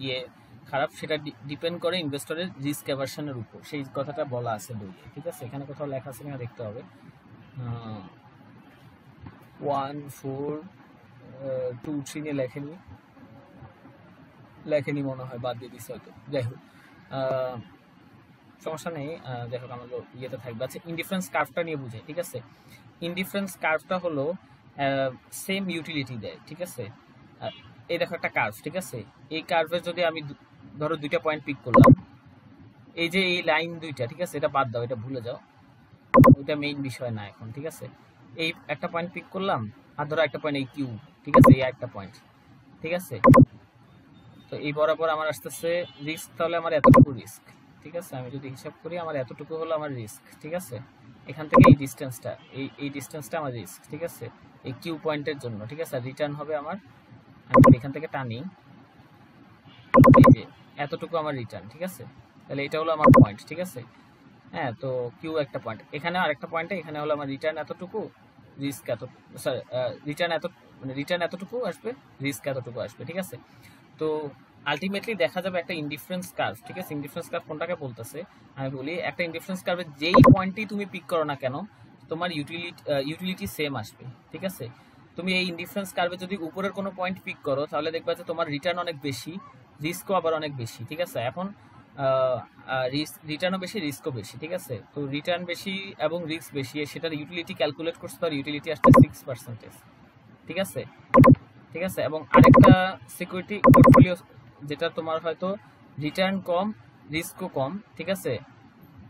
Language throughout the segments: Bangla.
ইয়ে খারাপ সেটা ডিপেন্ড করে ইনভেস্টরের রিস্ক অ্যাভারশনের উপর, সেই কথাটা বলা আছে বইয়ে, ঠিক আছে? এখানে কোথাও লেখা আছে কিনা দেখতে হবে। 1 4 2 3 নিয়ে লেখেনি মনে হয়, বাদ দিয়ে দিচ্ছে হয়তো। যাই হোক, সমস্যা নেই, যাই হোক আমাদের ইয়েতে থাকবে। আচ্ছা, ইনডিফারেন্স কার্ভটা নিয়ে বুঝে, ঠিক আছে? ইনডিফারেন্স কার্ভটা হলো সেম ইউটিলিটি দেয়, ঠিক আছে? এই দেখো একটা কার্ভ, ঠিক আছে? এই কার্ভে যদি আমি ধরো দুইটা পয়েন্ট পিক করলাম, এই যে এই লাইন দুইটা, ঠিক আছে? এটা বাদ দাও, এটা ভুলে যাও, ওইটা মেইন বিষয় না এখন, ঠিক আছে? এই একটা পয়েন্ট পিক করলাম, আর ধরো একটা পয়েন্ট এই কিউ, ঠিক আছে? এই একটা পয়েন্ট, ঠিক আছে? তো এই বরাবর আমার আসতেছে রিস্ক, তাহলে আমার এতটুকু রিস্ক, ঠিক আছে? আমি যদি হিসাব করি আমার এতটুকু হলো আমার রিস্ক, ঠিক আছে? এখান থেকে এই ডিস্টেন্সটা, এই ডিস্টেন্সটা আমার রিস্ক, ঠিক আছে? এই কিউ পয়েন্টের জন্য, ঠিক আছে? রিটার্ন হবে আমার, আমি এখান থেকে টানি, এই যে এতটুকু আমার রিটার্ন, ঠিক আছে? তাহলে এটা হলো আমার পয়েন্ট, ঠিক আছে? হ্যাঁ, তো কিউ একটা পয়েন্ট, এখানে আরেকটা পয়েন্টে, এখানে হলো আমার রিটার্ন এতটুকু, রিস্ক এত, সরি, রিটার্ন এত, মানে রিটার্ন এতটুকু আসবে, রিস্ক এতটুকু আসবে, ঠিক আছে? তো আলটিমেটলি দেখা যাবে একটা ইনডিফারেন্স কার্ভ, ঠিক আছে? ইনডিফারেন্স কার্ভ কোনটাকে বলতেছে আমি বলি, একটা ইনডিফারেন্স কার্ভে যেই পয়েন্টই তুমি পিক করো না কেন তোমার ইউটিলিটি সেম আসবে, ঠিক আছে? তুমি এই ইনডিফারেন্স কার্ভে যদি উপরের কোনো পয়েন্ট পিক করো তাহলে দেখবা যে তোমার রিটার্ন অনেক বেশি, রিস্কও আবার অনেক বেশি, ঠিক আছে? এখন রিটার্নও বেশি, রিস্কও বেশি, ঠিক আছে? তো রিটার্ন বেশি এবং রিস্ক বেশি, সেটার ইউটিলিটি ক্যালকুলেট করছে, তার ইউটিলিটি আসছে 6%, ঠিক আছে? ঠিক আছে, এবং আরেকটা সিকিউরিটি পোর্টফোলিও যেটা তোমার হয়তো রিটার্ন কম, রিস্কও কম, ঠিক আছে?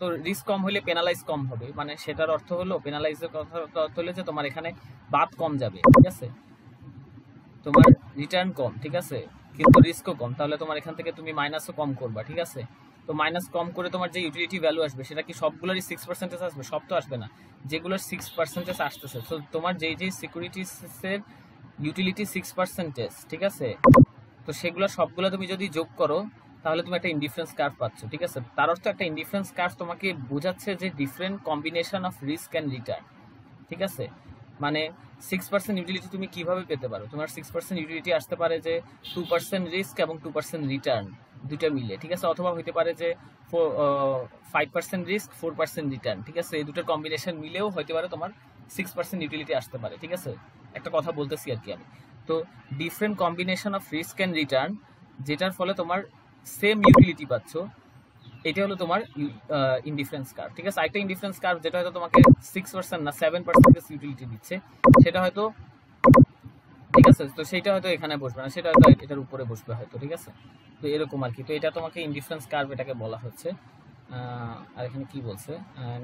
তো রিস্ক কম হলে পেনালাইজ কম হবে, মানে সেটার অর্থ হলো, পেনালাইজের কথা অর্থ হলো যে তোমার এখানে বাদ কম যাবে, ঠিক আছে? তোমার রিটার্ন কম, ঠিক আছে, কিন্তু রিস্কও কম, তাহলে তোমার এখান থেকে তুমি মাইনাসও কম করবা, ঠিক আছে? তো মাইনাস কম করে তোমার যে ইউটিলিটি ভ্যালু আসবে সেটা কি সবগুলোরই 6% আসবে? সব তো আসবে না, যেগুলোর 6% আসতেছে। তো তোমার যেই সিকিউরিটিসের ইউটিলিটি 6%, ঠিক আছে? তো সেগুলো সবগুলো তুমি যদি যোগ করো তাহলে তুমি একটা ইনডিফারেন্স কার্ভ পাচ্ছ, ঠিক আছে? তার অর্থ একটা ইনডিফারেন্স কার্ভ তোমাকে বোঝাচ্ছে যে different combination of risk and return, ঠিক আছে? মানে 6% ইউটিলিটি তুমি কিভাবে পেতে পারো? তোমার 6% ইউটিলিটি আসতে পারে যে 2% রিস্ক এবং 2% রিটার্ন দুটো মিলে, ঠিক আছে? অথবা হইতে পারে যে 5% রিস্ক 4% রিটার্ন, ঠিক আছে? এই দুটোর কম্বিনেশন মিলেও হইতে পারে তোমার 6% ইউটিলিটি আসতে পারে, ঠিক আছে? একটা কথা বলতেছি আর কি আমি। তো different combination of risk and return, যেটার ফলে তোমার সেম ইউটিলিটি পাচ্ছ, এটা হলো তোমার ইনডিফারেন্স কার্ভ, ঠিক আছে? আরেকটা ইনডিফারেন্স কার্ভ যেটা হয়তো তোমাকে 6% না 7% ইউটিলিটি দিচ্ছে, সেটা হয়তো, ঠিক আছে? তো সেটা হয়তো এখানে বসবে না, সেটা হয়তো এটার উপরে বসবে হয়তো, ঠিক আছে? তো এরকম আর কি। তো এটা তোমাকে ইনডিফারেন্স কার্ভ এটাকে বলা হচ্ছে। আর এখানে কি বলছে,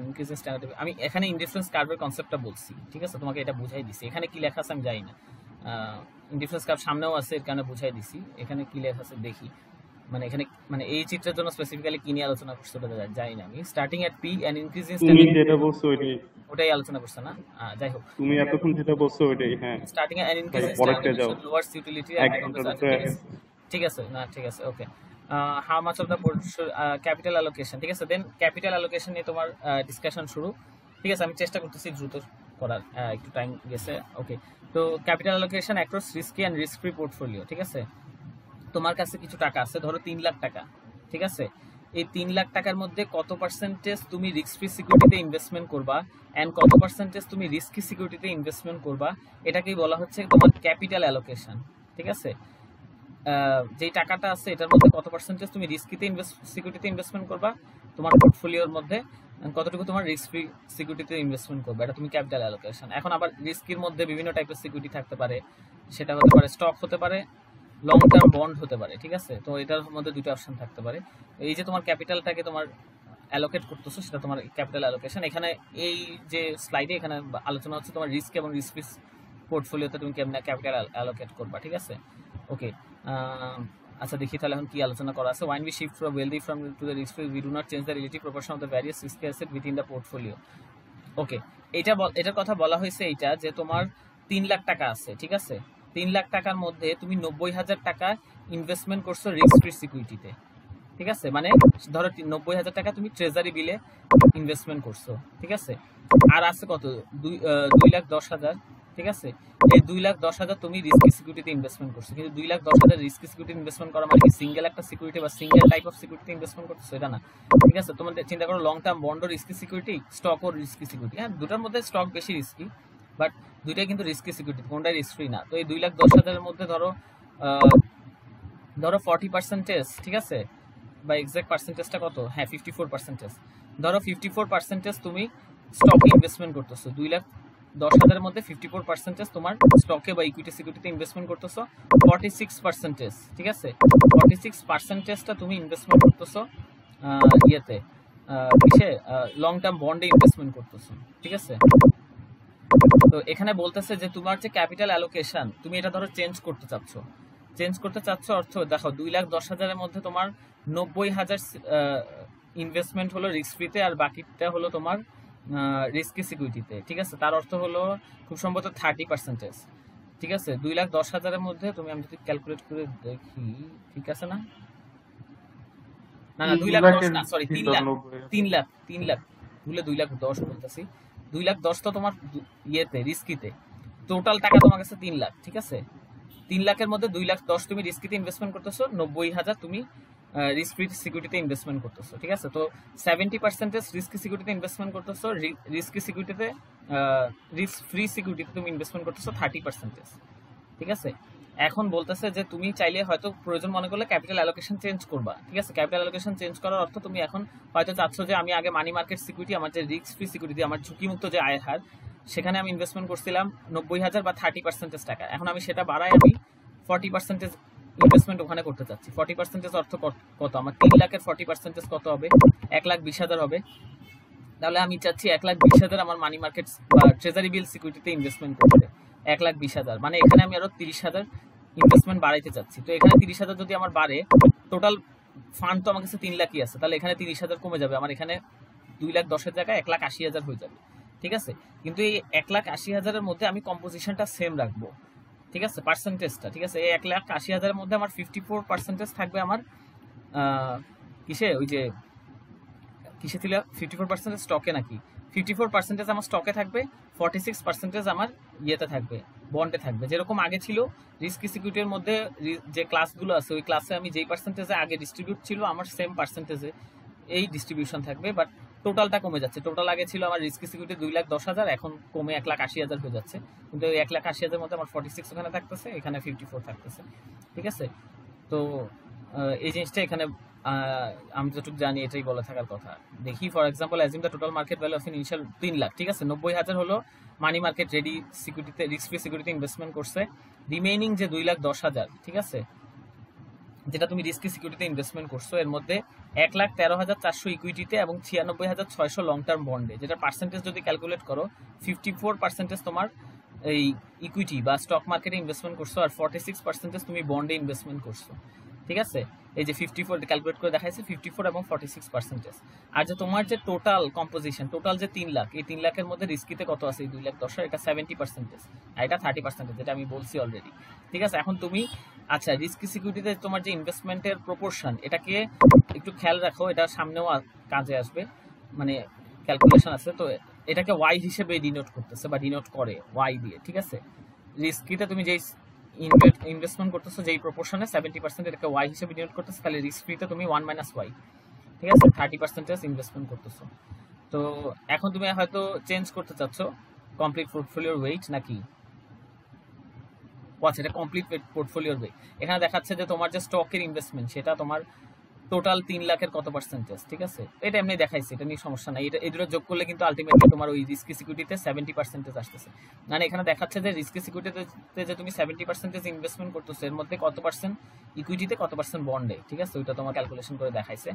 ইনক্রিজিং স্ট্যান্ডার্ড, আমি এখানে ইনডিফারেন্স কার্ভের কনসেপ্টটা বলছি, ঠিক আছে? তোমাকে এটা বুঝাই দিছি, এখানে কি লেখা আছে আমি জানি না। ইনডিফারেন্স কার্ভ সামনেও আছে, এর কারণে বুঝাই দিছি। এখানে কি লেখা আছে দেখি, মানে এখানে মানে এই চিত্রের জন্য স্পেসিফিক্যালি কি নিয়ে আলোচনা করছে ওটা জানি না আমি। Starting at P and increasing তুমি স্ট্যান্ডার্ড, যেটা বলছো ওইটাই, ওটাই আলোচনা করছে না? যাই হোক, তুমি এতক্ষণ যেটা বলছো ওইটাই। হ্যাঁ, স্টার্টিং এন্ড তাহলে ইনক্রিজিং পরেরটা যাও, স্ট্যান্ডার্ড লোয়ার্স ইউটিলিটি এক অ্যান্ড ঘন্টার বিকমস, উপরে। ঠিক আছে না, ঠিক আছে, okay. How much of the capital allocation, ঠিক আছে? দেন ক্যাপিটাল অ্যালোকেশন নিয়ে তোমার ডিসকাশন শুরু, ঠিক আছে? আমি চেষ্টা করতেছি দ্রুত করার, একটু টাইম গেছে, ওকে। তো capital allocation across risky and risk free portfolio, ঠিক আছে? তোমার কাছে কিছু টাকা আছে, ধরো 3 লাখ টাকা, ঠিক আছে? এই 3 লাখ টাকার মধ্যে কত পার্সেন্টেজ তুমি রিস্ক ফ্রি সিকিউরিটিতে ইনভেস্টমেন্ট করবা এন্ড কত পার্সেন্টেজ তুমি রিস্কি সিকিউরিটিতে ইনভেস্টমেন্ট করবা, এটাকেই বলা হচ্ছে তোমার ক্যাপিটাল অ্যালোকেশন, ঠিক আছে? যেই টাকাটা আছে এটার মধ্যে কত পার্সেন্টেজ তুমি রিস্কিতে সিকিউরিটিতে ইনভেস্টমেন্ট করবা তোমার পোর্টফোলিওর মধ্যে, কতটুকু তোমার রিস্ক ফ্রি সিকিউরিটিতে ইনভেস্টমেন্ট করবে, এটা তুমি ক্যাপিটাল অ্যালোকেশন। এখন আবার রিস্কের মধ্যে বিভিন্ন টাইপের সিকিউরিটি থাকতে পারে, সেটা হতে পারে স্টক হতে পারে, লং টার্ম বন্ড হতে পারে, ঠিক আছে? তো এটার মধ্যে দুটো অপশন থাকতে পারে। এই যে তোমার ক্যাপিটালটাকে তোমার অ্যালোকেট করতেছো সেটা তোমার ক্যাপিটাল অ্যালোকেশন। এখানে এই যে স্লাইডে এখানে আলোচনা হচ্ছে তোমার রিস্ক এবং রিস্ক ফ্রি পোর্টফোলিওতে তুমি কেমন ক্যাপিটাল অ্যালোকেট করবা, ঠিক আছে? ওকে, আচ্ছা দেখি তাহলে এখন কি আলোচনা করা আছে। When we shift from wealthy from to the risk free, we do not change the relative proportion of the various risk asset within the portfolio. Okay, এটার কথা বলা হয়েছে এইটা যে তোমার 3 লাখ টাকা আছে, ঠিক আছে? 3 লাখ টাকার মধ্যে তুমি 90,000 টাকা ইনভেস্টমেন্ট করছো রিস্ক ফ্রি সিকিউরিটিতে, ঠিক আছে? মানে ধরো 90,000 টাকা তুমি ট্রেজারি বিলে ইনভেস্টমেন্ট করছো, ঠিক আছে? আর আছে কত, 2,10,000, ঠিক আছে, এই 2,10,000 তুমি রিস্কি সিকিউরিটিতে ইনভেস্টমেন্ট করছো, কিন্তু 2,10,000 রিস্কি সিকিউরিটি ইনভেস্টমেন্ট করা মানে কি সিঙ্গেল একটা সিকিউরিটি বা single type of security investment করছো, এটা না। ঠিক আছে, তোমাদের চিন্তা করো long term bond risky security, stock ও রিস্কি সিকিউরিটি, হ্যাঁ দুটার মধ্যে স্টক বেশি রিস্কি, বাট দুইটাই কিন্তু রিস্কি সিকিউরিটি, কোনটাই রিস্ক ফ্রি না। তো এই 2,10,000 এর মধ্যে ধরো 40%, ঠিক আছে, বা এক্সাক্ট পার্সেন্টেজটা কত, হ্যাঁ 54%, ধরো 54% তুমি স্টকে ইনভেস্টমেন্ট করতেছো, 2,10,000 এর মধ্যে 54% তোমার স্টকে বা ইকুইটি সিকিউরিটিতে ইনভেস্টমেন্ট করতেছো, 46%, ঠিক আছে, 46%টা তুমি ইনভেস্টমেন্ট করতেছো ইয়েতে কিসে, লং টার্ম বন্ডে ইনভেস্টমেন্ট করতেছো, ঠিক আছে। তো এখানে বলতেছে যে তোমার যে ক্যাপিটাল অ্যালোকেশন তুমি এটা ধরো চেঞ্জ করতে চাচ্ছ অর্থ দেখো 2,10,000 এর মধ্যে তোমার 90,000 ইনভেস্টমেন্ট হলো রিস্ক ফ্রিতে, আর বাকিটা হলো তোমার রিস্কি সিকিউরিটিতে, ঠিক আছে। তার অর্থ হলো খুব সম্ভবত 30%, ঠিক আছে। 2,10,000 এর মধ্যে তুমি, আমি যদি ক্যালকুলেট করে দেখি, ঠিক আছে না, না না 2,10,000 না, সরি 3 লাখ ভুলে 2,10,000 বলতেছি, 2,10,000 তো তোমার ইয়েতে রিস্কিতে, টোটাল টাকা তোমার কাছে 3 লাখ, ঠিক আছে। 3 লাখের মধ্যে 2,10,000 তুমি রিস্কিতে ইনভেস্টমেন্ট করতেছো, 90,000 তুমি রিস্ক ফ্রি সিকিউরিটিতে ইনভেস্টমেন্ট করতেছো, ঠিক আছে। তো 70% রিস্কি সিকিউরিটিতে ইনভেস্টমেন্ট করতেছো, রিস্কি সিকিউরিটিতে রিস্ক ফ্রি সিকিউরিটিতে তুমি ইনভেস্টমেন্ট করতেছো 30%, ঠিক আছে। এখন বলতেছে যে তুমি চাইলে হয়তো প্রয়োজন মনে করলে ক্যাপিটাল অ্যালোকেশন চেঞ্জ করবা, ঠিক আছে। ক্যাপিটাল অ্যালোকেশন চেঞ্জ করার অর্থ তুমি এখন হয়তো চাচ্ছ যে আমি আগে মানি মার্কেট সিকিউরিটি, আমার যে রিস্ক ফ্রি সিকিউরিটি, আমার ঝুঁকিমুক্ত যে আয়ের হার, সেখানে আমি ইনভেস্টমেন্ট করছিলাম 90,000 বা 30% টাকা, এখন আমি সেটা বাড়াই আমি 40% ইনভেস্টমেন্ট ওখানে করতে চাচ্ছি। 40% অর্থ কত, আমার 3 লাখের 40% কত হবে, 1,20,000 হবে। তাহলে আমি চাচ্ছি 1,20,000 আমার মানি মার্কেট বা ট্রেজারি বিল সিকিউরিটিতে ইনভেস্টমেন্ট করতে, 1,20,000 মানে এখানে আমি আরো 30,000 ইনভেস্টমেন্ট বাড়াইতে চাচ্ছি। তো এখানে 30,000 যদি আমার বাড়ে, টোটাল ফান্ড তো আমার কাছে 3 লাখই আছে, তাহলে এখানে 30,000 কমে যাবে, আমার এখানে 2,10,000 জায়গায় 1,80,000 হয়ে যাবে, ঠিক আছে। কিন্তু এই 1,80,000 এর মধ্যে আমি কম্পোজিশনটা সেম রাখবো, ঠিক আছে, পার্সেন্টেজটা, ঠিক আছে। এই 1,80,000 এর মধ্যে আমার 54% থাকবে আমার কিসে, ওই যে কিসে ছিল 54% স্টকে, নাকি 54% আমার স্টকে থাকবে, 46% আমার ইয়েতে থাকবে, বন্ডে থাকবে, যেরকম আগে ছিল। রিস্কি সিকিউরিটির মধ্যে যে ক্লাসগুলো আছে ওই ক্লাসে আমি যেই পার্সেন্টেজে আগে ডিস্ট্রিবিউট ছিল আমার সেম পার্সেন্টেজে এই ডিস্ট্রিবিউশন থাকবে, বাট টোটালটা কমে যাচ্ছে। টোটাল আগে ছিল আমার রিস্কি সিকিউরিটি 2,10,000, এখন কমে 1,80,000 হয়ে যাচ্ছে, কিন্তু ওই 1,80,000 মধ্যে আমার 46 ওখানে থাকতেছে, এখানে 54 থাকতেছে, ঠিক আছে। তো এই জিনিসটা এখানে আমি যতটুকু জানি এটাই বলে থাকার কথা। দেখি for example assume the total market value of initial 3 lakh, ঠিক আছে। 90,000 হলো মানি মার্কেট রেডি সিকিউরিটিতে, রিস্ক ফ্রি সিকিউরিটি ইনভেস্টমেন্ট করছে। রিমেইনিং যে 2,10,000, ঠিক আছে, যেটা তুমি রিস্কি সিকিউরিটিতে ইনভেস্টমেন্ট করছো, এর মধ্যে 1,13,400 ইকুইটিতে এবং 96,600 লং টার্ম বন্ডে, যেটা পার্সেন্টেজ যদি ক্যালকুলেট করো 54% তোমার এই ইকুইটি বা স্টক মার্কেটে ইনভেস্টমেন্ট করছো, আর 46% তুমি বন্ডে ইনভেস্টমেন্ট করছো, ঠিক আছে। এই যে 54 ক্যালকুলেট করে দেখাইছে 54 এবং 46%। আর যে তোমার যে টোটাল কম্পোজিশন, টোটাল যে 3 লাখ, এই 3 লাখের মধ্যে রিস্কিতে কত আছে, এই 2,10,000, এটা 70%, আর এটা 30%, যেটা আমি বলছি অলরেডি, ঠিক আছে। এখন তুমি আচ্ছা রিস্কি সিকিউরিটিতে তোমার যে ইনভেস্টমেন্টের প্রপোর্শন, এটাকে একটু খেয়াল রাখো, এটা সামনেও কাজে আসবে, মানে ক্যালকুলেশন আছে তো, এটাকে ওয়াই হিসেবে ডিনোট করতেছে বা ডিনোট করে ওয়াই দিয়ে, ঠিক আছে। রিস্কিতে তুমি যেই ইনভেস্টমেন্ট করতেছো যেই প্রপোর্শনে 70%, এটাকে ওয়াই হিসেবে ডিনোট করতেছে, তাহলে রিস্ক ফ্রিতে তুমি 1 - ওয়াই, ঠিক আছে, 30% ইনভেস্টমেন্ট করতেছো। তো এখন তুমি হয়তো চেঞ্জ করতে চাচ্ছ কমপ্লিট পোর্টফোলিওর ওয়েট নাকি, আচ্ছা এটা কমপ্লিট পোর্টফোলিওর ওয়েট। এখানে দেখাচ্ছে যে তোমার যে স্টকের ইনভেস্টমেন্ট সেটা তোমার টোটাল 3 লাখের কত পার্সেন্টেজ, ঠিক আছে। এটা এমনি দেখাইছে, এটা নিয়ে সমস্যা নাই, এটা এই দুটো যোগ করলে কিন্তু আলটিমেটলি তোমার ওই রিস্কি সিকিউরিটিতে 70% আসতেছে। মানে এখানে দেখাচ্ছে যে রিস্কি সিকিউরিটিতে যে তুমি 70% ইনভেস্টমেন্ট করতেছো, এর মধ্যে কত পার্সেন্ট ইকুইটিতে, কত পার্সেন্ট বন্ডে, ঠিক আছে, ওইটা তোমার ক্যালকুলেশন করে দেখাইছে।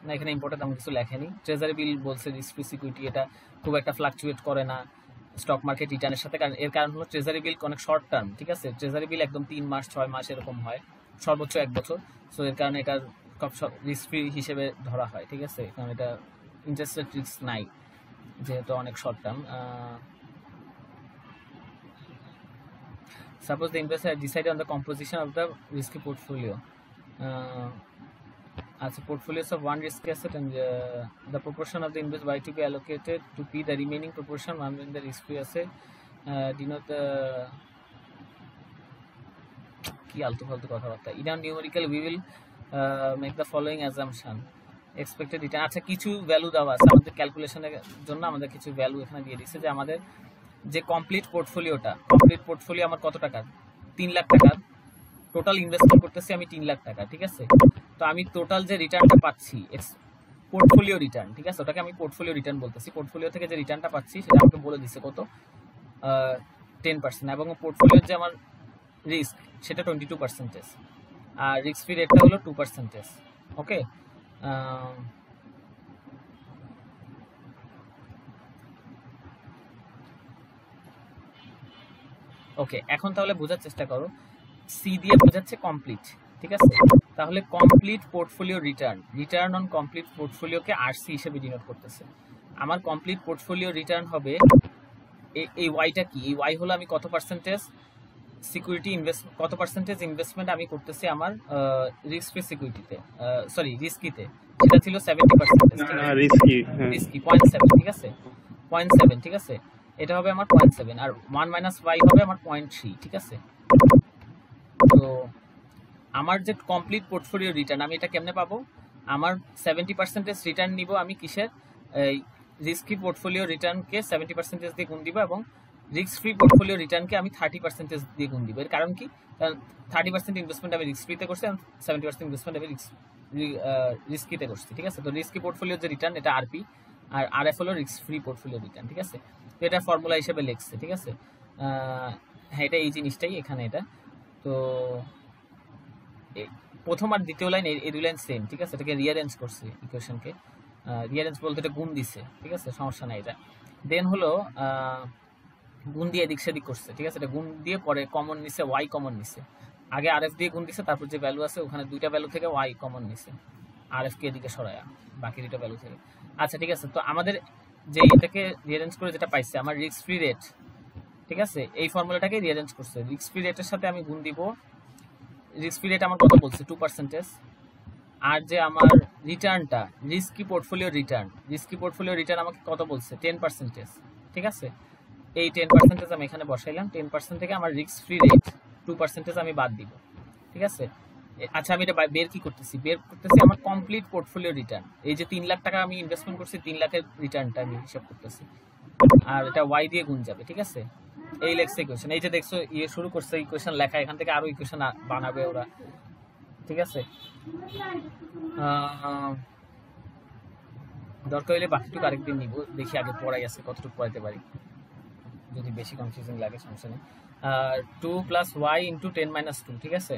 না এখানে ইম্পর্টেন্ট আমি কিছু লেখেনি। ট্রেজারি বিল বলছে রিস্কি সিকিউরিটি, এটা খুব একটা ফ্লাকচুয়েট করে না স্টক মার্কেট রিটার্নের সাথে, কারণ এর কারণ হলো ট্রেজারি বিল অনেক শর্ট টার্ম, ঠিক আছে। ট্রেজারি বিল একদম 3 মাস 6 মাস এরকম হয়, সর্বোচ্চ 1 বছর। সো এর কারণে এটার রিস্ক ফ্রি হিসেবে ধরা হয়, ঠিক আছে, কারণ এটা ইন্টারেস্ট রেট রিস্ক নাই যেহেতু অনেক short term. Suppose the investor has decided on the composition of the risky portfolio. আচ্ছা, portfolios of one risk asset and the proportion of the invest Y to be allocated to P, the remaining proportion one in the risk-free asset denote the কি আলতু ফালতু কথাবার্তা। In our numerical we will make the following assumption expected return। আচ্ছা, কিছু ভ্যালু দেওয়া আছে আমাদের ক্যালকুলেশনের জন্য, আমাদের কিছু ভ্যালু এখানে দিয়ে দিয়েছে যে আমাদের যে কমপ্লিট পোর্টফোলিও আমার কত টাকা, 3 লাখ টাকার টোটাল ইনভেস্টমেন্ট করতেছি আমি 3 লাখ টাকা, ঠিক আছে। তো আমি টোটাল যে রিটার্নটা পাচ্ছি পোর্টফোলিও রিটার্ন, ঠিক আছে, ওটাকে আমি পোর্টফোলিও রিটার্ন বলতেছি। পোর্টফোলিও থেকে যে রিটার্নটা পাচ্ছি সেটা আমাকে বলে দিচ্ছে কত, 10%, এবং পোর্টফোলিওর যে আমার রিস্ক সেটা 22%, আর রিস্ক ফ্রি রেটটা হলো 2%। ওকে, ওকে, এখন তাহলে বোঝার চেষ্টা করো, সি দিয়ে বোঝাচ্ছে কমপ্লিট, ঠিক আছে। তাহলে complete portfolio return on complete পোর্টফোলিওকে আরসি হিসেবে ডিনোট করতেছে। আমার কমপ্লিট পোর্টফোলিও রিটার্ন হবে, এই ওয়াইটা কি, এই ওয়াই হলো আমি কত পার্সেন্টেজ সিকিউরিটি কত পার্সেন্টেজ ইনভেস্টমেন্ট আমি করতেছি আমার রিস্ক ফ্রি সিকিউরিটিতে, সরি রিস্কিতে, সেটা ছিল 70%, রিস্কি 0.7, ঠিক আছে, 0.7, ঠিক আছে, এটা হবে আমার 0.7, আর 1 মাইনাস ওয়াই হবে আমার 0.3, ঠিক আছে। তো আমার যে কমপ্লিট পোর্টফোলিও রিটার্ন আমি এটা কেমনে পাবো, আমার 70% রিটার্ন নিব আমি কিসের, রিস্কি পোর্টফোলিও রিটার্নকে 70% দিয়ে গুণ দিব, এবং রিস্ক ফ্রি পোর্টফোলিও রিটার্নকে আমি 30% দিয়ে গুণ দিব। এর কারণ কি, কারণ 30% ইনভেস্টমেন্ট আমি রিস্ক ফ্রিতে করছি, 70% ইনভেস্টমেন্ট আমি রিস্কিতে করছি, ঠিক আছে। তো রিস্কি পোর্টফোলিও যে রিটার্ন এটা আরপি, আর আরএফ হলো রিস্ক ফ্রি পোর্টফোলিও রিটার্ন, ঠিক আছে। তো এটা ফর্মুলা হিসেবে লিখছে, ঠিক আছে। হ্যাঁ, এটা এই জিনিসটাই এখানে এটা। তো প্রথম আর দ্বিতীয় লাইন এই দুই লাইন সেম, ঠিক আছে। এটাকে রিঅ্যারেঞ্জ করছে, ইকুয়েশনকে রিঅ্যারেঞ্জ বলতে এটা গুণ দিছে, ঠিক আছে, সমস্যা নাই এটা। দেন হলো গুণ দিয়ে এদিক সেদিক করছে, ঠিক আছে। এটা গুণ দিয়ে পরে কমন নিছে, ওয়াই কমন নিছে, আগে আরএফ দিয়ে গুণ দিছে, তারপর যে ভ্যালু আছে ওখানে দুইটা ভ্যালু থেকে ওয়াই কমন নিছে, আরএফ কে এদিকে সরায়া বাকি দুইটা ভ্যালু থেকে। আচ্ছা, ঠিক আছে। তো আমাদের যে এটাকে রিঅ্যারেঞ্জ করে যেটা পাইছে আমার রিস্ক ফ্রি রেট, ঠিক আছে, এই ফর্মুলাটাকে রিঅ্যারেঞ্জ করছে। রিস্ক ফ্রি রেটের সাথে আমি গুণ দিব, রিস্ক ফ্রি রেট আমার কত বলছে 2%, আর যে আমার রিটার্নটা রিস্কি পোর্টফোলিও রিটার্ন আমাকে কত বলছে 10%, ঠিক আছে। এই 10% আমি এখানে বসাইলাম, 10% থেকে আমার রিস্ক ফ্রি রেট 2% আমি বাদ দিব, ঠিক আছে। আচ্ছা, আমি এটা বের করতেছি আমার কমপ্লিট পোর্টফোলিও রিটার্ন, এই যে 3 লাখ টাকা আমি ইনভেস্টমেন্ট করছি, 3 লাখের রিটার্নটা আমি হিসাব করতেছি, আর এটা ওয়াই দিয়ে গুণ যাবে, ঠিক আছে। এই লেখছে ইকুয়েশন, এই যে দেখছো শুরু করছে ইকুয়েশন লেখা, এখান থেকে আরো ইকুয়েশন বানাবে ওরা, ঠিক আছে। দরকার হলে বাকিটুকু আরেকদিন নিব, দেখি আগে পড়াই আছে কতটুকু পড়াইতে পারি, যদি বেশি কনফিউজিং লাগে সমস্যা নেই। 2 + y × 10 - 2, ঠিক আছে।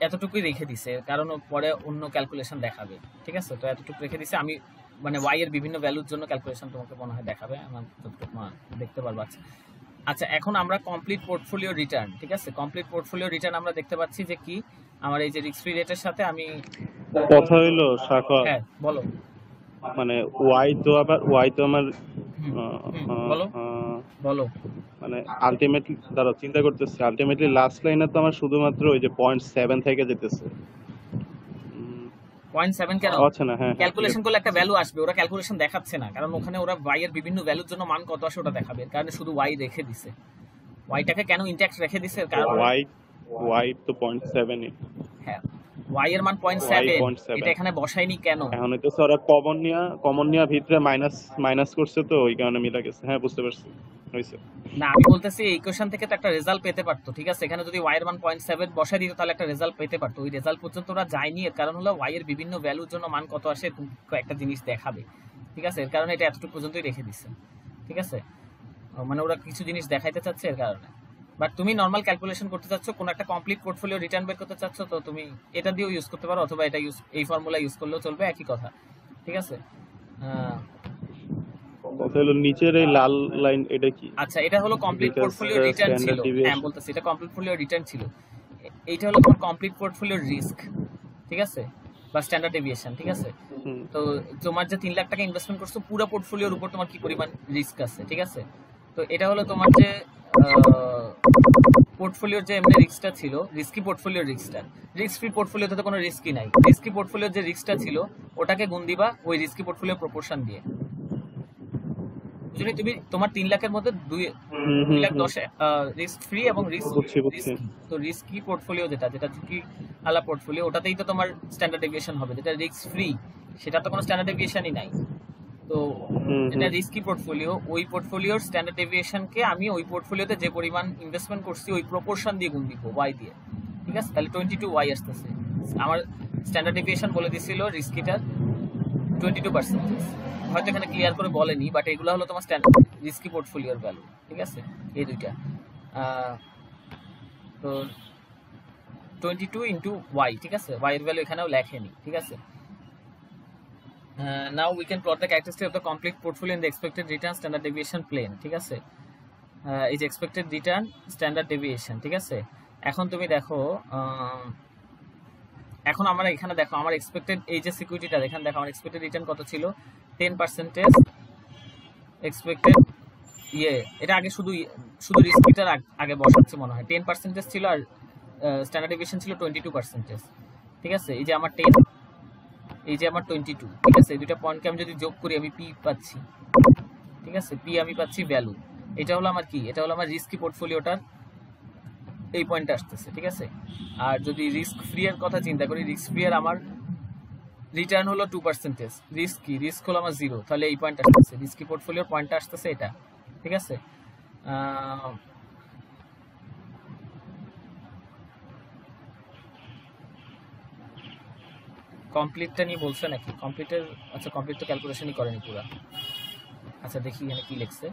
এতটুকুই রেখে দিছে, কারণ পরে অন্য ক্যালকুলেশন দেখাবে, ঠিক আছে। তো এতটুকু রেখে দিছে, আমি মানে y এর বিভিন্ন ভ্যালুর জন্য ক্যালকুলেশন তোমাকে মনে হয় দেখাবে, আমার যতটুকু দেখতে পারবো। আচ্ছা, এখন আমরা কমপ্লিট পোর্টফোলিও রিটার্ন, ঠিক আছে, কমপ্লিট পোর্টফোলিও রিটার্ন আমরা দেখতে পাচ্ছি যে কি, আমার এই যে রিস্ক ফ্রি রেটের সাথে আমি কথা হইলো শাখা, হ্যাঁ বলো, মানে ওয়াই তো আমার বলো মানে আলটিমেটলি দাঁড়াও চিন্তা করতেছি, আলটিমেটলি লাস্ট লাইনে তো আমার শুধুমাত্র ওই যে 0.7 থেকে যেতেছে, 0.7 কেন? আচ্ছা না, হ্যাঁ, ক্যালকুলেশন করলে একটা ভ্যালু আসবে, ওরা ক্যালকুলেশন দেখাচ্ছে না, কারণ ওখানে ওরা y এর বিভিন্ন ভ্যালুর জন্য মান কত আসে ওটা দেখাবে, কারণ শুধু y রেখে দিছে। y-টাকে কেন ইনট্যাক্ট রেখে দিছে, কারণ y তো 0.7, হ্যাঁ y এর মান 0.7, এটা এখানে বসাইনি কেন, এখন তো ওরা কমন নিয়া ভিতরে মাইনাস করছে, তো ওই কারণে মিলা গেছে। হ্যাঁ, বুঝতে পারছি, হইছে না। আমি বলতেছি এই ইকুয়েশন থেকে তো একটা রেজাল্ট পেতে পারতো, ঠিক আছে। এখানে যদি y এর মান 0.7 বসাই দিত তাহলে একটা রেজাল্ট পেতে পারতো, ওই রেজাল্ট পর্যন্ত ওরা যায়নি। এর কারণ হলো y এর বিভিন্ন ভ্যালুর জন্য মান কত আসে একটা জিনিস দেখাবে, ঠিক আছে। এর কারণে এটা এতটুকু পর্যন্তই রেখে দিচ্ছে, ঠিক আছে। মানে ওরা কিছু জিনিস দেখাইতে চাচ্ছে এর কারণে। বাট তুমি নর্মাল ক্যালকুলেশন করতে চাচ্ছ, কোন একটা কমপ্লিট পোর্টফোলিও রিটার্ন বের করতে চাচ্ছ, তো তুমি এটা দিয়েও ইউজ করতে পারো, অথবা এটা এই ফর্মুলা ইউজ করলেও চলবে, একই কথা, ঠিক আছে। কথা হলো নিচের এই লাল লাইন, এটা কি? আচ্ছা, এটা হলো কমপ্লিট পোর্টফোলিও রিটার্ন ছিল, হ্যাঁ বলতেছি, এটা কমপ্লিট পোর্টফোলিও রিটার্ন ছিল। এইটা হলো তোমার কমপ্লিট পোর্টফোলিও রিস্ক, ঠিক আছে, বা স্ট্যান্ডার্ড ডেভিয়েশন, ঠিক আছে। তো তোমার যে 3 লাখ টাকা ইনভেস্টমেন্ট করছো, পুরো পোর্টফোলিওর উপর তোমার কি পরিমাণ রিস্ক আছে, ঠিক আছে। তো এটা হলো তোমার যে পোর্টফোলিওর যে এমনি রিস্কটা ছিল, রিস্কি পোর্টফোলিওর রিস্কটা, রিস্ক ফ্রি পোর্টফোলিওতে তো কোনো রিস্কই নাই। রিস্কি পোর্টফোলিওর যে রিস্কটা ছিল ওটাকে গুণ দিবা ওই রিস্কি পোর্টফোলিও প্রপোর্শন দিয়ে। যদি তুমি তোমার 3 লাখের মধ্যে 2 লাখ 10 রিস্ক ফ্রি এবং বুঝছি বুঝছি। তো রিস্কি পোর্টফোলিও যেটা ঝুঁকি আলা পোর্টফোলিও, ওটাতেই তো তোমার স্ট্যান্ডার্ড ডেভিয়েশন হবে। যেটা রিস্ক ফ্রি সেটা তো কোনো স্ট্যান্ডার্ড ডেভিয়েশনই নাই। তো এটা রিস্কি পোর্টফোলিও, ওই পোর্টফোলিওর স্ট্যান্ডার্ড ডেভিয়েশনকে আমি ওই পোর্টফোলিওতে যে পরিমাণ ইনভেস্টমেন্ট করছি ওই প্রপোর্শন দিয়ে গুণ দিব ওয়াই দিয়ে। ঠিক আছে, তাহলে 22 ওয়াই আসতেছে। আমার স্ট্যান্ডার্ড ডেভিয়েশন বলে দিছিল রিস্কিটার 22%। হয়তো এখানে ক্লিয়ার করে বলেনি, বাট এগুলো হলো তোমার স্ট্যান্ডার্ড রিস্কি পোর্টফোলিওর ভ্যালু। ঠিক আছে, এই দুইটা। তো 22 ইন্টু ওয়াই, ঠিক আছে, ওয়াই এর ভ্যালু এখানেও লেখেনি। ঠিক আছে, now we can plot the characteristic of the complete portfolio in the expected return standard deviation plane। ঠিক আছে, এই যে expected return standard deviation। ঠিক আছে, এখন তুমি দেখো, এখন আমরা এখানে দেখো আমার এক্সপেক্টেড এই যে সিকিউরিটিটা এখানে দেখো আমার এক্সপেক্টেড রিটার্ন কত ছিল, 10% এক্সপেক্টেড এটা আগে শুধু রিস্কিটার আগে বসাচ্ছে মনে হয়। 10% ছিল আর স্ট্যান্ডার্ড ডেভিয়েশন ছিল 22%। ঠিক আছে, এই যে আমার 10, এই যে আমার 22। ঠিক আছে, এই দুইটা পয়েন্টকে আমি যদি যোগ করি আমি পি পাচ্ছি। ঠিক আছে, পি আমি পাচ্ছি ভ্যালু। এটা হলো আমার কি, এটা হলো আমার রিস্কি পোর্টফোলিওটার এই পয়েন্টটা আসতেছে। ঠিক আছে, আর যদি রিস্ক ফ্রি এর কথা চিন্তা করি, রিস্ক ফ্রি এর আমার রিটার্ন হলো 2%, রিস্ক হলো আমার 0, তাহলে এই পয়েন্ট আসতেছে, রিস্কি পোর্টফোলিওর পয়েন্টটা আসতেছে এটা। ঠিক আছে, কমপ্লিটটা নিয়ে বলছে নাকি? কমপ্লিটের, আচ্ছা কমপ্লিট তো ক্যালকুলেশনই করেনি পুরো। আচ্ছা দেখি এখানে কি লিখছে,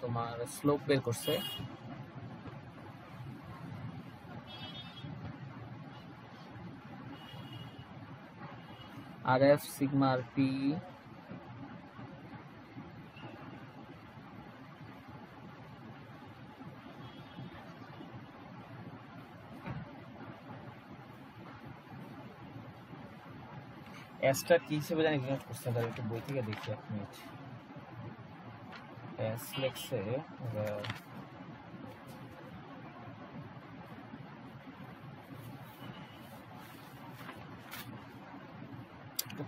তোমার স্লোপ বের করছে। RF sigma RP এসটা কি হিসেবে জানি ডিনোট করছে, তাহলে একটু বই থেকে দেখি এক মিনিট। এস লেখছে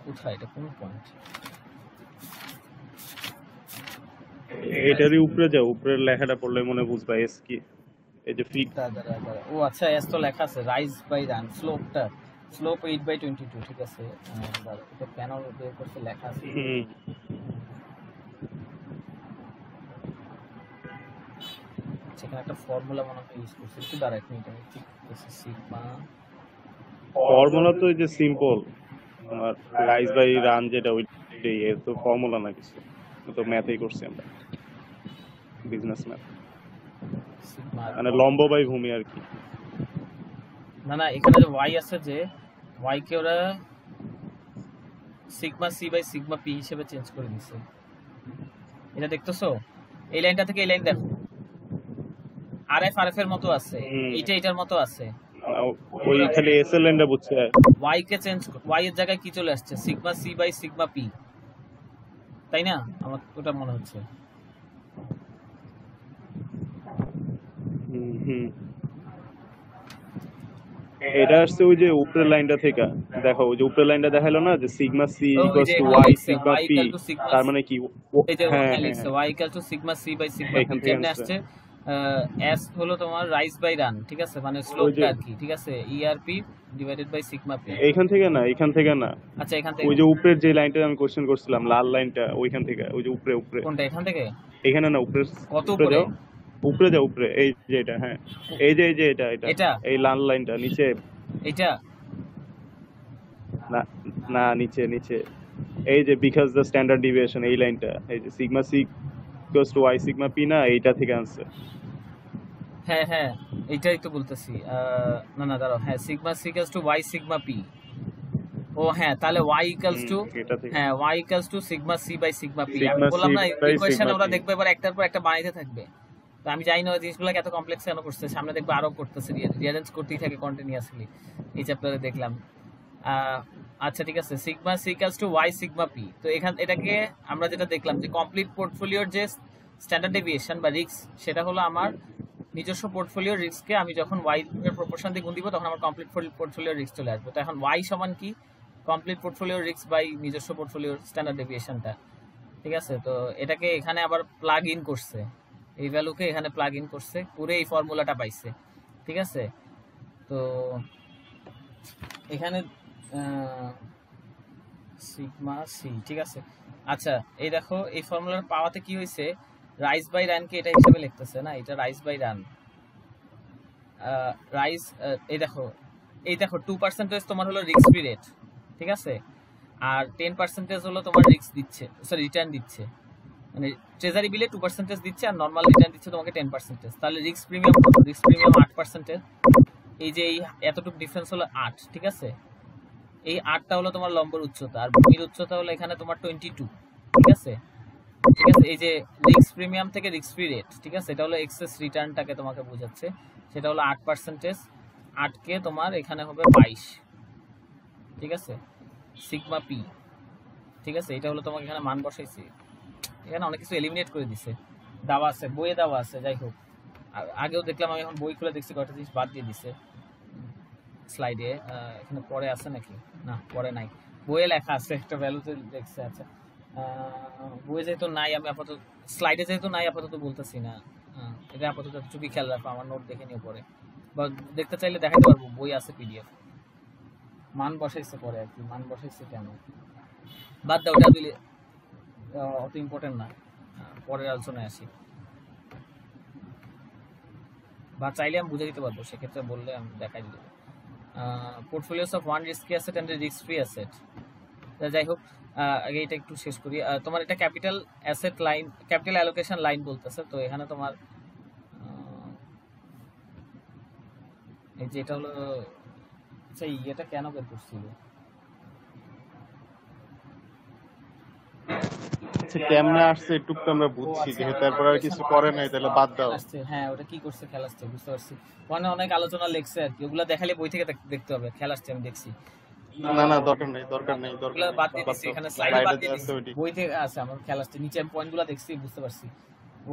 কোথায়, এটা কোন পয়েন্ট? এটারই উপরে যাও, উপরের লেখাটা পড়লে মনে বুঝবা এস কি। এই যে ফিক, ও আচ্ছা, এস তো লেখা আছে রাইজ বাই রান, স্লোপটা স্লোপ 8/22। ঠিক আছে, এটা কেন বের করতে লেখা আছে, সেখানে একটা ফর্মুলা মনে হয় ইউজ করছে। একটু দাঁড়া এক মিনিট, আমি ঠিক করছি। সিগমা ফর্মুলা তো এই যে সিম্পল, তোমার রাইজ বাই রান যেটা ওইটাই, এর তো ফর্মুলা না কিছু, তো ম্যাথই করছি আমরা, বিজনেস ম্যাথ, সিগমা মানে লম্ব বাই ভূমি আর কি। না না, এখানে যে ওয়াই আছে, যে ওয়াই কে ওরা sigma C by sigma P হিসেবে চেঞ্জ করে দিছে। এটা দেখতেছো, এই লাইনটা থেকে এই লাইন দেখো, আরএফ এর মতো আছে, এইটা এটার মতো আছে। ওই খালি এস এর লাইনটা বুঝছে, ওয়াই কে চেঞ্জ, ওয়াই এর জায়গায় কি চলে আসছে, sigma C by sigma P, তাই না? আমার ওটা মনে হচ্ছে। এটা আসছে ওই যে উপরের লাইনটা থেকে, দেখো ওই যে উপরের লাইনটা দেখালো না যে sigma C equals to Y sigma P, তার মানে কি এই যে লিখছে Y equal to sigma C by sigma P, যেটা আসছে এস হলো তোমার রাইজ বাই রান। ঠিক আছে, মানে স্লোপটা আর কি। ঠিক আছে, ERP divided by sigma P. এইখান থেকে না, এখান থেকে না, আচ্ছা এখান থেকে, ওই যে উপরের যে লাইনটা আমি কোশ্চেন করছিলাম লাল লাইনটা, ওইখান থেকে, ওই যে উপরে উপরে। কোনটা, এখান থেকে? এখানে না, উপরে, কত উপরে? উপরে যাও, উপরে, এই যে এটা, হ্যাঁ এই যে এটা এটা এই লাল লাইনটা নিচে, এটা না না নিচে নিচে, এই যে বিকজ দ্য স্ট্যান্ডার্ড ডিভিয়েশন, এই লাইনটা, এই যে sigma C equals to Y sigma P, না এইটা থেকে আনছে। হ্যাঁ হ্যাঁ, এইটাই তো বলতেছি। না না দাঁড়াও, হ্যাঁ sigma C equals to Y sigma P. ও হ্যাঁ, তাহলে y ইকুয়ালস টু, হ্যাঁ y equals to sigma C by sigma P. আমি বললাম না ইকুয়েশন আমরা দেখব এবার একটার পর একটা বানাইতে থাকবে। তো আমি জানি না ওই জিনিসগুলো এত কমপ্লেক্স কেন করছে, সামনে দেখবো আরো করতেছে, রিয়ারেঞ্জ করতেই থাকে কন্টিনিউয়াসলি। এই চ্যাপ্টারে দেখলাম। আচ্ছা ঠিক আছে, sigma C equals to Y sigma P. তো এটাকে আমরা যেটা দেখলাম যে কমপ্লিট পোর্টফোলিওর যে স্ট্যান্ডার্ড ডেভিয়েশন বা রিস্ক, সেটা হলো আমার নিজস্ব পোর্টফোলিওর রিস্ককে আমি যখন ওয়াই এর প্রপোর্শন দিয়ে গুণ দিব তখন আমার কমপ্লিট পোর্টফোলিওর রিস্ক চলে আসবে। তো এখন ওয়াই সমান কি, কমপ্লিট পোর্টফোলিওর রিস্ক বাই নিজস্ব পোর্টফোলিওর স্ট্যান্ডার্ড ডেভিয়েশনটা। ঠিক আছে, তো এটাকে এখানে আবার প্লাগ ইন করছে, এই ভ্যালুকে এখানে প্লাগ ইন করছে করে এই ফর্মুলাটা পাইছে। ঠিক আছে, তো এখানে সিগমা সি। ঠিক আছে, আচ্ছা এই দেখো এই ফর্মুলার পাওয়াতে কি হয়েছে, রাইজ বাই রানকে এটা হিসেবে লিখতেছে না, এটা রাইজ বাই রান। রাইজ এই দেখো 2% তোমার হলো রিস্ক ফ্রি রেট। ঠিক আছে, আর 10% হলো তোমার রিস্ক দিচ্ছে, সরি রিটার্ন দিচ্ছে, মানে ট্রেজারি বিলে 2% দিচ্ছে আর নর্মাল রিটার্ন দিচ্ছে তোমাকে 10%। তাহলে রিস্ক প্রিমিয়াম কত, রিস্ক প্রিমিয়াম 8%। এই যে এই এতটুকু ডিফারেন্স হলো 8। ঠিক আছে, এই 8টা হলো তোমার লম্বের উচ্চতা, আর ভূমির উচ্চতা হলো এখানে তোমার 22। ঠিক আছে, ঠিক আছে, এই যে রিস্ক প্রিমিয়াম থেকে রিস্ক ফ্রি রেট। ঠিক আছে, এটা হলো এক্সেস রিটার্নটাকে তোমাকে বোঝাচ্ছে, সেটা হলো 8%। 8কে তোমার এখানে হবে 22। ঠিক আছে, সিগমা পি। ঠিক আছে, এটা হলো তোমাকে এখানে মান বসাইছি, এখানে অনেক কিছু এলিমিনেট করে দিছে, দেওয়া আছে বইয়ে দেওয়া আছে। যাই হোক, আগেও দেখলাম আমি, এখন বই খুলে দেখছি কয়েকটা জিনিস বাদ দিয়ে দিছে স্লাইডে। এখানে পরে আছে নাকি, না পরে নাই, বইয়ে লেখা আছে একটা ভ্যালুতে দেখছে। আচ্ছা বইয়ে যেহেতু নাই, আমি আপাতত স্লাইডে যেহেতু নাই আপাতত বলতেছি না। এটা আপাতত চুপি খেয়াল রাখো, আমার নোট দেখে নিও পরে, বা দেখতে চাইলে দেখাতে পারবো, বই আছে পিডিএফ। মান বসাইছে পরে আর কি, মান বসাইছে কেন বাদ দাও, ওটা দিলে অত ইম্পর্টেন্ট না, পরের আলোচনায় আসি, বা চাইলে আমি বুঝে দিতে পারবো, সেক্ষেত্রে বললে আমি দেখাই দিতে পারবো। Portfolios of one risky asset and risk free asset. যাই হোক, আগে এটা একটু শেষ করি। তোমার এটা capital asset line, capital allocation line বলতেছে। তো এখানে তোমার এই যে এটা হলো সেই এটা কেন বের করছিল, আচ্ছা কেমনে আসছে একটু তো আমরা বুঝছি, যেহেতু তারপর আর কিছু করে নাই, তাহলে বাদ দাও। হ্যাঁ ওটা কি করছে, খেলা আসছে, বুঝতে পারছি, ওখানে অনেক আলোচনা লেখছে আর কি, ওগুলো দেখালে বই থেকে দেখতে হবে। খেলা আসছে আমি দেখছি, না না দরকার নেই, দরকার নেই, দরকার ওগুলো নেই, বাদ দিয়ে বাদ দিছি, দাও। এখানে স্লাইডে স্লাইডে বাদ দিয়ে যা দিছি, আছে ওইটি বই থেকে আছে আমার। খেলা আসছে নিচে আমি পয়েন্টগুলো দেখছি, বুঝতে পারছি,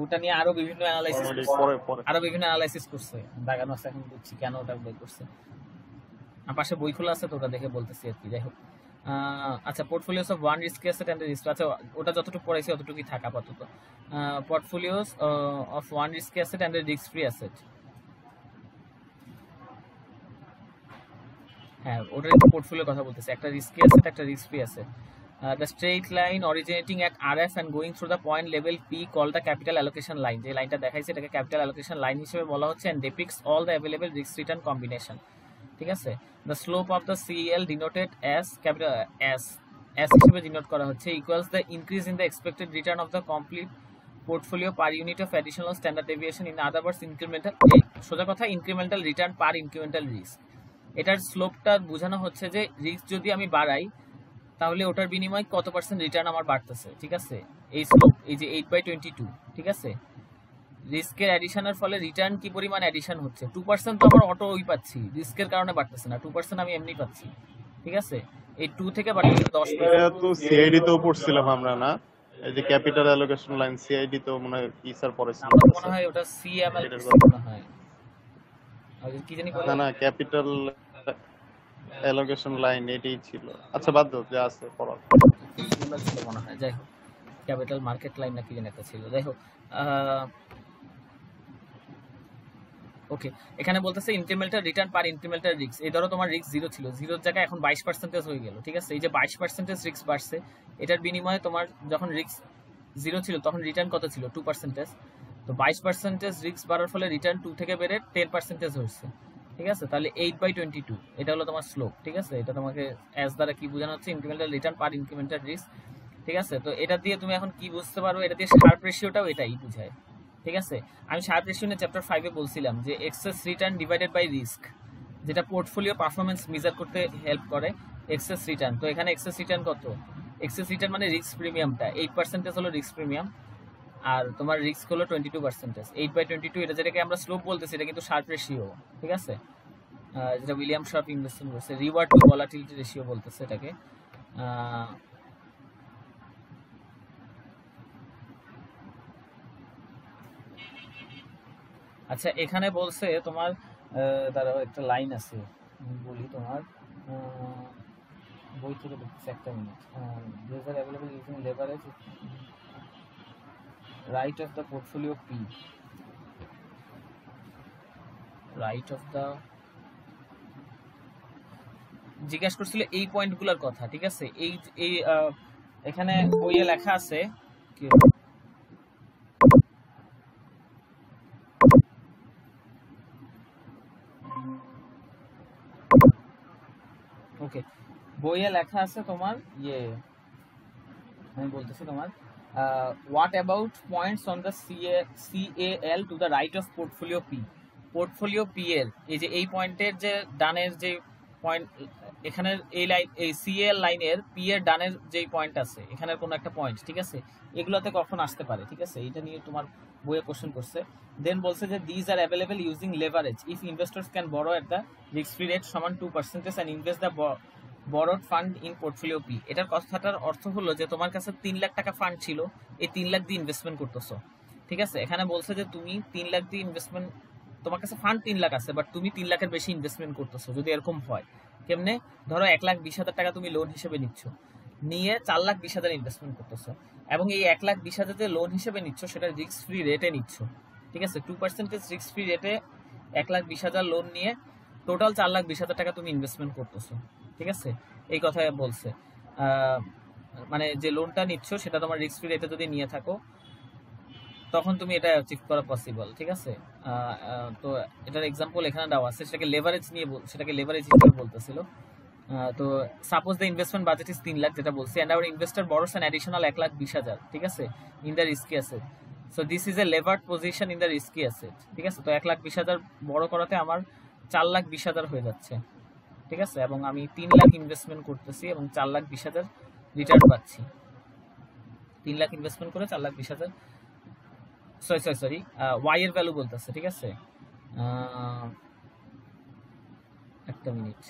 ওটা নিয়ে আরো বিভিন্ন অ্যানালাইসিস অলরেডি পরে পরে আরো বিভিন্ন অ্যানালাইসিস করছে, দাগানো আছে, এখন বুঝছি কেন ওটা বের করছে। আমার পাশে বই খোলা আছে তো ওটা দেখে বলতেছি আর কি। যাই হোক, আচ্ছা portfolios of one risky asset and risk, আচ্ছা ওটা যতটুকু পড়াইছি অতটুকুই থাকা আপাতত। Portfolios of one risky asset and risk free asset, হ্যাঁ ওটার একটু পোর্টফোলিও কথা বলতেছে, একটা রিস্কি অ্যাসেট একটা risk free asset. The straight line originating at RF and going through the point level P call the capital allocation line. যে লাইনটা দেখাইছে এটাকে ক্যাপিটাল অ্যালোকেশন লাইন হিসেবে বলা হচ্ছে, and ডিপিক্টস all the available risk return combination. ঠিক আছে, the slope of the CL denoted as capital S হিসেবে ডিনোট করা হচ্ছে, equals the increase in the expected return of the complete portfolio per unit of additional standard deviation, in other words incremental, সোজা কথা ইনক্রিমেন্টাল রিটার্ন পার ইনক্রিমেন্টাল রিস্ক। এটার স্লোপটা বোঝানো হচ্ছে যে রিস্ক যদি আমি বাড়াই তাহলে ওটার বিনিময়ে কত পার্সেন্ট রিটার্ন আমার বাড়তেছে। ঠিক আছে, এই স্লোপ এই যে 8/22। ঠিক আছে, রিস্কের অ্যাডিশনের ফলে রিটার্ন কি পরিমাণ অ্যাডিশন হচ্ছে, 2% তো আমার অটো ওই পাচ্ছি, রিস্কের কারণে বাড়তেছে না, 2% আমি এমনি পাচ্ছি। ঠিক আছে, এই 2 থেকে বাড়তেছে 10%। এটা তো সিআইডি তেও পড়ছিলাম আমরা না, এই যে ক্যাপিটাল অ্যালোকেশন লাইন সিআইডি তো মনে হয় কি স্যার পড়েছিল, আমার মনে হয় ওটা সিএমএল মনে হয়, আর কি জানি বলে না না ক্যাপিটাল অ্যালোকেশন লাইন এটাই ছিল। আচ্ছা বাদ দাও, যা আছে পড়া। সিএমএল ছিল মনে হয়। যাই হোক, ক্যাপিটাল মার্কেট লাইন না কি জানি একটা ছিল। যাই হোক, ওকে, এখানে বলতেছে ইনক্রিমেন্টাল রিটার্ন পার ইনক্রিমেন্টাল রিস্ক। এই ধরো তোমার রিস্ক 0 ছিল, 0 জায়গায় এখন 22% হয়ে গেল। ঠিক আছে, এই যে 22% রিস্ক বাড়ছে, এটার বিনিময়ে তোমার যখন রিস্ক 0 ছিল তখন রিটার্ন কত ছিল, 2%। তো 22% রিস্ক বাড়ার ফলে রিটার্ন 2 থেকে বেড়ে 10% হচ্ছে। ঠিক আছে, তাহলে 8/22 এটা হলো তোমার স্লোপ। ঠিক আছে, এটা তোমাকে এস দ্বারা কি বোঝানো হচ্ছে, ইনক্রিমেন্টাল রিটার্ন পার ইনক্রিমেন্টাল রিস্ক। ঠিক আছে, তো এটা দিয়ে তুমি এখন কি বুঝতে পারো, এটা দিয়ে শার্প রেশিওটাও এটাই বোঝায়। ঠিক আছে, আমি শার্প রেশিও নিয়ে চ্যাপ্টার 5 এ বলছিলাম যে excess return divided by risk, যেটা পোর্টফোলিও পারফরম্যান্স মেজার করতে হেল্প করে, এক্সেস রিটার্ন। তো এখানে এক্সেস রিটার্ন কত, এক্সেস রিটার্ন মানে রিস্ক প্রিমিয়ামটা 8% হলো রিস্ক প্রিমিয়াম, আর তোমার রিস্ক হলো 22%। 8/22 এটা যেটাকে আমরা স্লোপ বলতেছি, এটা কিন্তু শার্প রেশিও। ঠিক আছে, যেটা উইলিয়াম শার্প ইনভেস্টমেন্ট বলছে, রিওয়ার্ড টু ভলাটিলিটি রেশিও বলতেছে এটাকে। আচ্ছা এখানে বলছে তোমার দাঁড়াও একটা লাইন আছে আমি বলি তোমার বই থেকে দেখতেছি একটা minute these are available using leverage right of the portfolio P right of the জিজ্ঞাসা করছিল এই পয়েন্টগুলোর কথা ঠিক আছে এই এই এখানে বইয়ে লেখা আছে কি ওকে বইয়ে লেখা আছে তোমার ইয়ে আমি বলতেছি তোমার what about points on the CAL to the right of portfolio P portfolio P এর এই যে এই পয়েন্টের যে ডানের যে পয়েন্ট এখানের এই লাইন এই CAL লাইনের পি এর ডানের যেই পয়েন্ট আছে এখানের কোনো একটা পয়েন্ট ঠিক আছে এগুলোতে কখন আসতে পারে ঠিক আছে এটা নিয়ে তোমার বইয়ে কোশ্চেন করছে দেন বলছে যে these are available using leverage if investors can borrow at the risk free rate সমান 2% and invest the borrowed fund in portfolio P এটার কথাটার অর্থ হলো যে তোমার কাছে 3 লাখ টাকা ফান্ড ছিল এই 3 লাখ দিয়ে ইনভেস্টমেন্ট করতেছো ঠিক আছে এখানে বলছে যে তুমি 3 লাখ দিয়ে ইনভেস্টমেন্ট তোমার কাছে ফান্ড 3 লাখ আছে বাট তুমি 3 লাখের বেশি ইনভেস্টমেন্ট করতেছো যদি এরকম হয় কেমনে ধরো 1,20,000 টাকা তুমি লোন হিসেবে নিচ্ছ নিয়ে 4,20,000 ইনভেস্টমেন্ট করতেছো এবং এই 1,20,000 যে লোন হিসেবে নিচ্ছ সেটা রিস্ক ফ্রি রেটে নিচ্ছ ঠিক আছে 2% রিস্ক ফ্রি রেটে 1,20,000 লোন নিয়ে টোটাল 4,20,000 টাকা তুমি ইনভেস্টমেন্ট করতেছো ঠিক আছে এই কথা বলছে মানে যে লোনটা নিচ্ছ সেটা তোমার রিস্ক ফ্রি রেটে যদি নিয়ে থাকো তখন তুমি এটা অ্যাচিভ করা পসিবল ঠিক আছে তো এটার এক্সাম্পল এখানে দেওয়া আছে সেটাকে লেভারেজ নিয়ে সেটাকে লেভারেজ হিসেবে বলতেছিল তো suppose the investment budget is 3 lakh যেটা বলছি and our investor borrows an additional 1,20,000 ঠিক আছে in the risky asset so this is a levered position in the risky asset ঠিক আছে তো 1,20,000 বড় করাতে আমার 4,20,000 হয়ে যাচ্ছে ঠিক আছে এবং আমি 3 লাখ ইনভেস্টমেন্ট করতেছি এবং 4,20,000 রিটার্ন পাচ্ছি 3 লাখ ইনভেস্টমেন্ট করে 4,20,000 সরি ওয়াই এর ভ্যালু বলতেছে ঠিক আছে একটা মিনিট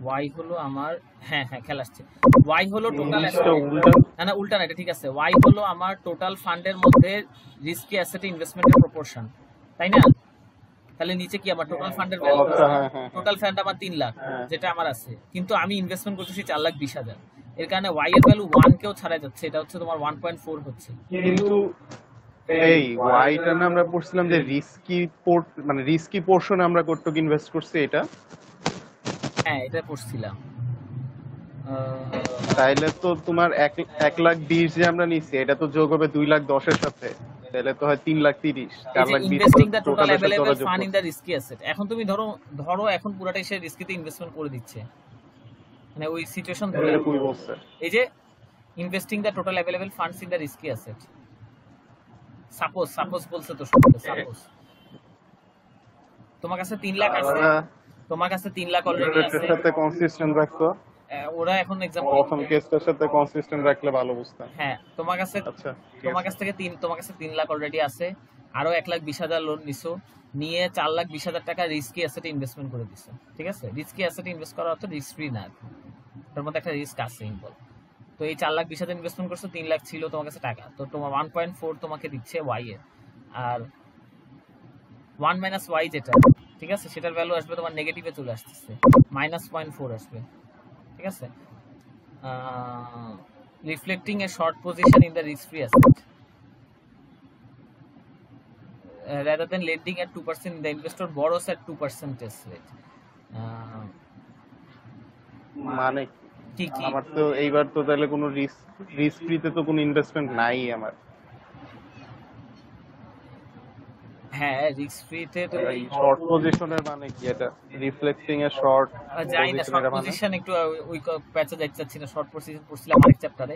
ওয়াই হলো আমার হ্যাঁ খেলা আসছে ওয়াই হলো টোটাল না উল্টা না এটা ঠিক আছে ওয়াই হলো আমার টোটাল ফান্ডের মধ্যে রিস্কি অ্যাসেটে ইনভেস্টমেন্টের প্রপোর্শন তাই না তাহলে নিচে কি আমার টোটাল ফান্ডের ভ্যালু টোটাল ফান্ড আমার 3 লাখ যেটা আমার আছে কিন্তু আমি ইনভেস্টমেন্ট করতেছি 4,20,000 এর কারণে ওয়াই এর ভ্যালু 1 কেও ছাড়া যাচ্ছে এটা হচ্ছে তোমার 1.4 হচ্ছে কিন্তু এই ওয়াইটা না আমরা পড়ছিলাম যে রিস্কি পোরশনে আমরা কতটুকু ইনভেস্ট করছি এটা হ্যাঁ এটা পড়ছিলাম তাইলে তো তোমার 1,20,000 যে আমরা নিছি এটা তো যোগ হবে 2,10,000 এর সাথে তাহলে তো হয় 3,30,000 4,20,000 investing the total available fund in the risky asset এখন তুমি ধরো এখন পুরোটাই সে রিস্কিতে ইনভেস্টমেন্ট করে দিচ্ছে মানে ওই সিচুয়েশন ধরে কই বলছে এই যে investing the total available funds in the risky asset suppose বলছে তো সাপোজ তোমার কাছে 3 লাখ আছে তোমার কাছে 3 লাখ অলরেডি আছে এর সাথে কনসিস্টেন্ট রাখতো ওরা এখন एग्जांपल প্রথম কেসটার সাথে কনসিস্টেন্ট রাখলে ভালো বুঝতাম হ্যাঁ তোমার কাছে আচ্ছা তোমার কাছে 3 লাখ অলরেডি আছে আরো 1,20,000 লোন নিছো নিয়ে 4,20,000 টাকা রিস্কি অ্যাসেটে ইনভেস্টমেন্ট করে দিছো ঠিক আছে রিস্কি অ্যাসেটে ইনভেস্ট করা অর্থ রিস্ক ফ্রি না তার মধ্যে একটা রিস্ক আছে সিম্পল তো এই 4,20,000 ইনভেস্টমেন্ট করছো 3 লাখ ছিল তোমার কাছে টাকা তো তোমার 1.4 তোমাকে দিচ্ছে ওয়াই এর আর 1 মাইনাস ওয়াই যেটা ঠিক আছে সেটার ভ্যালু আসবে তোমার নেগেটিভে চলে আসছে -0.4 আসবে ঠিক আছে reflecting a short position in the risk free asset rather than lending at 2% the investor borrows at 2% rate মানে কি আমার তো এইবার তো তাহলে কোনো রিস্ক ফ্রিতে তো কোনো ইনভেস্টমেন্ট নাই আমার হ্যাঁ রিস্ক ফ্রিতে তো এই শর্ট পজিশনের মানে কি এটা রিফ্লেক্টিং এ শর্ট যাই না শর্ট পজিশন একটু ওই প্যাচে যাচ্ছি না শর্ট পজিশন পড়ছিলাম আরেক চ্যাপ্টারে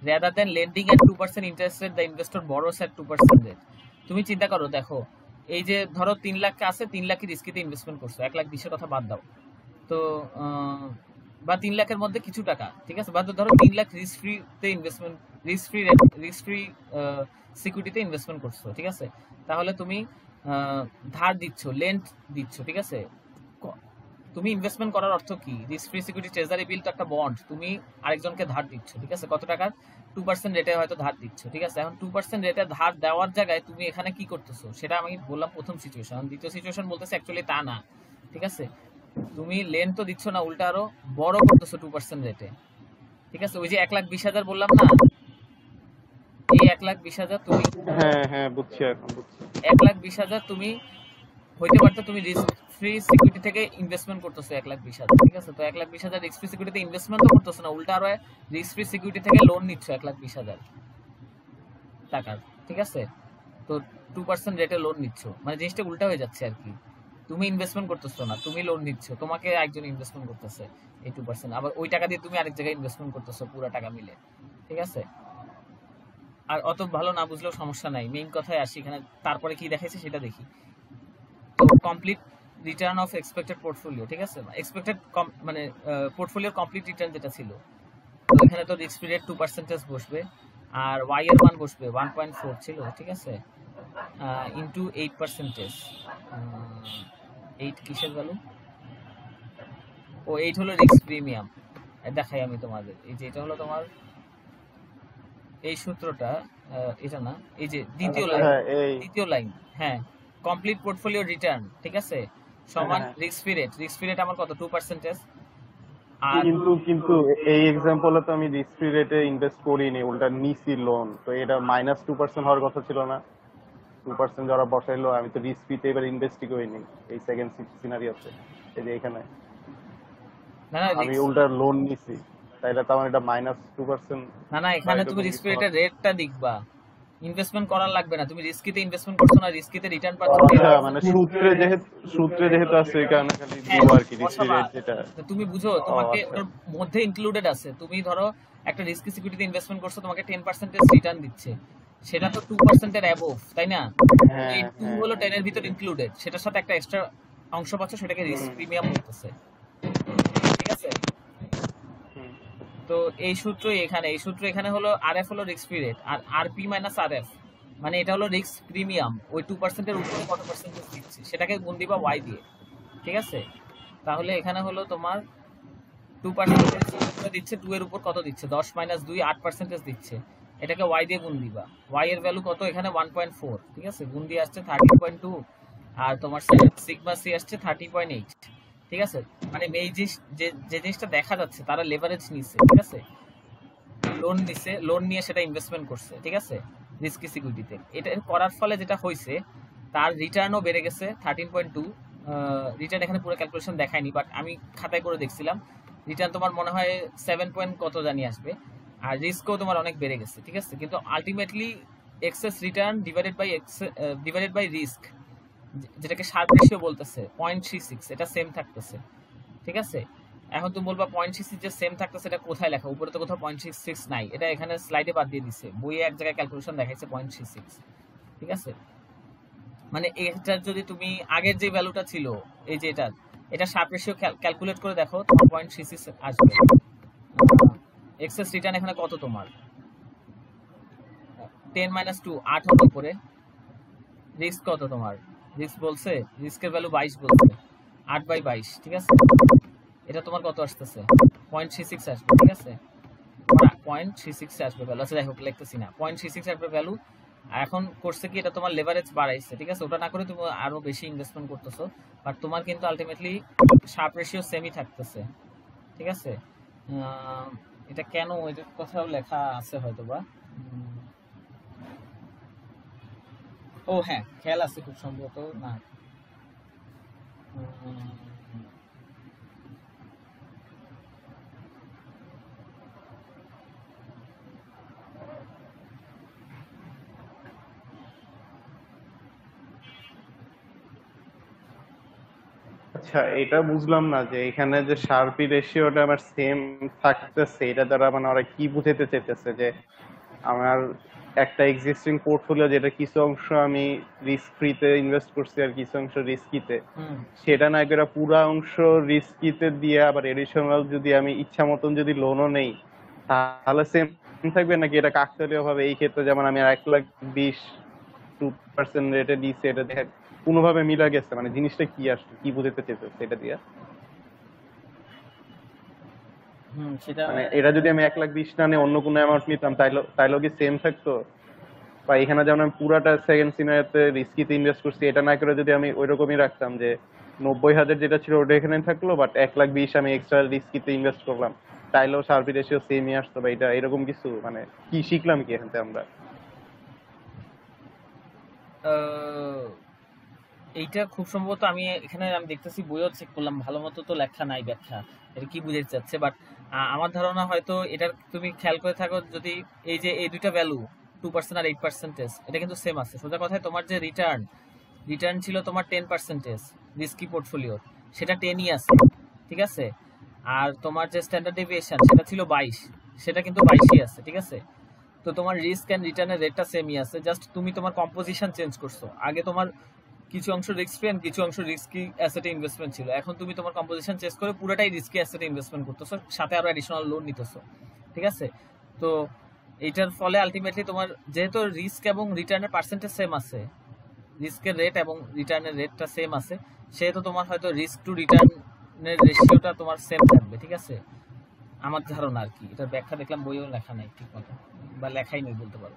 rather than lending at 2% interest rate the investor borrows at 2% rate তুমি চিন্তা করো দেখো এই যে ধরো 3 লাখ আছে 3 লাখের রিস্কিতে ইনভেস্টমেন্ট করছো 1,20,000 এর কথা বাদ দাও তো বা 3 লাখের মধ্যে কিছু টাকা ঠিক আছে বা ধরো 3 লাখ রিস্ক ফ্রিতে ইনভেস্টমেন্ট রিস্ক ফ্রি সিকিউরিটিতে ইনভেস্টমেন্ট করছো ঠিক আছে তাহলে তুমি ধার দিচ্ছ লেন্ড দিচ্ছ ঠিক আছে তুমি ইনভেস্টমেন্ট করার অর্থ কি? Risk free security treasury bill তো একটা বন্ড, তুমি আরেকজনকে ধার দিচ্ছ, ঠিক আছে? কত টাকার? 2% রেটে হয়তো ধার দিচ্ছ, ঠিক আছে? এখন 2% রেটে ধার দেওয়ার জায়গায় তুমি এখানে কি করতেছো সেটা আমি বললাম প্রথম সিচুয়েশন। দ্বিতীয় সিচুয়েশন বলতেছে অ্যাকচুয়ালি তা না, ঠিক আছে? তুমি লেন তো দিচ্ছ না, উল্টা আরো বড় করতেছো 2% রেটে, ঠিক আছে? ওই যে 1,20,000 বললাম না, এই 1,20,000 তুমি হ্যাঁ হ্যাঁ বুঝছি, এখন বুঝছি। 1,20,000 তুমি হইতে পারতো তুমি রিস্ক ফ্রি সিকিউরিটি থেকে ইনভেস্টমেন্ট করতেছো 1,20,000, ঠিক আছে? তো 1,20,000 রিস্ক ফ্রি সিকিউরিটিতে ইনভেস্টমেন্ট তো করতেছো না, উল্টা আরো রিস্ক ফ্রি সিকিউরিটি থেকে লোন নিচ্ছ 1,20,000 টাকার, ঠিক আছে? তো 2% রেটে লোন নিচ্ছ, মানে জিনিসটা উল্টা হয়ে যাচ্ছে আর কি। তুমি ইনভেস্টমেন্ট করতেছো না, তুমি লোন নিচ্ছ, তোমাকে একজন ইনভেস্টমেন্ট করতেছে এই 2%, আবার ওই টাকা দিয়ে তুমি আরেক জায়গায় ইনভেস্টমেন্ট করতেছো পুরো টাকা মিলে, ঠিক আছে? আর অত ভালো না বুঝলেও সমস্যা নাই, মেইন কথায় আসি এখানে। তারপরে কি দেখাইছে সেটা দেখি। তো complete return of expected portfolio, ঠিক আছে? এক্সপেক্টেড মানে পোর্টফোলিওর কমপ্লিট রিটার্ন যেটা ছিল, তো এখানে তো রিস্ক ফ্রি রেট 2% বসবে, আর ওয়াই এর মান বসবে 1.4 ছিল, ঠিক আছে? ইনটু 8%, 8 কিসের ভ্যালু? ও 8 হলো রিস্ক প্রিমিয়াম। দেখাই আমি তোমাদের, এই যে এটা হলো তোমার এই সূত্রটা, এটা না, এই যে দ্বিতীয় লাইন, হ্যাঁ এই দ্বিতীয় লাইন, হ্যাঁ, কমপ্লিট পোর্টফোলিও রিটার্ন, ঠিক আছে, সমান হ্যাঁ। Risk free rate. Risk free rate আমার কত? 2%। আর কিন্তু কিন্তু এই এক্সাম্পলে তো আমি রিস্ক ফ্রি রেটে ইনভেস্ট করিনি, উল্টা নিছি লোন, তো এটা -2% হওয়ার কথা ছিল না? 2% যারা বসাইলো, আমি তো রিস্ক ফ্রিতে এবার ইনভেস্টই করিনি এই সেকেন্ড সিনারিওতে। এই যে এখানে না না আমি উল্টা লোন নিছি, তাইলে তো আমার এটা -2%। না না, এখানে তুমি এরকম রিস্ক কিছু ফ্রি হবে। রেটের রেটটা দেখবা, ইনভেস্টমেন্ট করার লাগবে না, তুমি রিস্কিতে ইনভেস্টমেন্ট করছো না, রিস্কিতে রিটার্ন পাচ্ছ। আচ্ছা, মানে সূত্রে যেহেতু আছে এই কারণে খালি হ্যাঁ, দিব আর কি, রিস্ক ফ্রি বসাবা। রেট যেটা। তো তুমি বুঝো, ও তোমাকে আচ্ছা। ওর মধ্যে ইনক্লুডেড আছে। তুমি ধরো একটা রিস্কি সিকিউরিটিতে ইনভেস্টমেন্ট করছো, তোমাকে 10% রিটার্ন দিচ্ছে, সেটা তো 2% এর অ্যাবোভ, তাই না? হ্যাঁ এই 2 হ্যাঁ হলো হ্যাঁ। 10 এর ভিতর ইনক্লুডেড, সেটার সাথে একটা এক্সট্রা অংশ পাচ্ছ, সেটাকে রিস্ক হুম, প্রিমিয়াম বলতেছে, ঠিক আছে? হুম। তো এই সূত্রই এখানে, এই সূত্র এখানে হলো আরএফ হলো রিস্ক ফ্রি রেট, আর আরপি মাইনাস আরএফ মানে এটা হলো রিস্ক প্রিমিয়াম। ওই 2% এর উপরে কত পার্সেন্টেজ দিচ্ছে সেটাকে গুণ দিবা ওয়াই দিয়ে, ঠিক আছে? তাহলে এখানে হলো তোমার 2% দিচ্ছে, 2 এর উপর কত দিচ্ছে? 10 - 2 8% দিচ্ছে, এটাকে ওয়াই দিয়ে গুণ দিবা। ওয়াই এর ভ্যালু কত? এখানে 1.4, ঠিক আছে? গুণ দিয়ে আসছে 30.2, আর তোমার সিগমা সি আসছে 30.8, ঠিক আছে? মানে এই যে যে জিনিসটা দেখা যাচ্ছে, তারা লেভারেজ নিচ্ছে, ঠিক আছে? লোন নিছে, লোন নিয়ে সেটা ইনভেস্টমেন্ট করছে, ঠিক আছে, রিস্কি সিকিউরিটিতে। এটা করার ফলে যেটা হয়েছে, তার রিটার্নও বেড়ে গেছে 13.2। রিটার্ন এখানে পুরো ক্যালকুলেশন দেখায়নি, বাট আমি খাতায় করে দেখছিলাম। রিটার্ন তোমার মনে হয় 7 পয়েন্ট কত জানি আসবে, আর রিস্কও তোমার অনেক বেড়ে গেছে, ঠিক আছে? কিন্তু ultimately excess return divided by risk, যেটাকে শার্প রেশিও বলতেছে 0.36, এটা সেম থাকতেছে, ঠিক আছে? এখন তুমি বলবা 0.66 যে সেম থাকতেছে, এটা কোথায় লেখা? উপরে তো কোথাও 0.66 নাই, এটা এখানে স্লাইডে বাদ দিয়ে দিছে, বইয়ে এক জায়গায় ক্যালকুলেশন দেখাইছে 0.66, ঠিক আছে? মানে এটা যদি তুমি আগের যে ভ্যালুটা ছিল, এই যে এটা শার্প রেশিও ক্যালকুলেট করে দেখো, তোমার 0.66 আসবে। এক্সেস রিটার্ন এখানে কত তোমার? 10 - 2 8 হবে উপরে। রিস্ক কত তোমার? রিস্ক বলছে, রিস্কের ভ্যালু 22 বলছে, 8/22, ঠিক আছে? এটা তোমার কত আসতেছে? 0.36 আসবে, ঠিক আছে? 0.36 আসবে ভ্যালু। আচ্ছা যাই হোক, লিখতেছি না, 0.36 আসবে ভ্যালু। এখন করছে কি, এটা তোমার লেভারেজ বাড়াইছে, ঠিক আছে? ওটা না করে তুমি আরো বেশি ইনভেস্টমেন্ট করতেছো, বাট তোমার কিন্তু আলটিমেটলি শার্প রেশিও সেমই থাকতেছে, ঠিক আছে? এটা কেন, এটা কোথাও লেখা আছে হয়তো বা। ও হ্যাঁ, খেয়াল আছে খুব সম্ভবত, না আচ্ছা, এটা বুঝলাম না যে এখানে যে শার্পি রেশিওটা আমার সেম থাকতেছে, এটা দ্বারা মানে ওরা কি বুঝাতে চাইতেছে? যে আমার একটা এক্সিস্টিং পোর্টফোলিও, যেটা কিছু অংশ আমি রিস্ক ফ্রিতে ইনভেস্ট করছি আর কিছু অংশ রিস্কিতে, হুম সেটা না করে পুরা অংশ রিস্কিতে দিয়ে আবার এডিশনাল যদি আমি ইচ্ছা মতন যদি লোনও নেই, তাহলে সেম থাকবে নাকি এটা কাকতালীয় ভাবে? এই ক্ষেত্রে যেমন আমি 1,20,000 2% রেটে দিয়েছি, এটা দেখে কোনোভাবে মিলা গেছে, মানে জিনিসটা কি আসলে কি বুঝাতে চেয়েছে সেটা দিয়ে? সেটা মানে এটা যদি আমি 1,20,000 না নিয়ে অন্য কোনো অ্যামাউন্ট নিতাম তাইলেও কি সেম থাকতো? বা এখানে যেমন আমি পুরাটা সেকেন্ড সিনারিওতে রিস্কিতে ইনভেস্ট করছি, এটা না করে যদি আমি ওইরকমই রাখতাম যে 90,000 যেটা ছিল ওটা এখানে থাকলো, বাট 1,20,000 আমি এক্সট্রা রিস্কিতে ইনভেস্ট করলাম, তাইলেও সার্ভি রেশিও সেমই আসতো, বা এটা এরকম কিছু মানে কি শিখলাম কি এখান থেকে আমরা? আহ, এইটা খুব সম্ভবত আমি এখানে আমি দেখতেছি বইও চেক করলাম, ভালো মতো তো লেখা নাই ব্যাখ্যা এটা কি বুঝাতে চাচ্ছে, বাট আমার ধারণা হয়তো এটার তুমি খেয়াল করে থাকো যদি এই যে এই দুইটা ভ্যালু 2% আর 8% এটা কিন্তু সেম আছে। সোজা কথায় তোমার যে রিটার্ন রিটার্ন ছিল তোমার 10% রিস্কি পোর্টফোলিও, সেটা 10ই আছে, ঠিক আছে। আর তোমার যে স্ট্যান্ডার্ড ডেভিয়েশন সেটা ছিল 22, সেটা কিন্তু 22ই আছে, ঠিক আছে। তো তোমার রিস্ক এন্ড রিটার্নের রেটটা সেমই আছে, জাস্ট তুমি তোমার কম্পোজিশন চেঞ্জ করছো। আগে তোমার কিছু অংশ রিস্ক ফ্রি কিছু অংশ রিস্কি অ্যাসেটে ইনভেস্টমেন্ট ছিল, এখন তুমি তোমার কম্পোজিশন চেঞ্জ করে পুরোটাই রিস্কি অ্যাসেটে ইনভেস্টমেন্ট করতেছো, সাথে আরো অ্যাডিশনাল লোন নিতেছো, ঠিক আছে। তো এইটার ফলে আলটিমেটলি তোমার যেহেতু রিস্ক এবং রিটার্নের পার্সেন্টেজ সেম আছে, রিস্কের রেট এবং রিটার্নের রেটটা সেম আছে, সেহেতু তোমার হয়তো রিস্ক টু রিটার্নের রেশিওটা তোমার সেম থাকবে, ঠিক আছে। আমার ধারণা আর কি, এটার ব্যাখ্যা দেখলাম বইও লেখা নাই ঠিক মতো, বা লেখাই নেই বলতে পারো,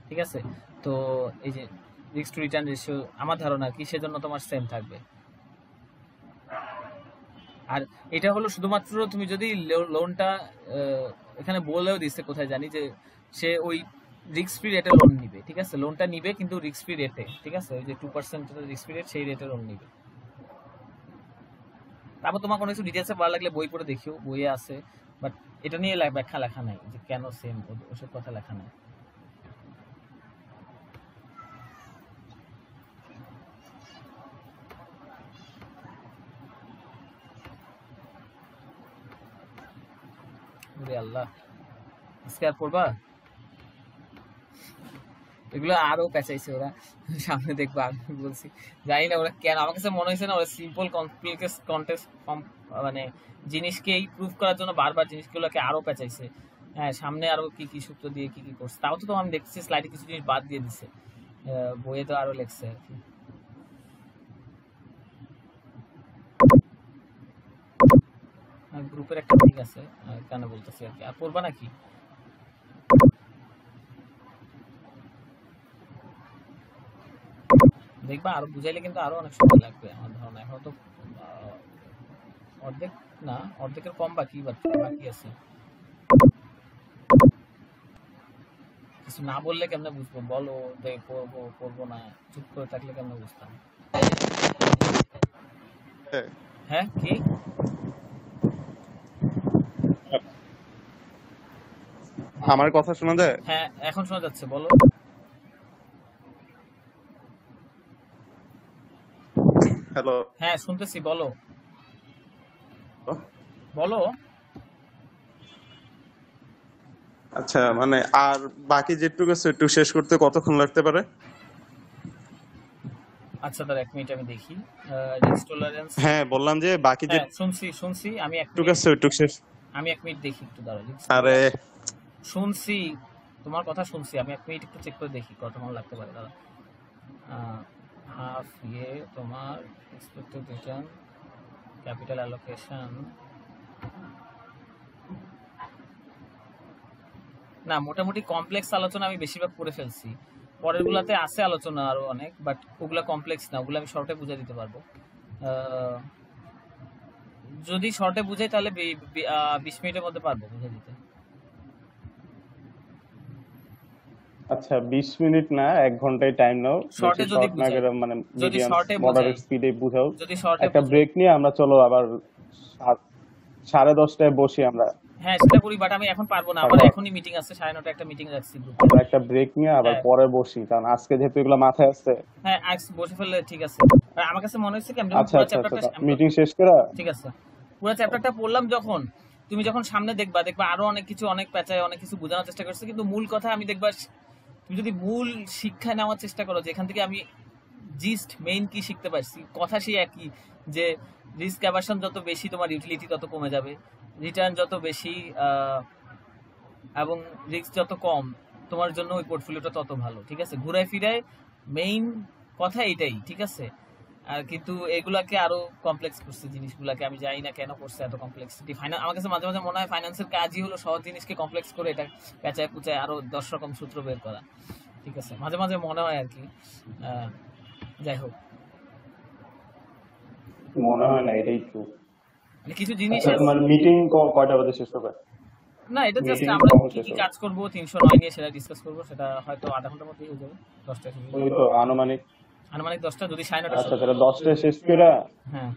ঠিক আছে। তো এই যে রিস্ক টু রিটার্ন রেশিও আমার ধারণা আর কি, সেজন্য তোমার সেম থাকবে। আর এটা হলো শুধুমাত্র তুমি যদি লোনটা এখানে বলেও দিচ্ছে কোথায় জানি যে সে ওই রিস্ক ফ্রি রেটে লোন নিবে, ঠিক আছে। লোনটা নিবে কিন্তু রিস্ক ফ্রি রেটে, ঠিক আছে, ওই যে 2% রিস্ক ফ্রি রেট সেই রেটে লোন নিবে। তারপর তোমার কোনো কিছু ডিটেলসে ভালো লাগলে বই পড়ে দেখিও, বইয়ে আছে, বাট এটা নিয়ে ব্যাখ্যা লেখা নাই যে কেন সেম, ওসব কথা লেখা নাই। ওরে আল্লাহ, আজকে আর পড়বা? এগুলো আরো পেঁচাইছে ওরা, সামনে দেখবা। আমি বলছি জানি না ওরা কেন, আমার কাছে মনে হয়েছে না ওরা সিম্পল কমপ্লিকেস কন্টেস্ট মানে জিনিসকেই প্রুভ করার জন্য বারবার জিনিসগুলোকে আরো পেঁচাইছে। হ্যাঁ, সামনে আরো কি কি সূত্র দিয়ে কি কি করছে, তাও তো আমি দেখছি স্লাইডে কিছু জিনিস বাদ দিয়ে দিছে, বইয়ে তো আরো লেখছে আর কি। গ্রুপের একটা লিঙ্ক আছে, কেন বলতেছি আর কি। আর পড়বা নাকি? দেখবা আরো বুঝাইলে কিন্তু আরো অনেক সময় লাগবে আমার ধারণা। এখন তো অর্ধেক না, অর্ধেকের কম বাকি বাকি আছে। কিছু না বললে কেমনে বুঝবো বলো, পড়বো পড়বো না, চুপ করে থাকলে কেমনে বুঝতাম? হ্যাঁ কি? আমার কথা শোনা যায়? হ্যাঁ এখন শোনা যাচ্ছে, বলো। হ্যালো? হ্যাঁ শুনতেছি, বলো বলো। আচ্ছা, মানে আর বাকি যেটুকু আছে একটু শেষ করতে কতক্ষণ লাগতে পারে? আচ্ছা তার 1 মিনিট আমি দেখি। রিস্ক টলারেন্স, হ্যাঁ বললাম যে বাকি যে হ্যাঁ শুনছি আমি 1 যেটুকু মিনিট, আছে ওইটুকু শেষ। আমি 1 মিনিট দেখি একটু দাঁড়াও। আরে শুনছি তোমার কথা শুনছি, আমি 1 মিনিট একটু চেক করে দেখি কতক্ষণ লাগতে পারে দাঁড়া। হাফ ইয়ে তোমার এক্সপেক্টেড রিটার্ন, ক্যাপিটাল অ্যালোকেশন, না মোটামুটি কমপ্লেক্স আলোচনা আমি বেশিরভাগ করে ফেলছি। পরের গুলাতে আছে আলোচনা আরো অনেক, বাট ওগুলা কমপ্লেক্স না, ওগুলো আমি শর্টে বুঝে দিতে পারবো। যদি শর্টে বুঝাই তাহলে 20 মিনিটের মধ্যে পারবো বুঝে দিতে। আচ্ছা, 20 মিনিট না, 1 ঘন্টায় টাইম নাও। শর্টে যদি না বুঝাই, করে মানে যদি মিডিয়াম শর্টে মডারেট বুঝাই, স্পিডে বুঝাও। যদি শর্টে একটা ব্রেক নিয়ে আমরা চলো আবার 10:30টায় বসি আমরা। হ্যাঁ সেটা করি, বাট আমি এখন পারবো না, আমার এখনই মিটিং আছে, 9:30 একটা মিটিং রাখছি গ্রুপে। আমরা একটা ব্রেক নিয়ে আবার হ্যাঁ। পরে বসি, কারণ আজকে যেহেতু এগুলো মাথায় আসছে। হ্যাঁ আজ বসে ফেললে ঠিক আছে। আর আমার কাছে মনে হচ্ছে কি আমি আচ্ছা পুরো আচ্ছা আচ্ছা, চ্যাপ্টারটা, মিটিং শেষ করে ঠিক আছে, পুরো চ্যাপ্টারটা পড়লাম যখন, তুমি যখন সামনে দেখবা আরো অনেক কিছু, অনেক প্যাচায় অনেক কিছু বোঝানোর চেষ্টা করছে, কিন্তু মূল কথা আমি দেখবা তুমি যদি মূল শিক্ষা নেওয়ার চেষ্টা করো, যেখান থেকে আমি জিস্ট মেইন কি শিখতে পারছি, কথা সেই একই, যে রিস্ক অ্যাভারশন যত বেশি তোমার ইউটিলিটি তত কমে যাবে, রিটার্ন যত বেশি এবং রিস্ক যত কম তোমার জন্য ওই পোর্টফোলিওটা তত ভালো, ঠিক আছে। ঘুরায় ফিরায় মেইন কথা এইটাই, ঠিক আছে। আর কিন্তু এগুলাকে আরো কমপ্লেক্স করছে জিনিসগুলাকে, আমি জানি না কেন করছে এত কমপ্লেক্সিটি। আমার কাছে মাঝে মাঝে মনে হয় ফাইন্যান্সের কাজই হলো সহজ জিনিসকে কমপ্লেক্স করে এটা পেঁচায় কুচায় আরো 10 রকম সূত্র বের করা। ঠিক আছে, মাঝে মাঝে মনে হয় আর কি। যাই হোক, মনে হয় না এটাই ট্রু। মানে কিছু জিনিস আচ্ছা, তোমার মিটিং কয়টা বাজে শেষ হবে? না, এটা জাস্ট মিটিং আমরা কখন কি শেষ কি হবে? কাজ করব 309 নিয়ে সেটা ডিসকাস করব, সেটা হয়তো আধা ঘন্টার মধ্যেই হয়ে যাবে। 10টায় শেষ হয়ে ওই যাবে। তো আনুমানিক। আনুমানিক 10টা, যদি 9:30 আচ্ছা, তাহলে 10টায় শেষ করে, হ্যাঁ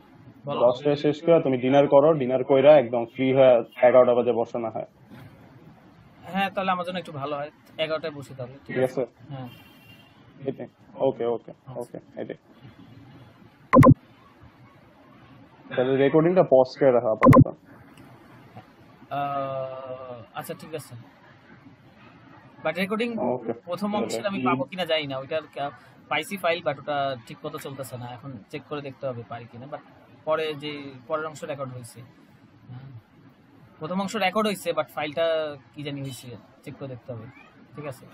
বলো। 10টায় শেষ করে তুমি ডিনার করো, ডিনার কইরা একদম ফ্রি হয়ে 11টা বাজে বসো না হয়। হ্যাঁ, তাহলে আমার জন্য একটু ভালো হয়, 11টায় বসি তাহলে। ঠিক আছে? হ্যাঁ, এটাই। ওকে ওকে ওকে, এটাই। তাহলে রেকর্ডিংটা পজ করে রাখো আপাতত। আচ্ছা ঠিক আছে। বাট রেকর্ডিং ওকে। প্রথম অংশের আমি পাবো কিনা জানি না, ওইটার পাইসি ফাইল, বাট ওটা ঠিক মতো চলতেছে না, এখন চেক করে দেখতে হবে পারি কিনা। বাট পরে যে পরের অংশ রেকর্ড হয়েছে, প্রথম অংশ রেকর্ড হয়েছে, বাট ফাইলটা কি জানি হয়েছে, চেক করে দেখতে হবে। ঠিক আছে।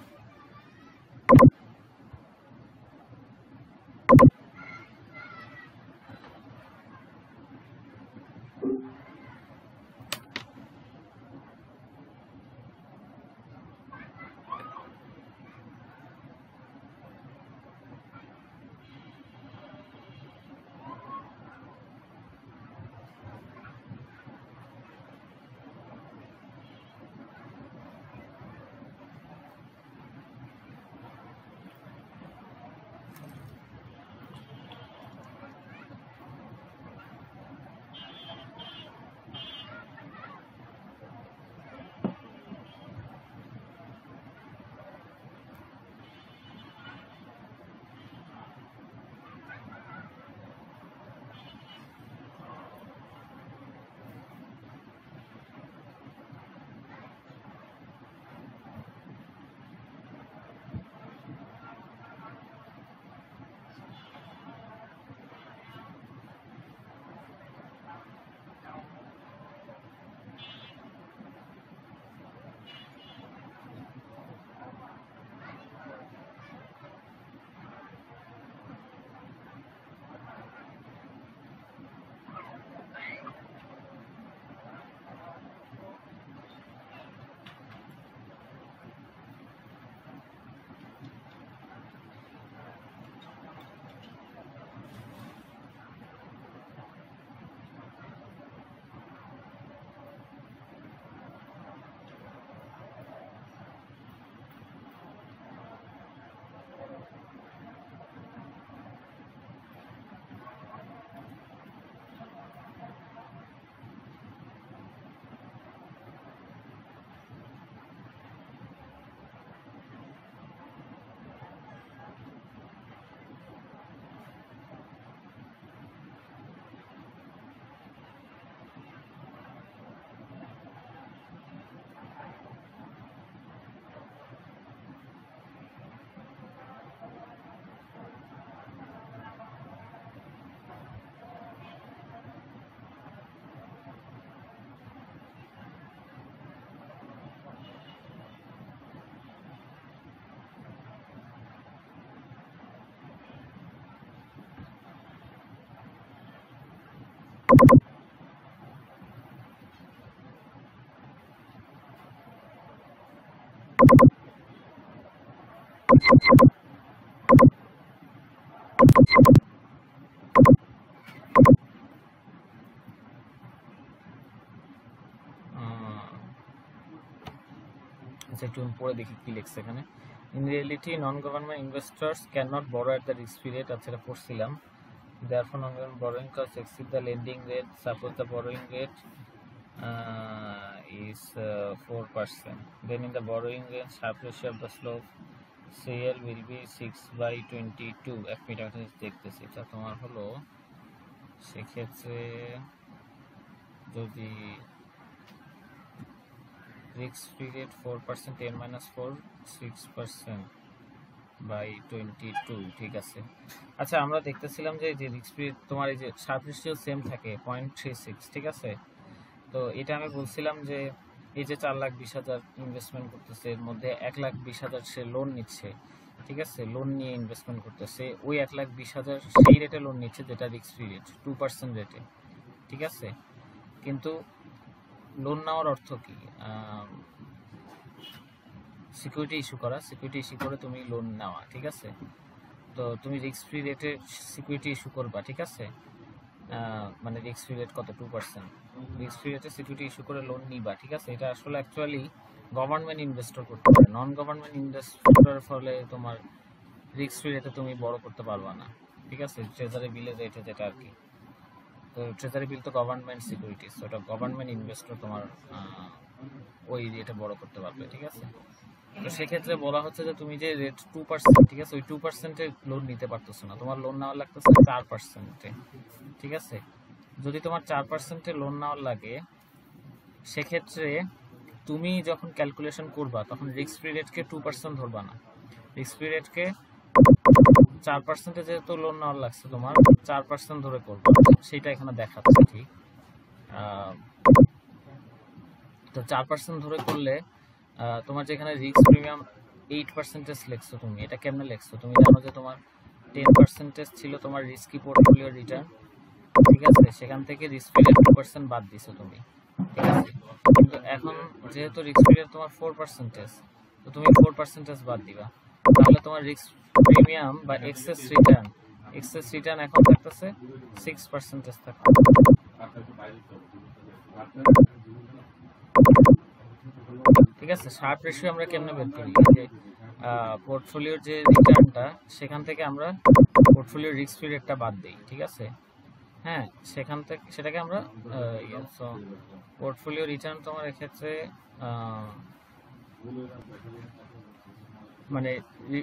আচ্ছা, একটু পরে দেখি কি লিখছে এখানে। In reality non government investors can not borrow at the risk free rate. আচ্ছা, এটা পড়ছিলাম। Therefore, non-government borrowing costs exceed the lending rate. Suppose the borrowing rate is 4%. Then in the borrowing rate, sharp ratio of the slope CL will be 6/22. এক মিনিট আমি দেখতেছি। এটা তোমার হলো সেক্ষেত্রে যদি risk free rate 4%, n minus 4 6% by 22। ঠিক আছে। আচ্ছা, আমরা দেখতেছিলাম যে রিস্ক ফ্রি তোমার এই যে শার্প রেশিও সেম থাকে 0.36। ঠিক আছে। তো এটা আমি বলছিলাম যে এই যে 4,20,000 ইনভেস্টমেন্ট করতেছে, এর মধ্যে 1,20,000 সে লোন নিচ্ছে। ঠিক আছে, লোন নিয়ে ইনভেস্টমেন্ট করতেছে, ওই 1,20,000 সেই রেটে লোন নিচ্ছে যেটা রিস্ক ফ্রি রেট 2% রেটে। ঠিক আছে, কিন্তু লোন নেওয়ার অর্থ কি? সিকিউরিটি ইস্যু করা, সিকিউরিটি ইস্যু করে তুমি লোন নেওয়া। ঠিক আছে, তো তুমি রিস্ক ফ্রি রেটে সিকিউরিটি ইস্যু করবা। ঠিক আছে, মানে রিস্ক ফ্রি রেট কত? 2%। রিস্ক ফ্রি রেটে সিকিউরিটি ইস্যু করে লোন নিবা। ঠিক আছে, এটা আসলে অ্যাকচুয়ালি গভর্নমেন্ট ইনভেস্টর করতে পারে। নন গভর্নমেন্ট ইনভেস্টরের ফলে তোমার রিস্ক ফ্রি রেটে তুমি বড় করতে পারবা না। ঠিক আছে, ট্রেজারি বিলের রেটে যেটা আর কি। তো ট্রেজারি বিল তো গভর্নমেন্ট সিকিউরিটিজ, ওটা গভর্নমেন্ট ইনভেস্টর তোমার ওই রেটে বড় করতে পারবে। ঠিক আছে, তো সেক্ষেত্রে বলা হচ্ছে যে তুমি যে রেট 2%, ঠিক আছে, ওই 2%-এ লোন নিতে পারতেছো না, তোমার লোন নেওয়ার লাগতেছে 4%-এ। ঠিক আছে, যদি তোমার 4%-এ লোন নেওয়ার লাগে, সেক্ষেত্রে তুমি যখন ক্যালকুলেশন করবা তখন রিস্ক ফ্রি রেটকে 2% ধরবা না, রিস্ক ফ্রি রেটকে 4%-এ যেহেতু লোন নেওয়ার লাগছে তোমার 4% ধরে করবা। সেটা এখানে দেখাচ্ছে ঠিক। তো 4% ধরে করলে তোমার যেখানে রিস্ক প্রিমিয়াম 8% লেখছো, তুমি এটা কেমনে লেখছো? তুমি জানো যে তোমার 10% ছিল তোমার রিস্কি পোর্টফোলিও রিটার্ন। ঠিক আছে, সেখান থেকে রিস্ক ফ্রি 2% বাদ দিছো তুমি। ঠিক আছে, কিন্তু এখন যেহেতু রিস্ক ফ্রি তোমার 4%, তো তুমি 4% বাদ দিবা, তাহলে তোমার রিস্ক প্রিমিয়াম বা এক্সেস রিটার্ন এখন থাকতেছে 6% থাকবে। ঠিক আছে, শার্প রেশিও আমরা কেমনে বের করি? যে পোর্টফোলিওর যে রিটার্নটা, সেখান থেকে আমরা পোর্টফোলিওর রিস্ক ফ্রি রেটটা বাদ দিই। ঠিক আছে, হ্যাঁ, সেখান থেকে সেটাকে আমরা পোর্টফোলিও রিটার্ন তোমার এক্ষেত্রে মানে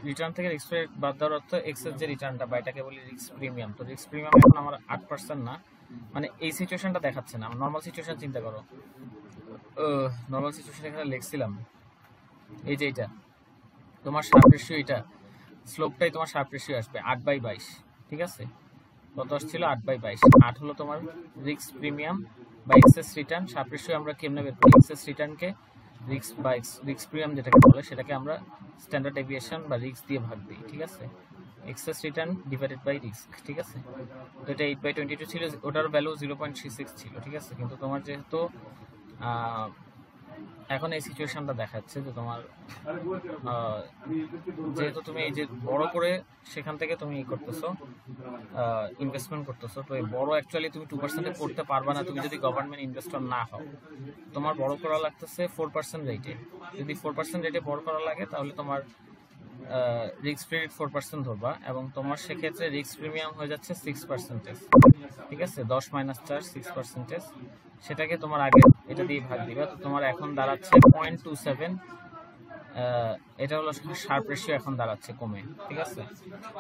রিটার্ন থেকে রিস্ক ফ্রি রেট বাদ দেওয়ার অর্থ এক্সেস যে রিটার্নটা, বা এটাকে বলি রিস্ক প্রিমিয়াম। তো রিস্ক প্রিমিয়াম এখন আমার 8% না, মানে এই সিচুয়েশনটা দেখাচ্ছে না। নর্মাল সিচুয়েশন চিন্তা করো, নর্মাল সিচুয়েশন এখানে লিখছিলাম এই যে এটা তোমার শার্প রেশিও, এটা স্লোপটাই তোমার শার্প রেশিও আসবে 8/22। ঠিক আছে, কত আসছিল? 8/22। 8 হলো তোমার রিস্ক প্রিমিয়াম বা এক্সেস রিটার্ন। শার্প রেশিও আমরা কেমনে বের করি? এক্সেস রিটার্নকে রিস্ক বা রিস্ক প্রিমিয়াম যেটাকে বলে, সেটাকে আমরা স্ট্যান্ডার্ড ডেভিয়েশন বা রিস্ক দিয়ে ভাগ দিই। ঠিক আছে, excess return divided by risk. ঠিক আছে, তো এটা 8/22 ছিল, ওটার ভ্যালু 0.36 ছিল। ঠিক আছে, কিন্তু তোমার যেহেতু এখন এই সিচুয়েশনটা দেখাচ্ছে যে তোমার যেহেতু তুমি এই যে বড় করে সেখান থেকে তুমি করতেছো, ইনভেস্টমেন্ট করতেছো, তো এই বড় অ্যাকচুয়ালি তুমি 2%-এ করতে পারবা না তুমি যদি গভর্নমেন্ট ইনভেস্টর না হও। তোমার বড় করা লাগতেছে 4% রেটে। যদি 4% রেটে বড় করা লাগে, তাহলে তোমার রিস্ক ফ্রি রেট 4% ধরবা, এবং তোমার সেক্ষেত্রে রিস্ক প্রিমিয়াম হয়ে যাচ্ছে 6%। ঠিক আছে, 10 - 4 6%, সেটাকে তোমার আগে এটা দিয়ে ভাগ দিবা। তো তোমার এখন দাঁড়াচ্ছে 0.27। এটা হলো শার্প রেশিও এখন দাঁড়াচ্ছে কমে। ঠিক আছে,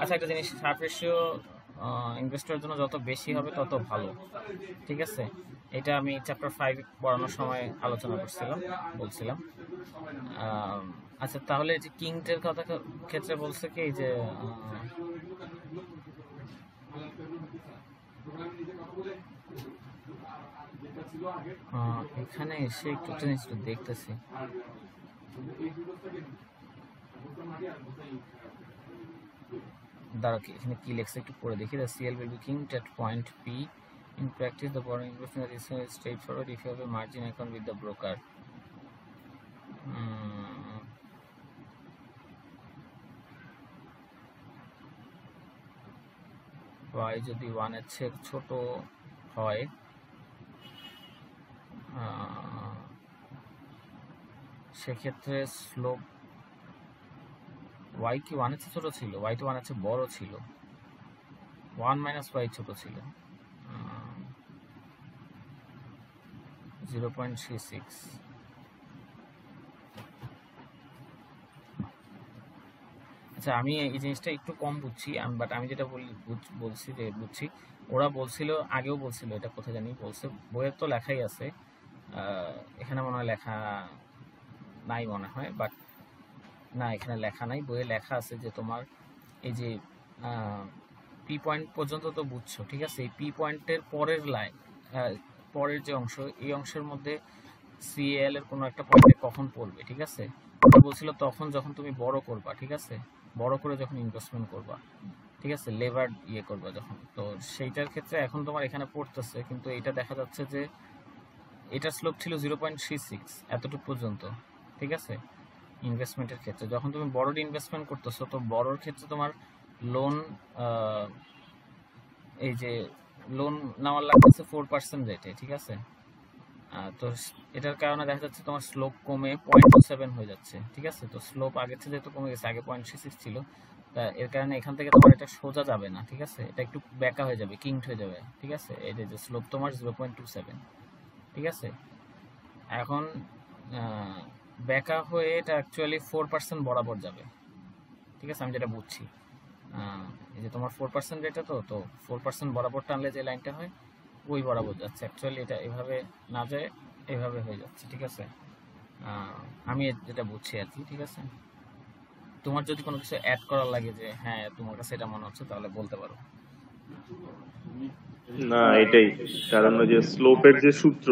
আচ্ছা একটা জিনিস, শার্প রেশিও ইনভেস্টরের জন্য যত বেশি হবে তত ভালো। ঠিক আছে, এটা আমি চ্যাপ্টার 5 পড়ানোর সময় আলোচনা বলছিলাম। আচ্ছা, তাহলে যে কিংটের কথা ক্ষেত্রে বলছে কি যে এখানে এসে একটু জিনিস দেখতেছি, দাঁড়া কি এখানে কি লেখছে একটু পড়ে দেখি। The CL will be kinked at point P. In practice, the borrowing investment is straightforward if you have a margin account with the broker. Y যদি 1-এর চেয়ে ছোট হয়, সেক্ষেত্রে স্লোপ y কি 1-এর চেয়ে ছোট ছিল? y তো 1-এর চেয়ে বড় ছিল, 1 - y ছোট ছিল, 0.36। আচ্ছা, আমি এই জিনিসটা একটু কম বুঝছি, বাট আমি যেটা বলছি যে বুঝছি। ওরা বলছিল, আগেও বলছিল, এটা কোথায় জানি বলছে, বইয়ের তো লেখাই আছে, এখানে মনে হয় লেখা নাই মনে হয়, বাট না, এখানে লেখা নাই, বইয়ে লেখা আছে যে তোমার এই যে পি পয়েন্ট পর্যন্ত তো বুঝছো। ঠিক আছে, এই পি পয়েন্টের পরের লাইন, পরের যে অংশ, এই অংশের মধ্যে সিএল এর কোনো একটা পয়েন্টে কখন পড়বে। ঠিক আছে, ওটা বলছিল তখন যখন তুমি বড় করবা। ঠিক আছে, বড় করে যখন ইনভেস্টমেন্ট করবা, ঠিক আছে, লেভার ইয়ে করবা যখন, তো সেইটার ক্ষেত্রে এখন তোমার এখানে পড়তেছে, কিন্তু এটা দেখা যাচ্ছে যে এটার স্লোপ ছিল 0.36 এতটুকু পর্যন্ত, ঠিক আছে। ইনভেস্টমেন্টের ক্ষেত্রে যখন তুমি বড় ইনভেস্টমেন্ট করতেছো, তো বড়র ক্ষেত্রে তোমার লোন এই যে লোন নেওয়ার লাগতেছে 4% রেটে, ঠিক আছে। তো এটার কারণে দেখা যাচ্ছে তোমার স্লোপ কমে 0.27 হয়ে যাচ্ছে, ঠিক আছে। তো স্লোপ আগের থেকে যেহেতু কমে গেছে, আগে 0.36 ছিল, তা এর কারণে এখান থেকে তোমার এটা সোজা যাবে না, ঠিক আছে, এটা একটু ব্যাকা হয়ে যাবে, কিংড হয়ে যাবে, ঠিক আছে। এই যে স্লোপ তোমার 0.27, ঠিক আছে। এখন ব্যাকা হয়ে এটা অ্যাকচুয়ালি 4% বরাবর যাবে, ঠিক আছে, আমি যেটা বুঝছি। এই যে তোমার 4% রেটে, তো 4% বরাবর টানলে যে লাইনটা হয় ওই বরাবর যাচ্ছে, অ্যাকচুয়ালি এটা এভাবে না যায়, এভাবে হয়ে যাচ্ছে, ঠিক আছে। আমি যেটা বুঝছি আর কি, ঠিক আছে। তোমার যদি কোনো কিছু অ্যাড করার লাগে যে হ্যাঁ তোমার কাছে এটা মনে হচ্ছে, তাহলে বলতে পারো। না এটাই কারণ ওই যে স্লোপের যে সূত্র,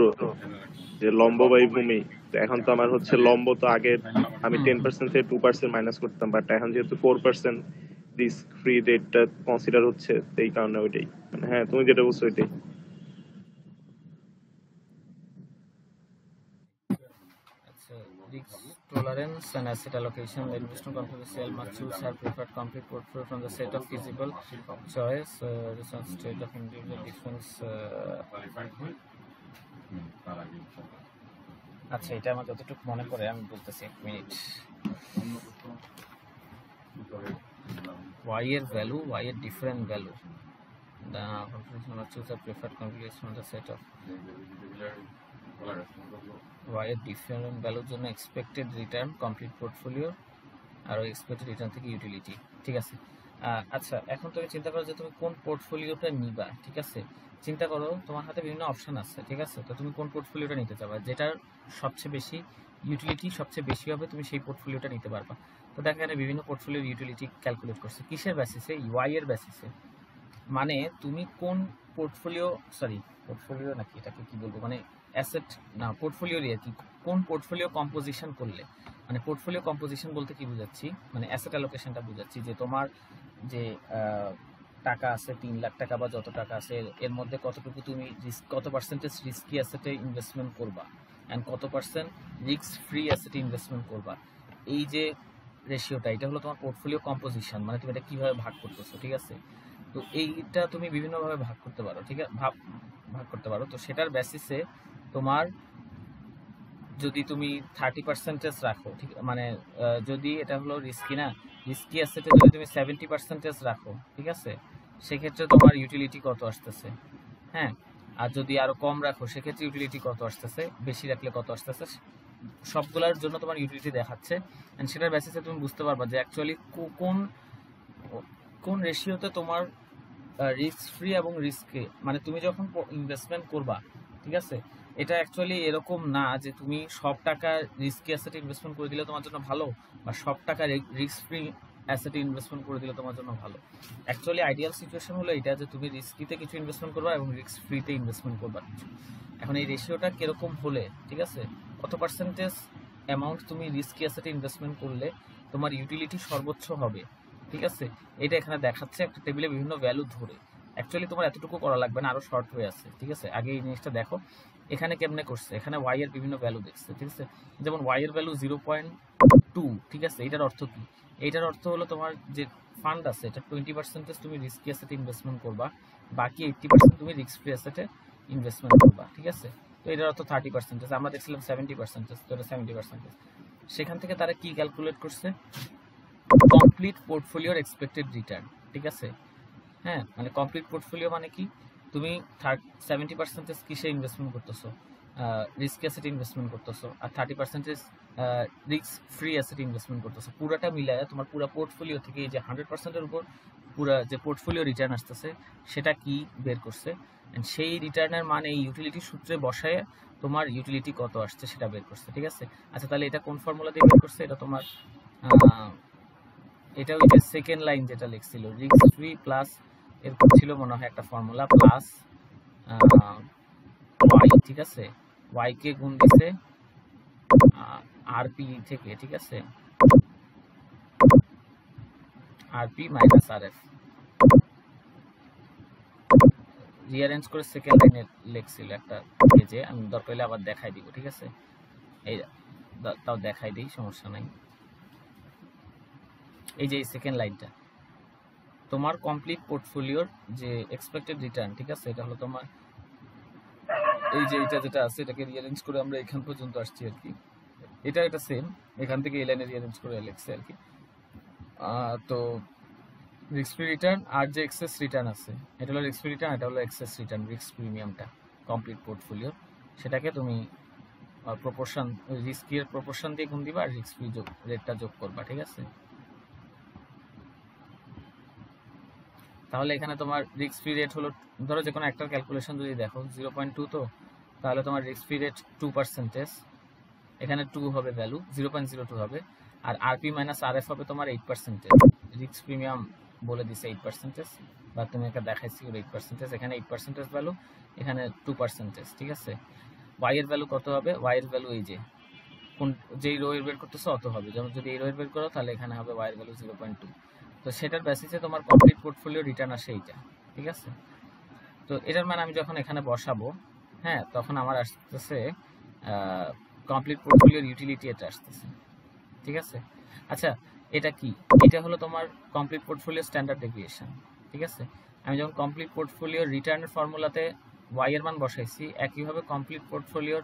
যে লম্ব বাই ভূমি, তো এখন তো আমার হচ্ছে লম্ব, তো আগে আমি 10% থেকে 2% মাইনাস করতাম, বাট এখন যেহেতু 4% রিস্ক ফ্রি রেটটা কনসিডার হচ্ছে, তো এই কারণে ওইটাই, মানে হ্যাঁ তুমি যেটা বলছো ওইটাই। Risk tolerance and asset allocation. The investment confidential must choose her preferred complete portfolio from the set of feasible choice. This one state of individual difference. আচ্ছা, এটা আমার যতটুকু মনে পড়ে আমি বলতেছি, এক মিনিট। Y এর ভ্যালু, Y এর different value, the confidential must choose her preferred complete from the set of Y এর ডিফারেন্ট ভ্যালুর জন্য expected return complete portfolio are expected return থেকে ইউটিলিটি, ঠিক আছে। আচ্ছা, এখন তুমি চিন্তা করো যে তুমি কোন পোর্টফোলিওটা নিবা, ঠিক আছে। চিন্তা করো তোমার হাতে বিভিন্ন অপশন আছে, ঠিক আছে। তো তুমি কোন পোর্টফোলিওটা নিতে চাবা, যেটার সবচেয়ে বেশি ইউটিলিটি সবচেয়ে বেশি হবে, তুমি সেই পোর্টফোলিওটা নিতে পারবা। তো দেখো এখানে বিভিন্ন পোর্টফোলিওর ইউটিলিটি ক্যালকুলেট করছে কিসের বেসিসে, ওয়াই এর বেসিসে। মানে তুমি কোন পোর্টফোলিও নাকি এটাকে কি বলবো, মানে অ্যাসেট না, পোর্টফোলিও আর কি, কোন পোর্টফোলিও কম্পোজিশন করলে, মানে পোর্টফোলিও কম্পোজিশন বলতে কি বুঝাচ্ছি, মানে অ্যাসেট অ্যালোকেশনটা বুঝাচ্ছি, যে তোমার যে টাকা আছে 3 লাখ টাকা বা যত টাকা আছে, এর মধ্যে কতটুকু তুমি কত পার্সেন্টেজ রিস্কি অ্যাসেটে ইনভেস্টমেন্ট করবা অ্যান্ড কত পার্সেন্ট রিস্ক ফ্রি অ্যাসেটে ইনভেস্টমেন্ট করবা। এই যে রেশিওটা, এটা হলো তোমার পোর্টফোলিও কম্পোজিশন, মানে তুমি এটা কিভাবে ভাগ করতেছো, ঠিক আছে। তো এইটা তুমি বিভিন্নভাবে ভাগ করতে পারো, ঠিক আছে, ভাগ করতে পারো। তো সেটার বেসিসে তোমার যদি তুমি 30% রাখো, ঠিক, মানে যদি এটা হলো রিস্কি না, রিস্কি অ্যাসেটে যদি তুমি 70% রাখো, ঠিক আছে, সেক্ষেত্রে তোমার ইউটিলিটি কত আসতেছে, হ্যাঁ। আর যদি আরো কম রাখো সেক্ষেত্রে ইউটিলিটি কত আসতেছে, বেশি রাখলে কত আসতেছে, সবগুলোর জন্য তোমার ইউটিলিটি দেখাচ্ছে। এন্ড সেটার বেসিসে তুমি বুঝতে পারবা যে অ্যাকচুয়ালি কোন রেশিওতে তোমার রিস্ক ফ্রি এবং রিস্কে, মানে তুমি যখন ইনভেস্টমেন্ট করবা, ঠিক আছে, এটা অ্যাকচুয়ালি এরকম না যে তুমি সব টাকা রিস্কি অ্যাসেটে ইনভেস্টমেন্ট করে দিলে তোমার জন্য ভালো, বা সব টাকা রিস্ক ফ্রি অ্যাসেটে ইনভেস্টমেন্ট করে দিলে তোমার জন্য ভালো। অ্যাকচুয়ালি আইডিয়াল সিচুয়েশন হলো এটা, যে তুমি রিস্কিতে কিছু ইনভেস্টমেন্ট করবা এবং রিস্ক ফ্রিতে ইনভেস্টমেন্ট করবা কিছু। এখন এই রেশিওটা কিরকম হলে, ঠিক আছে, কত পার্সেন্টেজ অ্যামাউন্ট তুমি রিস্কি অ্যাসেটে ইনভেস্টমেন্ট করলে তোমার ইউটিলিটি সর্বোচ্চ হবে, ঠিক আছে, এটা এখানে দেখাচ্ছে একটা টেবিলে বিভিন্ন ভ্যালু ধরে। অ্যাকচুয়ালি তোমার এতটুকু করা লাগবে না, আরো শর্ট হয়ে আছে, ঠিক আছে। আগে এই জিনিসটা দেখো এখানে কেমনে করছে, এখানে ওয়াই এর বিভিন্ন ভ্যালু দেখছে, ঠিক আছে। যেমন ওয়াই এর ভ্যালু 0.2, ঠিক আছে। এটার অর্থ কি, এইটার অর্থ হলো তোমার যে ফান্ড আছে এটা 20% তুমি রিস্কি অ্যাসেটে ইনভেস্টমেন্ট করবা, বাকি 80% তুমি রিস্ক ফ্রি অ্যাসেটে ইনভেস্টমেন্ট করবা, ঠিক আছে। তো এটার অর্থ 30%, আমরা দেখছিলাম 70%, তো এটা 70%। সেখান থেকে তারা কি ক্যালকুলেট করছে, কমপ্লিট পোর্টফোলিওর এক্সপেক্টেড রিটার্ন, ঠিক আছে। হ্যাঁ, মানে কমপ্লিট পোর্টফোলিও মানে কি, তুমি 70% কিসে ইনভেস্টমেন্ট করতেছো, রিস্ক অ্যাসেট ইনভেস্টমেন্ট করতেছো, আর 30% রিস্ক ফ্রি অ্যাসেট ইনভেস্টমেন্ট করতেছো। পুরোটা মিলায় তোমার পুরো পোর্টফোলিও থেকে এই যে 100%-এর উপর পুরো যে পোর্টফোলিও রিটার্ন আসতেছে সেটা কি বের করছে, সেই রিটার্নের মানে এই ইউটিলিটি সূত্রে বসায় তোমার ইউটিলিটি কত আসছে সেটা বের করছে, ঠিক আছে। আচ্ছা, তাহলে এটা কোন ফর্মুলা দিয়ে বের করছে, এটা তোমার এটা ওই যে সেকেন্ড লাইন যেটা লিখছিল, রিস্ক ফ্রি প্লাস এরকম ছিল মনে হয় একটা ফর্মুলা, প্লাস ওয়াই, ঠিক আছে, ওয়াই কে গুণ দিছে আরপি থেকে, ঠিক আছে। আরপি মাইনাস আরএফ রিঅ্যারেঞ্জ করে সেকেন্ড লাইনে লেখছিল একটা পেজে, আমি দরকার হলে আবার দেখাই দিব, ঠিক আছে? এই তাও দেখাই দিই, সমস্যা নাই। এই যে এই সেকেন্ড লাইনটা তোমার কমপ্লিট পোর্টফোলিওর যে এক্সপেক্টেড রিটার্ন, ঠিক আছে? এটা হলো তোমার এই যে এটা যেটা আছে এটাকে রিঅ্যারেঞ্জ করে আমরা এখান পর্যন্ত আসছি আর কি। এটা সেম, এখান থেকে এই লাইনে রিঅ্যারেঞ্জ করে লেখছে আর কি। তো রিস্ক ফ্রি রিটার্ন আর যে এক্সেস রিটার্ন আছে, এটা হলো রিস্ক ফ্রি রিটার্ন, এটা হলো এক্সেস রিটার্ন, রিস্ক প্রিমিয়ামটা কমপ্লিট পোর্টফোলিও, সেটাকে তুমি প্রপোর্শন রিস্কের প্রপোর্শন দিয়ে গুণ দিবা আর রিস্ক ফ্রি রেটটা যোগ করবা, ঠিক আছে? তাহলে এখানে তোমার রিস্ক ফ্রি রেট হলো, ধরো যে কোনো একটার ক্যালকুলেশন যদি দেখো 0.2, তো তাহলে তোমার রিস্ক ফ্রি রেট 2%, এখানে 2 হবে ভ্যালু, 0.02 হবে, আর আরপি মাইনাস আরএফ হবে তোমার 8%, রিস্ক প্রিমিয়াম বলে দিছে 8%, বা তুমি একটা দেখাইছি 8%, এখানে 8% ভ্যালু, এখানে 2%, ঠিক আছে? ওয়াই এর ভ্যালু কত হবে? ওয়াই এর ভ্যালু এই যে কোন যেই রো এর বের করতেছো অত হবে, যেমন যদি এই রো এর বের করো তাহলে এখানে হবে ওয়াই এর ভ্যালু 0.2, তো সেটার বেসিসে তোমার কমপ্লিট পোর্টফোলিও রিটার্ন আসে এইটা, ঠিক আছে? তো এটার মানে আমি যখন এখানে বসাবো, হ্যাঁ, তখন আমার আসতেছে কমপ্লিট পোর্টফোলিওর ইউটিলিটি, এটা আসতেছে, ঠিক আছে? আচ্ছা, এটা কি? এটা হলো তোমার কমপ্লিট পোর্টফোলিও স্ট্যান্ডার্ড ডেভিয়েশন, ঠিক আছে? আমি যখন কমপ্লিট পোর্টফোলিও রিটার্নের ফর্মুলাতে ওয়াই এর মান বসাইছি, একইভাবে কমপ্লিট পোর্টফোলিওর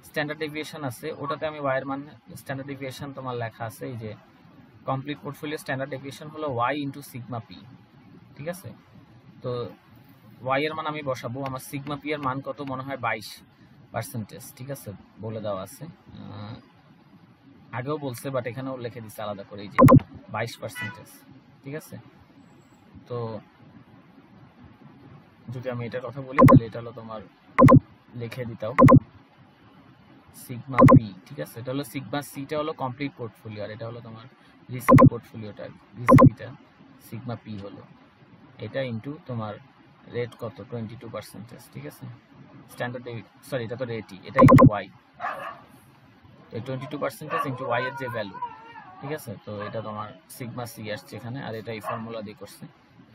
স্ট্যান্ডার্ড ডেভিয়েশন আছে, ওটাতে আমি ওয়াই এর মান স্ট্যান্ডার্ড ডেভিয়েশন তোমার লেখা আছে, এই যে কমপ্লিট পোর্টফোলিও স্ট্যান্ডার্ড ডেভিয়েশন হলো ওয়াই ইন্টু সিগমা পি, ঠিক আছে? তো ওয়াই এর মান আমি বসাবো, আমার সিগমা পি এর মান কত মনে হয় 22%, ঠিক আছে? বলে দেওয়া আছে, আগেও বলছে বাট এখানেও লিখে দিচ্ছে আলাদা করে, এই যে 22%, ঠিক আছে? তো যদি আমি এটার কথা বলি তাহলে এটা হলো তোমার লিখে দিতাও সিগমা পি, ঠিক আছে? এটা হলো সিগমা সিটা হলো কমপ্লিট পোর্টফোলিও, আর এটা হলো তোমার রিস্ক পোর্টফোলিওটা, রিস্কটা সিগমা পি হলো এটা ইনটু তোমার রেট কত 22%, ঠিক আছে? স্ট্যান্ডার্ড সরি এটা তো রেটই, এটা ইনটু ওয়াই, এই 22% ইনটু ওয়াই এর যে ভ্যালু, ঠিক আছে? তো এটা তোমার সিগমা সি আসছে এখানে, আর এটা এই ফর্মুলা দিয়ে করছে,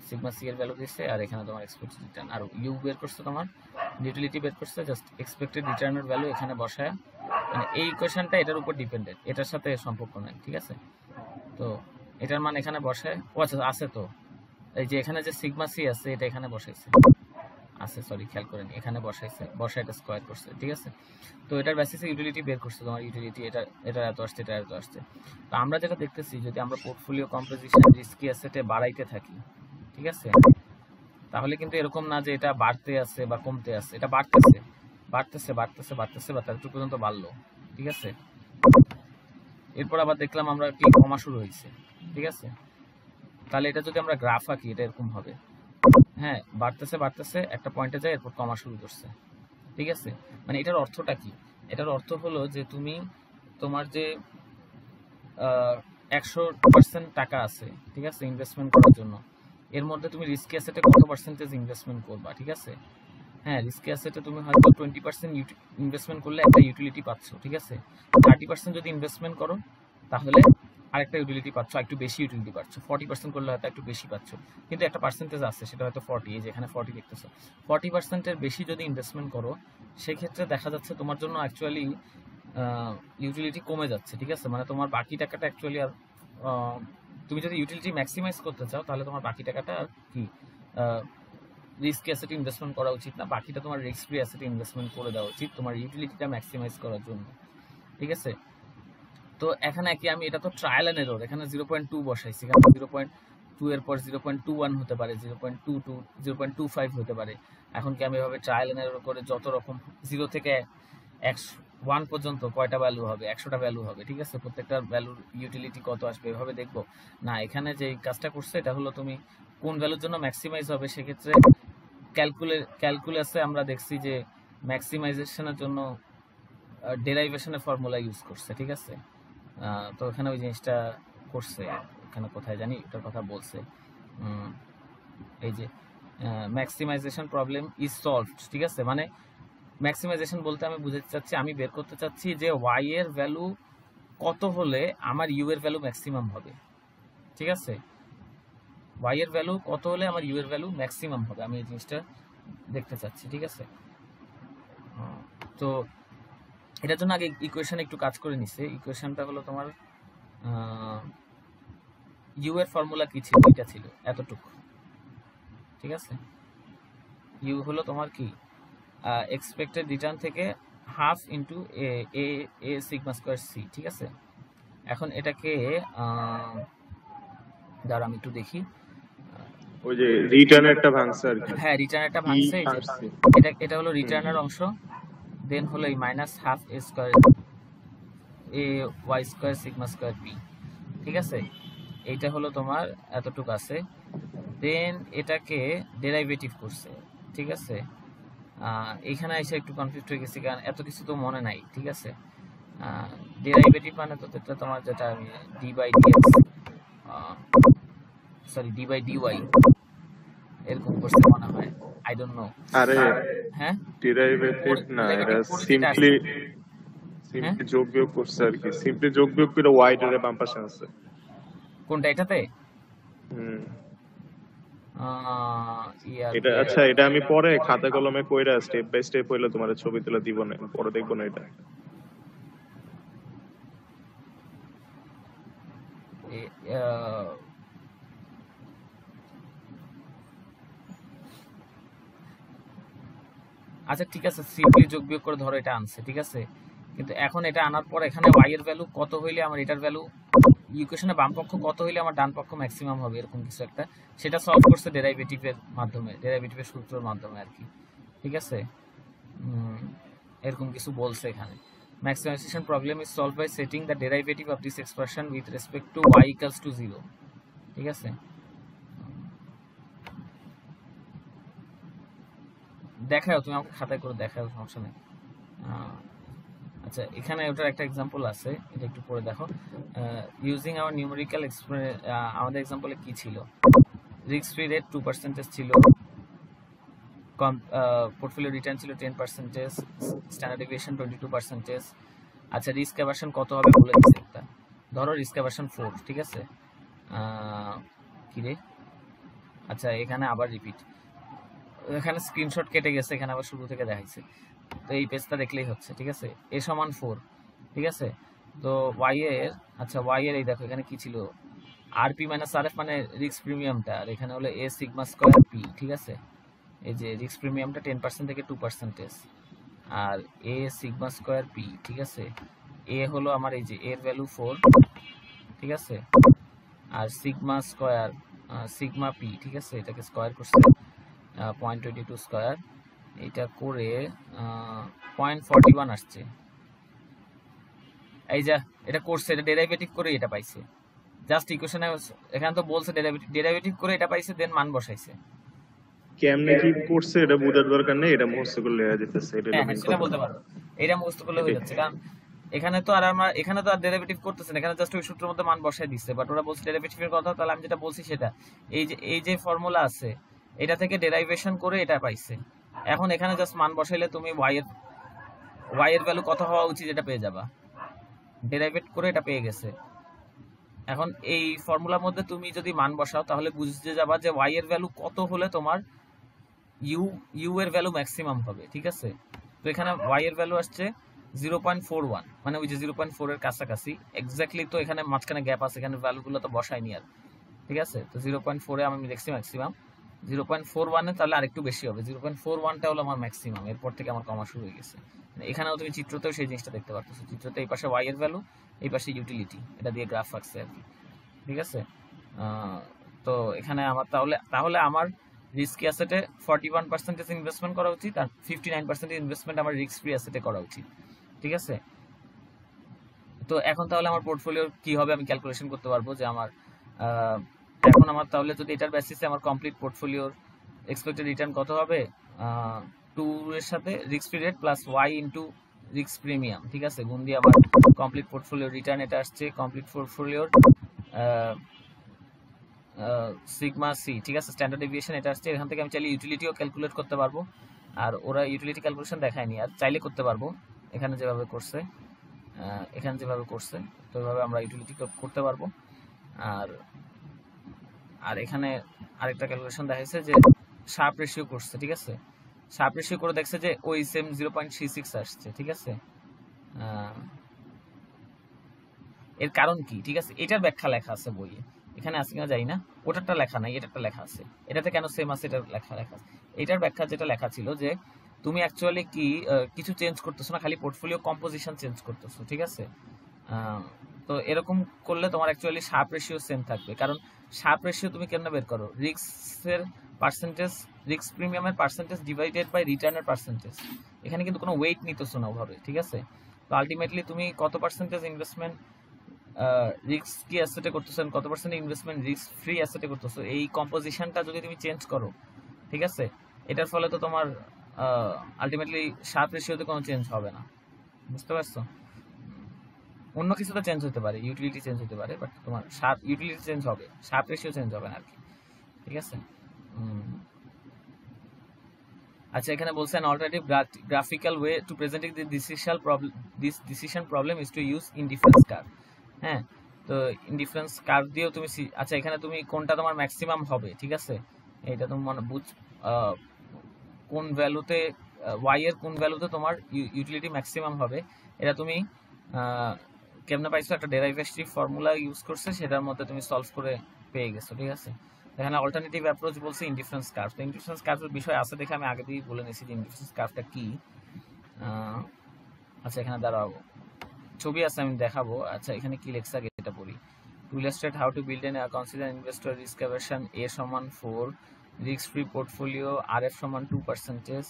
সিগমা সি এর ভ্যালু দিচ্ছে, আর এখানে তোমার এক্সপেক্টেড রিটার্ন, আর ইউ বের করছে, তোমার ইউটিলিটি বের করছে, জাস্ট এক্সপেক্টেড রিটার্নের ভ্যালু এখানে বসায়, মানে এই ইকুয়েশনটা এটার উপর ডিপেন্ডেন্ট, এটার সাথে সম্পর্ক নাই, ঠিক আছে? তো এটার মান এখানে বসায়, ও আচ্ছা আছে, তো এই যে এখানে যে সিগমা সি আছে এটা এখানে বসাইছে, আছে সরি খেয়াল করেনি, এখানে বসাইছে, বসা এটা স্কয়ার করছে, ঠিক আছে? তো এটার বেসিসে ইউটিলিটি বের করছে, তোমার ইউটিলিটি এটা এত আসছে, এটা এত আসছে। তো আমরা যেটা দেখতেছি, যদি আমরা পোর্টফোলিও কম্পোজিশন রিস্কি অ্যাসেটে বাড়াইতে থাকি, ঠিক আছে, তাহলে কিন্তু এরকম না যে এটা বাড়তে আছে বা কমতে আছে, এটা বাড়তেছে বাড়তেছে বাড়তেছে বাড়তেছে বা তার পর্যন্ত বাড়লো, ঠিক আছে? এরপর আবার দেখলাম আমরা কি কমা শুরু হয়েছে, ঠিক আছে? তাহলে এটা যদি আমরা গ্রাফ আঁকি এটা এরকম হবে, হ্যাঁ, বাড়তেছে বাড়তেছে একটা পয়েন্টে যায়, এরপর কমা শুরু করছে, ঠিক আছে? মানে এটার অর্থটা কি? এটার অর্থ হলো যে তুমি তোমার যে 100% টাকা আছে, ঠিক আছে, ইনভেস্টমেন্ট করার জন্য, এর মধ্যে তুমি রিস্কি অ্যাসেটে কত পার্সেন্টেজ ইনভেস্টমেন্ট করবা, ঠিক আছে? হ্যাঁ, রিস্কি অ্যাসেটে তুমি হয়তো 20% ইনভেস্টমেন্ট করলে একটা ইউটিলিটি পাচ্ছ, ঠিক আছে? 30% যদি ইনভেস্টমেন্ট করো তাহলে আরেকটা ইউটিলিটি পাচ্ছ, একটু বেশি ইউটিলিটি পাচ্ছ, 40% করলে হয়তো একটু বেশি পাচ্ছ, কিন্তু একটা পার্সেন্টেজ আছে, সেটা হয়তো 40, এই যে এখানে 40 দেখতেছো, 40%-এর বেশি যদি ইনভেস্টমেন্ট করো, সেক্ষেত্রে দেখা যাচ্ছে তোমার জন্য অ্যাকচুয়ালি ইউটিলিটি কমে যাচ্ছে, ঠিক আছে? মানে তোমার বাকি টাকাটা অ্যাকচুয়ালি আর তুমি যদি ইউটিলিটি ম্যাক্সিমাইজ করতে চাও তাহলে তোমার বাকি টাকাটা কি রিস্ক অ্যাসেটে ইনভেস্টমেন্ট করা উচিত না, বাকিটা তোমার রিস্ক ফ্রি অ্যাসেটে ইনভেস্টমেন্ট করে দেওয়া উচিত তোমার ইউটিলিটিটা ম্যাক্সিমাইজ করার জন্য, ঠিক আছে? তো এখানে কি আমি এটা তো ট্রায়াল এন্ড এরর, এখানে 0.2 বসাইছি, এখানে 0.2 এর পর 0.21 হতে পারে, 0.22 0.25 হতে পারে। এখন কি আমি এভাবে ট্রায়াল এন্ড এরর করে যত রকম 0 থেকে 1 পর্যন্ত কয়টা ভ্যালু হবে, 100টা ভ্যালু হবে, ঠিক আছে? প্রত্যেকটা ভ্যালুর ইউটিলিটি কত আসবে এভাবে দেখবো না। এখানে যে কাজটা করছে এটা হলো তুমি কোন ভ্যালুর জন্য ম্যাক্সিমাইজ হবে, সেক্ষেত্রে ক্যালকুলাসে আমরা দেখছি যে ম্যাক্সিমাইজেশনের জন্য ডেরাইভেশনের ফর্মুলা ইউজ করছে, ঠিক আছে? তো এখানে ওই জিনিসটা করছে, এখানে কোথায় জানি এটার কথা বলছে, এই যে ম্যাক্সিমাইজেশন প্রবলেম ইজ সলভড, ঠিক আছে? মানে ম্যাক্সিমাইজেশন বলতে আমি বুঝাতে চাচ্ছি, আমি বের করতে চাচ্ছি যে ওয়াই এর ভ্যালু কত হলে আমার ইউ এর ভ্যালু ম্যাক্সিমাম হবে, ঠিক আছে? ওয়াই এর ভ্যালু কত হলে আমার ইউ এর ভ্যালু ম্যাক্সিমাম হবে, আমি এই জিনিসটা দেখতে চাচ্ছি। ঠিক আছে, তো এটার জন্য আগে ইকুয়েশন একটু কাজ করে নিছে। ইকুয়েশনটা হলো তোমার ইউ এর ফর্মুলা কি ছিল, এটা ছিল এতটুকু। ঠিক আছে, ইউ হলো তোমার কি এক্সপেক্টেড রিটার্ন থেকে হাফ ইন্টু এ সিগমা স্কোয়ার সি। ঠিক আছে, এখন এটাকে দাঁড়া আমি একটু দেখি। ওই যে রিটার্নের একটা ভাঙছে আর কি, হ্যাঁ রিটার্ন একটা ই ভাঙছে, এই যে আর সি। এটা হলো রিটার্নের অংশ, দেন হলো এই minus half A square A Y square sigma square P. ঠিক আছে, এইটা হলো তোমার এতটুকু আছে। দেন এটাকে ডেরাইভেটিভ করছে। ঠিক আছে, এখানে এসে একটু কনফিউজ হয়ে গেছি, কারণ এত কিছু তো মনে নাই। ঠিক আছে, ডেরাইভেটিভ মানে তো এটা তোমার যেটা আমি d by d x sorry d by d y এরকম করছে মনে হয়, আই ডোন্ট নো। আরে হ্যাঁ ডেরিভেটিভ না, এটা ডেরাইভেটিভ করে যেটা সিম্পলি আসছে, হ্যাঁ যোগ বিয়োগ করছে আর কি, সিম্পলি যোগ বিয়োগ করে ওয়াই এর বাম পাশে আছে। কোনটা এটাতে? হুম, ইয়ার এটা আচ্ছা, এটা আমি পরে খাতা কলমে কইরা স্টেপ বাই স্টেপ হইলে তোমার ছবি তুলে দিব না, পরে দেখবো না এটা। আচ্ছা ঠিক আছে, সিম্পলি যোগ বিয়োগ করে ধরো এটা আনছে। ঠিক আছে, কিন্তু এখন এটা আনার পর এখানে ওয়াই এর ভ্যালু কত হইলে আমার এটার ভ্যালু ইকুয়েশনে বাম পক্ষ কত হইলে আমার ডান পক্ষ ম্যাক্সিমাম হবে, এরকম কিছু একটা, সেটা সলভ করছে ডেরাইভেটিভের মাধ্যমে, ডেরাইভেটিভের সূত্রের মাধ্যমে আর কি। ঠিক আছে, এরকম কিছু বলছে এখানে। Maximisation problem is solve by setting the derivative of this expression with respect to y equals to 0। ঠিক আছে, দেখাও তুমি আমাকে খাতায় করে দেখাও, সমস্যা নেই। আচ্ছা এখানে ওটার একটা এক্সাম্পল আছে, এটা একটু পড়ে দেখো। ইউজিং আওয়ার নিউমেরিক্যাল আমাদের এক্সাম্পলে কি ছিল, রিস্ক ফ্রি রেট 2% ছিল, পোর্টফোলিও রিটার্ন ছিল 10%, স্ট্যান্ডার্ড ডেভিয়েশন 22%। আচ্ছা রিস্ক অ্যাভারশন কত হবে বলে দিচ্ছে একটা, ধরো রিস্ক অ্যাভারশন 4। ঠিক আছে, কি রে, আচ্ছা এখানে আবার রিপিট, এখানে স্ক্রিনশট কেটে গেছে, এখানে আবার শুরু থেকে দেখাইছে, তো এই পেজটা দেখলেই হচ্ছে। ঠিক আছে, এ সমান 4। ঠিক আছে, তো ওয়াই এর, আচ্ছা ওয়াই এর এই দেখো এখানে কি ছিল, আর পি মাইনাস আর এফ মানে রিস্ক প্রিমিয়ামটা, আর এখানে হলো এ সিগমা স্কোয়ার পি। ঠিক আছে, এই যে রিস্ক প্রিমিয়ামটা 10% থেকে 2%, আর এ সিগমা স্কোয়ার পি। ঠিক আছে, এ হলো আমার এই যে এর ভ্যালু 4। ঠিক আছে, আর সিগমা স্কোয়ার সিগমা পি। ঠিক আছে, এটাকে স্কোয়ার করছে 0.22 স্কোয়ার, এটা করে 0.41 আসছে। এই যা এটা করছে, এটা ডেরাইভেটিভ করে এটা পাইছে, জাস্ট ইকুয়েশনে এখানে তো বলছে ডেরাইভেটিভ করে এটা পাইছে, দেন মান বসাইছে। কেমনে কি করছে এটা বোঝার দরকার নেই, এটা মুখস্থ করলে হয়ে যেতেছে, এটা হ্যাঁ মেইন সেটা কথা। বলতে পারো, এটা মুখস্থ করলে হয়ে যাচ্ছে, কারণ এখানে তো আর আমরা এখানে তো আর ডেরিভেটিভ করতেছেন, এখানে জাস্ট ওই সূত্রের মধ্যে মান বসাই দিচ্ছে, বাট ওরা বলছে ডেরিভেটিভের কথা, তাহলে আমি যেটা বলছি সেটা, এই যে ফর্মুলা আছে এটা থেকে ডেরাইভেশন করে এটা পাইছে, এখন এখানে জাস্ট মান বসাইলে তুমি ওয়াই এর ভ্যালু কত হওয়া উচিত এটা পেয়ে যাবা, ডেরাইভেট করে এটা পেয়ে গেছে। এখন এই ফর্মুলার মধ্যে তুমি যদি মান বসাও তাহলে বুঝতে যাবা যে ওয়াই এর ভ্যালু কত হলে তোমার ইউ এর ভ্যালু ম্যাক্সিমাম হবে। ঠিক আছে, তো এখানে ওয়াই এর ভ্যালু আসছে 0.41, মানে ওই যে 0.4 এর কাছাকাছি এক্স্যাক্টলি, তো এখানে মাঝখানে গ্যাপ আছে, এখানে ভ্যালুগুলো তো বসাইনি আর। ঠিক আছে, তো 0.4 এ আমি দেখছি ম্যাক্সিমাম, 0.41 এ তাহলে আরেকটু বেশি হবে, 0.41টা হলো আমার ম্যাক্সিমাম, এরপর থেকে আমার কমা শুরু হয়ে গেছে। এখানেও তুমি চিত্রতেও সেই জিনিসটা দেখতে পারতেছো, চিত্রতে এই পাশে ওয়াই এর ভ্যালু, এই পাশে ইউটিলিটি, এটা দিয়ে গ্রাফ আঁকছে আর কি। ঠিক আছে, তো এখানে আমার তাহলে আমার রিস্কি অ্যাসেটে 41% ইনভেস্টমেন্ট করা উচিত, আর 59% ইনভেস্টমেন্ট আমার রিস্ক ফ্রি অ্যাসেটে করা উচিত। ঠিক আছে, তো এখন তাহলে আমার পোর্টফোলিও কি হবে আমি ক্যালকুলেশন করতে পারবো যে আমার এখন আমার তাহলে যদি এটার বেসিসে আমার কমপ্লিট পোর্টফোলিওর এক্সপেক্টেড রিটার্ন কত হবে, 2 এর সাথে risk free rate plus y into risk premium. ঠিক আছে, গুণ দিয়ে আমার কমপ্লিট পোর্টফোলিও রিটার্ন এটা আসছে, কমপ্লিট পোর্টফোলিওর সিগমা সি। ঠিক আছে, স্ট্যান্ডার্ড ডেভিয়েশন এটা আসছে, এখান থেকে আমি চাইলে ইউটিলিটিও ক্যালকুলেট করতে পারবো, আর ওরা ইউটিলিটি ক্যালকুলেশন দেখায়নি, আর চাইলে করতে পারবো এখানে যেভাবে করছে, তো এভাবে আমরা ইউটিলিটি করতে পারবো। আর আর এখানে আরেকটা ক্যালকুলেশন দেখাইছে যে শার্প রেশিও করছে, ঠিক আছে, শার্প রেশিও করে দেখছে যে ওই সেম 0.36 আসছে, ঠিক আছে। এর কারণ কি, ঠিক আছে, এটার ব্যাখ্যা লেখা আছে বইয়ে, এখানে আছে কিনা জানি না, ওটারটা লেখা নাই, এটারটা লেখা আছে, এটাতে কেন সেম আছে এটার লেখা আছে। এটার ব্যাখ্যা যেটা লেখা ছিল যে তুমি অ্যাকচুয়ালি কি কিছু চেঞ্জ করতেছো না, খালি পোর্টফোলিও কম্পোজিশন চেঞ্জ করতেছো, ঠিক আছে। তো এরকম করলে তোমার অ্যাকচুয়ালি শার্প রেশিও সেম থাকবে, কারণ শার্প রেশিও তুমি কেন বের করো, রিস্কের পার্সেন্টেজ, রিস্ক প্রিমিয়ামের পার্সেন্টেজ ডিভাইডেড বাই রিটার্নের পার্সেন্টেজ, এখানে কিন্তু কোনো ওয়েট নিতেছো না ওভাবে, ঠিক আছে। তো আলটিমেটলি তুমি কত পার্সেন্টেজ ইনভেস্টমেন্ট রিস্ক কি অ্যাসেটে করতেছেন, কত পার্সেন্ট ইনভেস্টমেন্ট রিস্ক ফ্রি অ্যাসেটে করতেছো, এই কম্পোজিশনটা যদি তুমি চেঞ্জ করো, ঠিক আছে, এটার ফলে তো তোমার আলটিমেটলি শার্প রেশিওতে কোনো চেঞ্জ হবে না, বুঝতে পারছো। অন্য কিছু তো চেঞ্জ হতে পারে, ইউটিলিটি চেঞ্জ হতে পারে, বাট তোমার শার্প ইউটিলিটি চেঞ্জ হবে, শার্প রেশিও চেঞ্জ হবে না আর কি, ঠিক আছে। আচ্ছা, এখানে বলছে an alternative graphical way to presenting this decision problem is to use indifference curve। হ্যাঁ, তো ইনডিফারেন্স কার্ভ দিয়েও তুমি আচ্ছা এখানে তুমি কোনটা তোমার ম্যাক্সিমাম হবে, ঠিক আছে, এটা তুমি মনে কোন ভ্যালুতে ওয়াই এর কোন ভ্যালুতে তোমার ইউটিলিটি ম্যাক্সিমাম হবে, এটা তুমি কেমনে পাইছো, একটা ডেরাইভেটিভ ফর্মুলা ইউজ করছে, সেটার মধ্যে তুমি সলভ করে পেয়ে গেছো, ঠিক আছে। এখানে অল্টারনেটিভ অ্যাপ্রোচ বলছে ইনডিফারেন্স কার্ভ। তো ইনডিফারেন্স কার্ভের বিষয় আছে দেখে আমি আগে দিয়ে বলে নিয়েছি যে ইনডিফারেন্স কার্ভটা কি। আচ্ছা এখানে দাঁড়াবো, ছবি আছে আমি দেখাবো। আচ্ছা এখানে কি লেখা আগে এটা পড়ি। To illustrate how to build an consider investor risk aversion A সমান 4, risk free portfolio R F সমান 2%।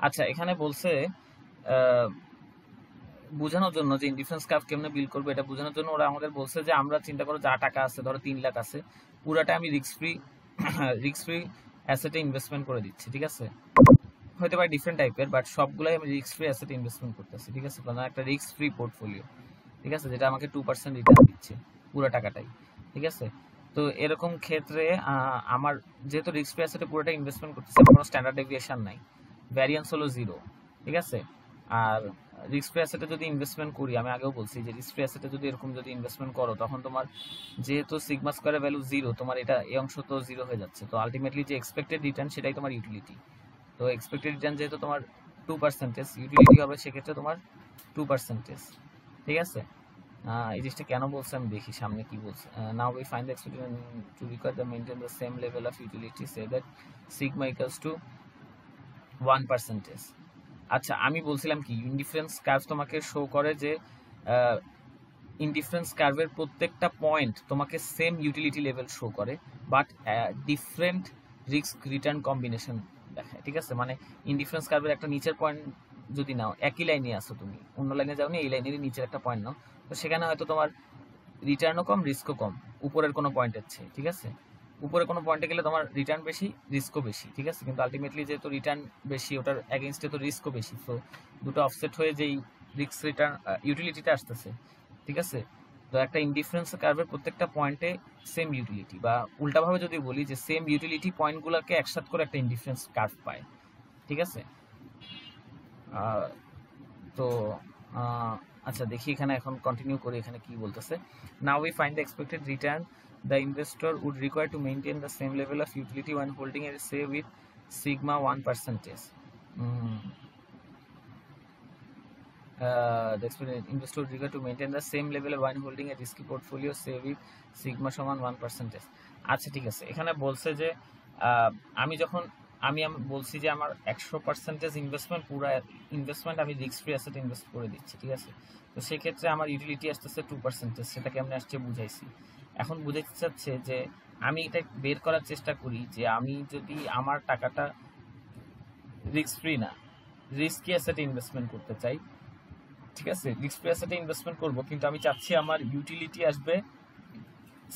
আচ্ছা এখানে বলছে বোঝানোর জন্য যে ইনডিফারেন্স কার্ভ কেমনে বিল্ড করবে, এটা বোঝানোর জন্য ওরা আমাদের বলছে যে আমরা চিন্তা করো যা টাকা আছে, ধরো 3 লাখ আছে, পুরাটা আমি রিস্ক ফ্রি অ্যাসেটে ইনভেস্টমেন্ট করে দিচ্ছি, ঠিক আছে। হয়তো বা ডিফারেন্ট টাইপের, বাট সবগুলাই আমি রিস্ক ফ্রি অ্যাসেটে ইনভেস্টমেন্ট করতেছি, ঠিক আছে, মানে একটা রিস্ক ফ্রি পোর্টফোলিও, ঠিক আছে, যেটা আমাকে 2% রিটার্ন দিচ্ছে পুরো টাকাটাই, ঠিক আছে। তো এরকম ক্ষেত্রে আমার যেহেতু রিস্ক ফ্রি অ্যাসেটে পুরোটা ইনভেস্টমেন্ট করতেছি, কোনো স্ট্যান্ডার্ড ডেভিয়েশন নাই, ভ্যারিয়েন্স হলো 0, ঠিক আছে। আর রিস্ক ফ্রি অ্যাসেটে যদি ইনভেস্টমেন্ট করি, আমি আগেও বলছি যে রিস্ক ফ্রি অ্যাসেটে যদি এরকম যদি ইনভেস্টমেন্ট করো, তখন তোমার যেহেতু সিগমা স্কয়ারের ভ্যালু 0, তোমার এটা এই অংশ তো 0 হয়ে যাচ্ছে, তো আলটিমেটলি যে এক্সপেক্টেড রিটার্ন সেটাই তোমার ইউটিলিটি। তো এক্সপেক্টেড রিটার্ন যেহেতু তোমার 2%, ইউটিলিটি হবে সেক্ষেত্রে তোমার 2%, ঠিক আছে। এই জিনিসটা কেন বলছে আমি দেখি সামনে কি বলছে। Now we find the expected to require the maintain the same level of utility say that sigma equals to 1%। আচ্ছা আমি বলছিলাম কি, ইনডিফারেন্স কার্ভ তোমাকে শো করে যে ইনডিফারেন্স কার্ভের প্রত্যেকটা পয়েন্ট তোমাকে সেম ইউটিলিটি লেভেল শো করে, but different risk return combination দেখায়, ঠিক আছে। মানে ইনডিফারেন্স কার্ভের একটা নিচের পয়েন্ট যদি নাও, একই লাইনে আসো তুমি, অন্য লাইনে যাও নি, এই লাইনেরই নিচের একটা পয়েন্ট নাও, তো সেখানে হয়তো তোমার রিটার্নও কম রিস্কও কম উপরের কোনো পয়েন্টের চেয়ে, ঠিক আছে। উপরে কোনো পয়েন্টে গেলে তোমার রিটার্ন বেশি রিস্কও বেশি, ঠিক আছে, কিন্তু আলটিমেটলি যেহেতু রিটার্ন বেশি, ওটার অ্যাগেনস্টে তো রিস্কও বেশি, তো দুটো অফসেট হয়ে যেই রিস্ক রিটার্ন ইউটিলিটিটা আসতেছে, ঠিক আছে। তো একটা ইনডিফারেন্স কার্ভের প্রত্যেকটা পয়েন্টে সেম ইউটিলিটি, বা উল্টাভাবে যদি বলি যে সেম ইউটিলিটি পয়েন্টগুলোকে একসাথে করে একটা ইনডিফারেন্স কার্ভ পায়, ঠিক আছে। তো আচ্ছা দেখি এখানে এখন কন্টিনিউ করি, এখানে কি বলতেছে। Now we find the expected return the investor would require to maintain the same level of utility when holding a say with sigma 1%. The investor would require to maintain the same level when holding a risky portfolio say with sigma সমান 1%। আচ্ছা ঠিক আছে, এখানে বলছে যে আমি বলছি যে আমার 100% ইনভেস্টমেন্ট, পুরো ইনভেস্টমেন্ট আমি রিস্ক ফ্রি অ্যাসেট ইনভেস্ট করে দিচ্ছি, ঠিক আছে। তো সেক্ষেত্রে আমার ইউটিলিটি আসতেছে 2%, সেটা কেমনে আসছে বুঝাইছি। এখন বুঝাতে চাচ্ছে যে আমি এটা বের করার চেষ্টা করি যে আমি যদি আমার টাকাটা রিস্ক ফ্রি না রিস্কি অ্যাসেটে ইনভেস্টমেন্ট করতে চাই, ঠিক আছে, রিস্ক ফ্রি অ্যাসেটে ইনভেস্টমেন্ট করব, কিন্তু আমি চাচ্ছি আমার ইউটিলিটি আসবে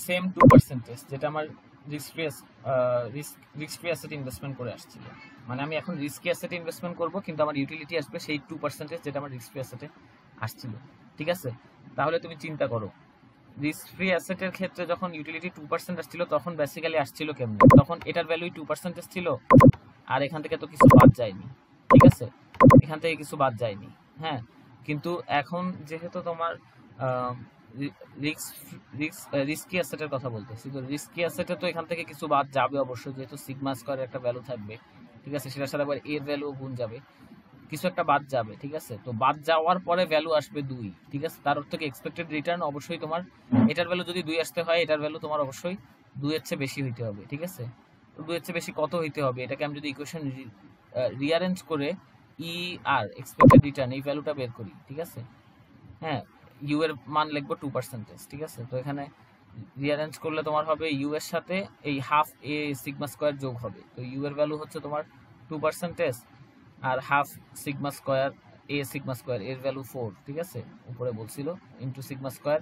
সেম 2%, যেটা আমার রিস্ক ফ্রি অ্যাসেটে ইনভেস্টমেন্ট করে আসছিল। মানে আমি এখন রিস্কি অ্যাসেটে ইনভেস্টমেন্ট করব, কিন্তু আমার ইউটিলিটি আসবে সেই 2%, যেটা আমার রিস্ক ফ্রি অ্যাসেটে আসছিল, ঠিক আছে। তাহলে তুমি চিন্তা করো, রিস্ক ফ্রি অ্যাসেটের ক্ষেত্রে যখন ইউটিলিটি 2% আসছিল, তখন বেসিক্যালি আসছিল কেমন, তখন এটার ভ্যালুই 2% ছিল, আর এখান থেকে তো কিছু বাদ যায়নি, ঠিক আছে, এখান থেকে কিছু বাদ যায়নি। হ্যাঁ, কিন্তু এখন যেহেতু তোমার রিস্কি অ্যাসেটের কথা বলতেছি, তো রিস্কি অ্যাসেটে তো এখান থেকে কিছু বাদ যাবে অবশ্যই, যেহেতু সিগমা স্কোয়ারের একটা ভ্যালু থাকবে। ঠিক আছে, সেটার সাথে আবার এর ভ্যালু গুণ যাবে, কিছু একটা বাদ যাবে। ঠিক আছে, তো বাদ যাওয়ার পরে ভ্যালু আসবে 2। ঠিক আছে, তার অর্থ কি এক্সপেক্টেড রিটার্ন অবশ্যই তোমার এটার ভ্যালু যদি 2 আসতে হয়, এটার ভ্যালু তোমার অবশ্যই 2 এর চেয়ে বেশি হইতে হবে। ঠিক আছে, তো 2 এর চেয়ে বেশি কত হইতে হবে, এটাকে আমি যদি ইকুয়েশন রিঅ্যারেঞ্জ করে ই আর এক্সপেক্টেড রিটার্ন এই ভ্যালুটা বের করি। ঠিক আছে, হ্যাঁ, ইউ এর মান লিখবো 2%। ঠিক আছে, তো এখানে রিঅ্যারেঞ্জ করলে তোমার হবে ইউ এর সাথে এই হাফ এ সিগমা স্কোয়ার যোগ হবে। তো ইউ এর ভ্যালু হচ্ছে তোমার 2%, আর হাফ সিগমা স্কোয়ার এ সিগমা স্কোয়ার এর ভ্যালু 4। ঠিক আছে, উপরে বলছিল into sigma square.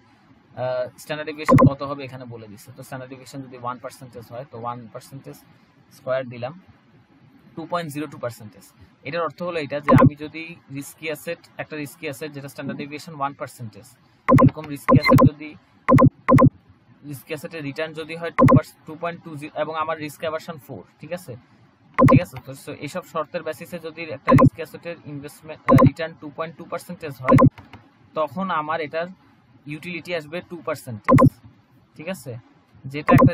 Standard deviation কত হবে এখানে বলে দিচ্ছে। তো স্ট্যান্ডার্ড ডেভিয়েশন যদি 1% হয়, তো 1% স্কোয়ার দিলাম 2.02%। এটার অর্থ হলো এটা যে আমি যদি রিস্কি অ্যাসেট, একটা রিস্কি অ্যাসেট যেটা স্ট্যান্ডার্ড ডেভিয়েশন 1%, এরকম রিস্কি অ্যাসেট যদি রিস্কি অ্যাসেটের রিটার্ন যদি হয় 2.20 এবং আমার রিস্ক অ্যাভারশন 4। ঠিক আছে, ঠিক আছে, তো এইসব শর্তের বেসিসে যদি একটা রিস্ক অ্যাসেটের ইনভেস্টমেন্ট রিটার্ন 2.2% হয়, তখন আমার এটার ইউটিলিটি আসবে 2%। ঠিক আছে, যেটা একটা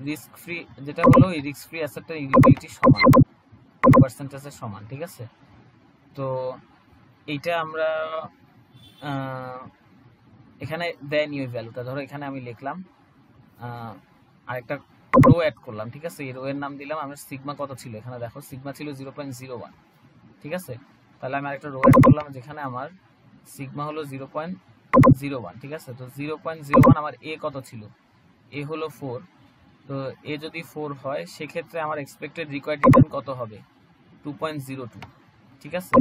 রিস্ক ফ্রি, যেটা হলো এই রিস্ক ফ্রি অ্যাসেটের ইউটিলিটি সমান 2%-এর সমান। ঠিক আছে, তো এইটা আমরা এখানে দেয়নি ওই ভ্যালুটা। ধরো এখানে আমি লিখলাম আরেকটা রো অ্যাড করলাম। ঠিক আছে, এই রো এর নাম দিলাম আমরা সিগমা। কত ছিল এখানে দেখো, সিগমা ছিল 0.01। ঠিক আছে, তাহলে আমি আরেকটা রো অ্যাড করলাম যেখানে আমার সিগমা হলো 0.01। ঠিক আছে, তো 0.01 আমার এ কত ছিল, এ হলো 4। তো এ যদি 4 হয় সেক্ষেত্রে আমার এক্সপেক্টেড রিকোয়ার্ড রিটার্ন কত হবে, 2.02। ঠিক আছে,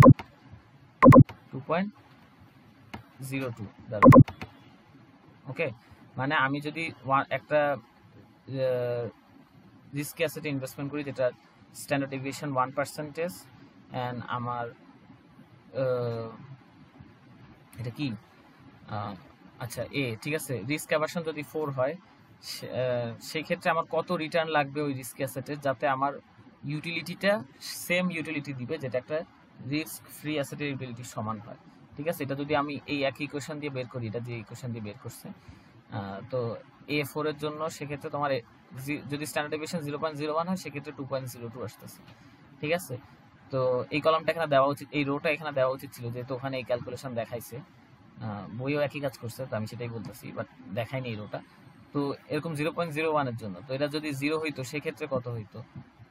2.02 দাঁড়াবে। ওকে, মানে আমি যদি একটা রিস্কি অ্যাসেটে ইনভেস্টমেন্ট করি যেটা স্ট্যান্ডার্ড ডেভিয়েশন 1%, অ্যান্ড আমার এটা কি আচ্ছা এ, ঠিক আছে, রিস্ক অ্যাভারশন যদি 4 হয়, সেই ক্ষেত্রে আমার কত রিটার্ন লাগবে ওই রিস্কি অ্যাসেটের, যাতে আমার ইউটিলিটিটা সেম ইউটিলিটি দিবে যেটা একটা রিস্ক ফ্রি অ্যাসেটের ইউটিলিটির সমান হয়। ঠিক আছে, এটা যদি আমি এই একই ইকুয়েশন দিয়ে বের করি, এটা যে ইকুয়েশন দিয়ে বের করছে, তো A4 এর জন্য সেক্ষেত্রে তোমার যদি স্ট্যান্ডার্ড ডেভিয়েশন 0.01 হয় সেক্ষেত্রে 2.02 আসতেছে। ঠিক আছে, তো এই কলামটা এখানে দেওয়া উচিত, এই রোটা এখানে দেওয়া উচিত ছিল, যেহেতু ওখানে এই ক্যালকুলেশন দেখাইছে, বইও একই কাজ করছে, তো আমি সেটাই বলতেছি, বাট দেখাইনি এই রোটা। তো এরকম 0.01 এর জন্য, তো এটা যদি 0 হইতো সেক্ষেত্রে কত হইতো,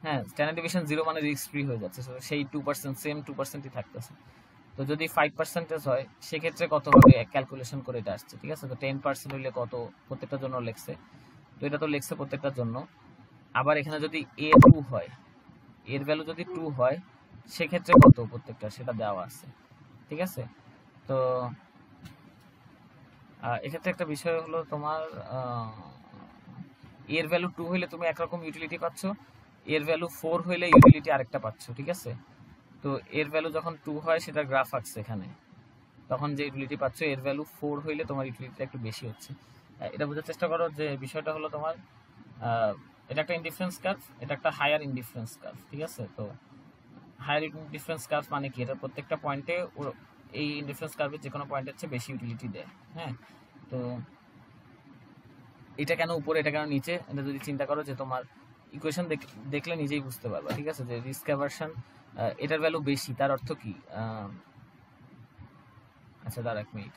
হ্যাঁ, স্ট্যান্ডার্ড ডেভিয়েশন 0 মানে রিস্ক ফ্রি হয়ে যাচ্ছে, সেই 2% সেম 2%ই থাকতেছে। তো যদি 5% হয় সেক্ষেত্রে কত হবে, ক্যালকুলেশন করে এটা আসছে। ঠিক আছে, তো 10% হইলে কত, প্রত্যেকটার জন্য লেখছে, তো এটা তো লেখছে প্রত্যেকটার জন্য। আবার এখানে যদি A2 হয়, এর ভ্যালু যদি 2 হয় সেক্ষেত্রে কত প্রত্যেকটা সেটা দেওয়া আছে। ঠিক আছে, তো এক্ষেত্রে একটা বিষয় হলো তোমার এর ভ্যালু 2 হইলে তুমি একরকম ইউটিলিটি পাচ্ছ, এর ভ্যালু 4 হইলে ইউটিলিটি আরেকটা পাচ্ছ। ঠিক আছে, তো এর ভ্যালু যখন 2 হয় সেটা গ্রাফ আঁকছে এখানে, তখন যে ইউটিলিটি পাচ্ছ এর ভ্যালু 4 হইলে তোমার ইউটিলিটিটা একটু বেশি হচ্ছে। এটা বোঝার চেষ্টা করো যে বিষয়টা হলো তোমার এটা একটা ইনডিফারেন্স কার্ভ, এটা একটা হায়ার ইনডিফারেন্স কার্ভ। ঠিক আছে, তো হায়ার ইনডিফারেন্স কার্ভ মানে কি, এটা প্রত্যেকটা পয়েন্টে এই ইনডিফারেন্স কার্ভের যে কোনো পয়েন্টের চেয়ে বেশি ইউটিলিটি দেয়। হ্যাঁ, তো এটা কেন উপরে, এটা কেন নিচে, এটা যদি চিন্তা করো যে তোমার ইকুয়েশন দেখলে নিজেই বুঝতে পারবা। ঠিক আছে, যে রিস্ক অ্যাভারশন এটার ভ্যালু বেশি, তার অর্থ কি, আচ্ছা দাঁড়া এক মিনিট,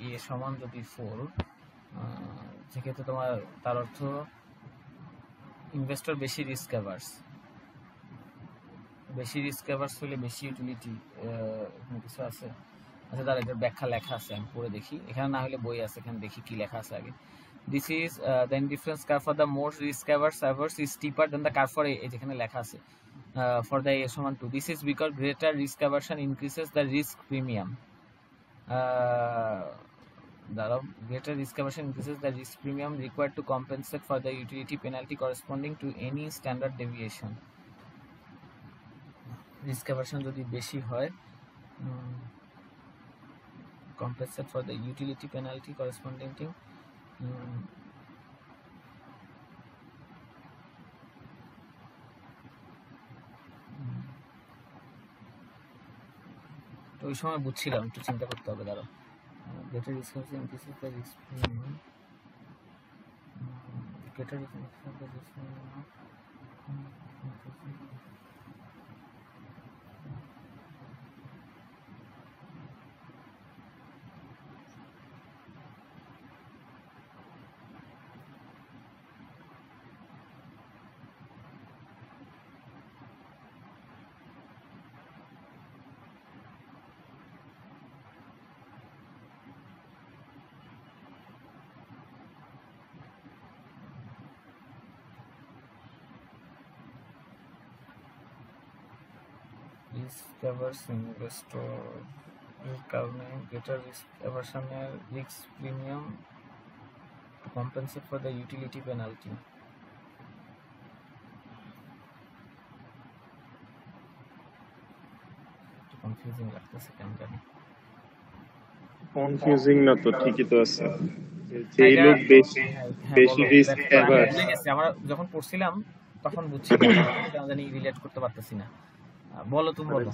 এ সমান যদি 4, সেক্ষেত্রে তোমার তার অর্থ ইনভেস্টর বেশি রিস্ক অ্যাভার্স, হলে বেশি ইউটিলিটি, এখানে কিছু আছে। আচ্ছা দাঁড়া, এটার ব্যাখ্যা লেখা আছে, আমি পড়ে দেখি, এখানে না হলে বই আছে, এখানে দেখি কি লেখা আছে আগে। This is the indifference curve for the more risk averse is steeper than the curve for A, যেখানে লেখা আছে for the A সমান 2. This is because greater risk aversion increases the risk premium. Greater risk aversion increases the risk premium required to compensate for the utility penalty corresponding to any standard deviation. Risk aversion যদি বেশি হয়, compensate for the utility penalty corresponding to ওই সময় বুঝছিলাম, একটু চিন্তা করতে হবে। দাঁড়াও, গেটার রিস্ক হচ্ছে increase the risk premium, greater covers investor কারণে গেটার রিস্ক অ্যাভারশনের risk premium to compensate for the utility penalty. Confusing লাগতেছে কেন জানি। কনফিউজিং না তো, ঠিকই তো আছে। যেই লোক বেশি রিস্ক অ্যাভার্স, ভুলে গেছি, আমরা যখন পড়ছিলাম তখন বুঝছিলাম, কেন জানি রিলেট করতে পারতেছি না। বলো তুমি, বলো।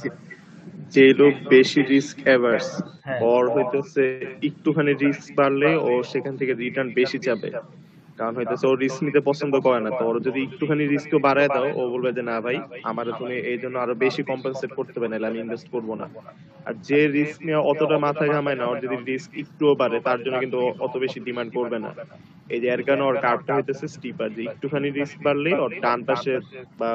যে লোক বেশি রিস্ক অ্যাভার্স, হ্যাঁ। ওর হইতেছে একটুখানি রিস্ক বাড়লে ও সেখান থেকে রিটার্ন বেশি চাবে, কারণ হইতেছে ও রিস্ক নিতে পছন্দ করে না। তো ওর যদি একটুখানি রিস্ক বাড়ায় দাও, ও বলবে যে না ভাই, আমার তুমি এই জন্য আরো বেশি কম্পেনসেট করতে হবে, নাহলে আমি ইনভেস্ট করবো না। আর যে রিস্ক নিয়ে অতটা মাথায় ঘামায় না, ওর যদি রিস্ক একটুও বাড়ে, তার জন্য কিন্তু ও অত বেশি ডিমান্ড করবে না। এই যে এর কারণে ওর কার্ভটা হইতেছে স্টিপার, যে একটুখানি রিস্ক বাড়লে ওর ডান পাশে বা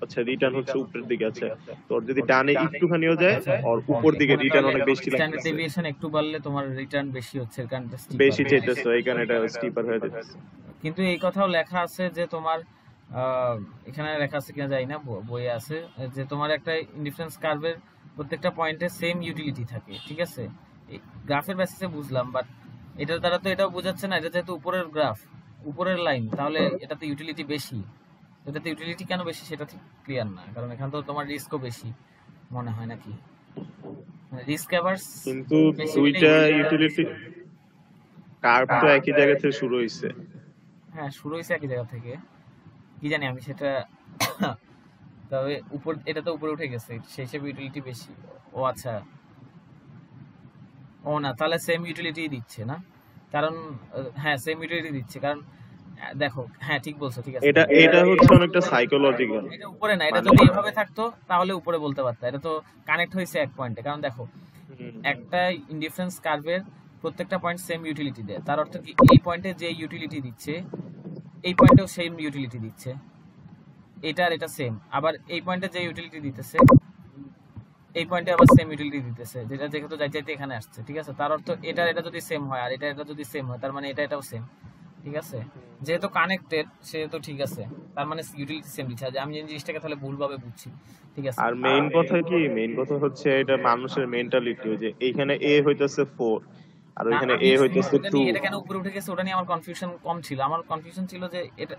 আচ্ছা রিটার্ন হচ্ছে উপরের দিকে আছে। তোর যদি ডানে একটুখানিও যায়, আর উপর দিকে রিটার্ন অনেক বেশি লাগছে। স্ট্যান্ডার্ড ডেভিয়েশন একটু বাড়লে তোমার রিটার্ন বেশি হচ্ছে, কারণ বেশি চাইতেছে, এই কারণে এটা স্টিপার হয়ে যাচ্ছে। কিন্তু এই কথাও লেখা আছে যে তোমার এখানে লেখা আছে কিনা জানি না, বইয়ে আছে যে তোমার একটা ইনডিফারেন্স কার্ভের প্রত্যেকটা পয়েন্টে সেম ইউটিলিটি থাকে, ঠিক আছে? গ্রাফের বেসিসে বুঝলাম, বাট এটার দ্বারা তো এটাও বোঝাচ্ছে না, এটা যেহেতু উপরের গ্রাফ, উপরের লাইন, তাহলে এটাতে ইউটিলিটি বেশি। এটাতে ইউটিলিটি কেন বেশি সেটা ঠিক ক্লিয়ার না, কারণ এখানে তো তোমার রিস্কও বেশি মনে হয় নাকি, রিস্ক অ্যাভার্স। কিন্তু দুইটা ইউটিলিটি কার্ভ তো একই জায়গা থেকে শুরু হইছে। হ্যাঁ, শুরু হইছে একই জায়গা থেকে, কি জানি আমি সেটা। তবে উপর, এটা তো উপরে উঠে গেছে, সেই হিসেবে ইউটিলিটি বেশি। ও আচ্ছা, ও না, তাহলে সেম ইউটিলিটি দিচ্ছে না, কারণ হ্যাঁ সেম ইউটিলিটি দিচ্ছে, কারণ দেখো, হ্যাঁ ঠিক বলছো, ঠিক আছে। এটা হচ্ছে অনেকটা সাইকোলজিক্যাল। এটা উপরে না, এটা যদি এভাবে থাকতো তাহলে উপরে বলতে পারতা। এটা তো কানেক্ট হয়েছে এক পয়েন্টে, কারণ দেখো একটা ইনডিফারেন্স কার্ভের প্রত্যেকটা পয়েন্ট সেম ইউটিলিটি দেয়, তার অর্থ কি এই পয়েন্টে যে ইউটিলিটি দিচ্ছে এই পয়েন্টেও সেম ইউটিলিটি দিচ্ছে, এটা আর এটা সেম। আবার এই পয়েন্টে যে ইউটিলিটি দিতেছে এই পয়েন্টে আবার সেম ইউটিলিটি দিতেছে, যেটা যেহেতু যাইতে এখানে আসছে, ঠিক আছে? তার অর্থ এটা যদি সেম হয় আর এটা যদি সেম হয়, তার মানে এটাও সেম, ঠিক আছে? যেহেতু কানেক্টেড সেহেতু ঠিক আছে, তার মানে ইউটিলিটি সেম দিচ্ছে। আমি এই জিনিসটাকে তাহলে ভুলভাবে বুঝছি, ঠিক আছে? আর মেইন কথা হচ্ছে এটা মানুষের মেন্টালিটি, যে এইখানে এ হইতেছে 4 আর ওইখানে এ হইতেছে 2। এটা কেন উপরে উঠে গেছে ওটা নিয়ে আমার কনফিউশন কম ছিল। আমার কনফিউশন ছিল যে এটা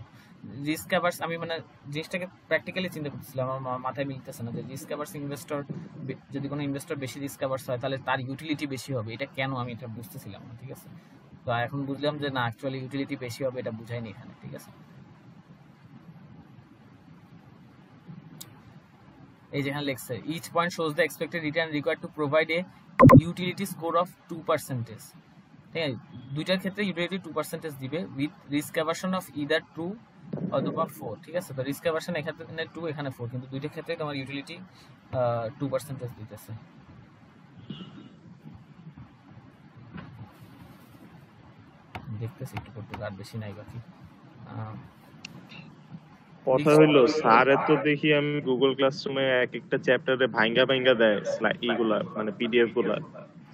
রিস্ক অ্যাভার্স, আমি মানে জিনিসটাকে প্র্যাকটিক্যালি চিন্তা করতেছিলাম, আমার মাথায় মিলতেছে না যে রিস্ক অ্যাভার্স ইনভেস্টর, যদি কোনো ইনভেস্টর বেশি রিস্ক অ্যাভার্স হয় তাহলে তার ইউটিলিটি বেশি হবে, এটা কেন আমি এটা বুঝতেছিলাম না, ঠিক আছে? তো এখন বুঝলাম যে না, অ্যাকচুয়ালি ইউটিলিটি বেশি হবে, এটা বুঝাইনি এখানে, ঠিক আছে? এই যেখানে লেখছে each point shows the expected return required to provide a utility score of 2%, ঠিক আছে? দুইটার ক্ষেত্রে ইউটিলিটি 2% দিবে with risk aversion of either 2 অথবা 4, ঠিক আছে? তো রিস্ক অ্যাভারশন এখানে 2 এখানে 4, কিন্তু দুইটার ক্ষেত্রে তোমার ইউটিলিটি 2% দিতেছে। দেখতেছি একটু করতে, আর বেশি নাই বাকি। কথা হইলো স্যারের তো দেখি আমি গুগল ক্লাসরুমে এক একটা চ্যাপ্টারে ভাঙ্গা দেয় এইগুলা, মানে পিডিএফ গুলা,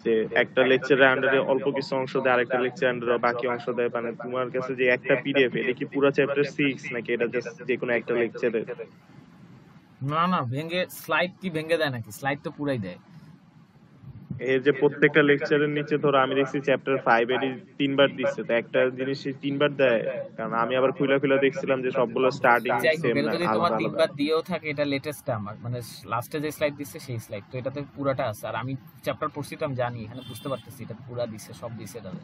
যে একটা লেকচারের আন্ডারে অল্প কিছু অংশ দেয়, আরেকটা লেকচারের আন্ডারে বাকি অংশ দেয়। মানে তোমার কাছে যে একটা পিডিএফ, এটা কি পুরো চ্যাপ্টার 6 নাকি এটা জাস্ট যে কোনো একটা লেকচারে? না, ভেঙে স্লাইড কি ভেঙে দেয় নাকি? স্লাইড তো পুরাই দেয়। এই যে প্রত্যেকটা লেকচারের নিচে ধরো আমি দেখছি চ্যাপ্টার 5 এর 3বার দিচ্ছে, তো একটা জিনিস 3বার দেয়? কারণ আমি আবার খুলে দেখছিলাম যে সবগুলো স্টার্টিং সেম না, যদি তোমার আলাদা 3বার দিয়েও থাকে, এটা লেটেস্ট আমার, মানে লাস্টে যে স্লাইড দিচ্ছে সেই স্লাইড, তো এটাতে পুরাটা আছে। আর আমি চ্যাপ্টার পড়ছি তো আমি জানি, এখানে বুঝতে পারতেছি এটা পুরা দিছে, সব দিছে দাদা,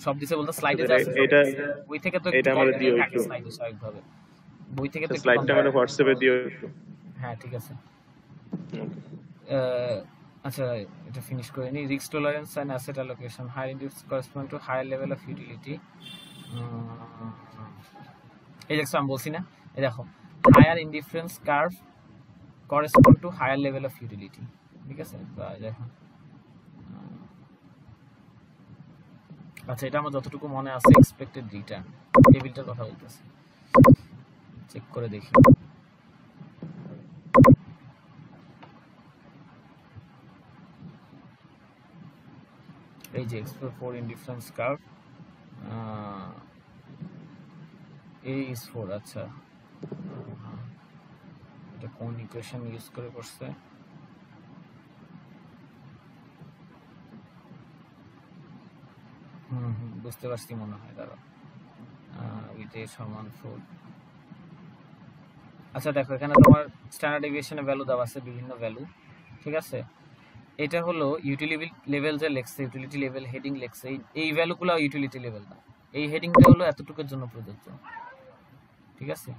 সব দিছে বলতে স্লাইডে যা আছে এটা বই থেকে তো এটা আমারে দিও থাকে একটু, স্লাইডে স্বাভাবিকভাবে, বই থেকে তো স্লাইডটা আমারে হোয়াটসঅ্যাপে দিও একটু। হ্যাঁ ঠিক আছে। আচ্ছা এটা ফিনিশ করে নি। Risk tolerance and asset allocation, higher indifference correspond to higher level of utility. এই দেখো আমি বলছি না, এই দেখো higher indifference curve correspond to higher level of utility, ঠিক আছে। দেখো আচ্ছা এটা আমার যতটুকু মনে আছে এক্সপেক্টেড রিটার্ন টেবিলটার কথা বলতেছি, চেক করে দেখি। এই যে explore for indifference curve a is 4। আচ্ছা এটা কোন ইকুয়েশন ইউজ করে করছে? বুঝতে পারছি মনে হয়, দাঁড়াও with a সমান 4। আচ্ছা দেখো এখানে তোমার স্ট্যান্ডার্ড ডেভিয়েশনের ভ্যালু দেওয়া আছে, বিভিন্ন ভ্যালু, ঠিক আছে। এটা হলো ইউটিলিটি লেভেল যে লেখছে, ইউটিলিটি লেভেল হেডিং লেখছে, এই ভ্যালুগুলো ইউটিলিটি লেভেল না, এই হেডিংটা হলো এতটুকুর জন্য প্রযোজ্য, ঠিক আছে।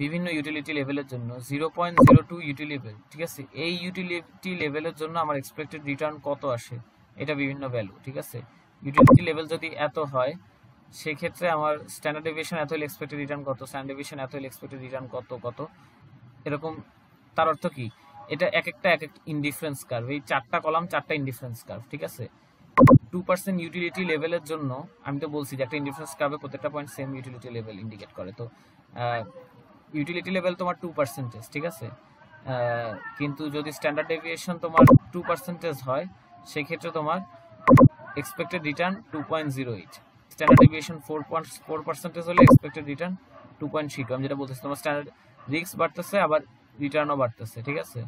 বিভিন্ন ইউটিলিটি লেভেলের জন্য 0.02 ইউটিলিটি লেভেল, ঠিক আছে। এই ইউটিলিটি লেভেলের জন্য আমার এক্সপেক্টেড রিটার্ন কত আসে, এটা বিভিন্ন ভ্যালু, ঠিক আছে। ইউটিলিটি লেভেল যদি এত হয় সেক্ষেত্রে আমার স্ট্যান্ডার্ড ডেভিয়েশন এত হলে এক্সপেক্টেড রিটার্ন কত, স্ট্যান্ডার্ড ডেভিয়েশন এত হলে এক্সপেক্টেড রিটার্ন কত কত, এরকম। তার অর্থ কি, এটা এক একটা ইনডিফারেন্স কার্ভ, এই চারটা কলাম চারটা ইনডিফারেন্স কার্ভ, ঠিক আছে। 2% ইউটিলিটি লেভেলের জন্য আমি তো বলছি যে একটা ইনডিফারেন্স কার্ভে প্রত্যেকটা point same utility level indicate করে, তো ইউটিলিটি লেভেল তোমার 2%, ঠিক আছে। কিন্তু যদি স্ট্যান্ডার্ড ডেভিয়েশন তোমার 2% হয় সেক্ষেত্রে তোমার এক্সপেক্টেড রিটার্ন 2.08, স্ট্যান্ডার্ড ডেভিয়েশন 4% হলে এক্সপেক্টেড রিটার্ন 2.32। আমি যেটা বলতেছি তোমার স্ট্যান্ডার্ড রিস্ক বাড়তেছে আবার রিটার্নও বাড়তেছে, ঠিক আছে।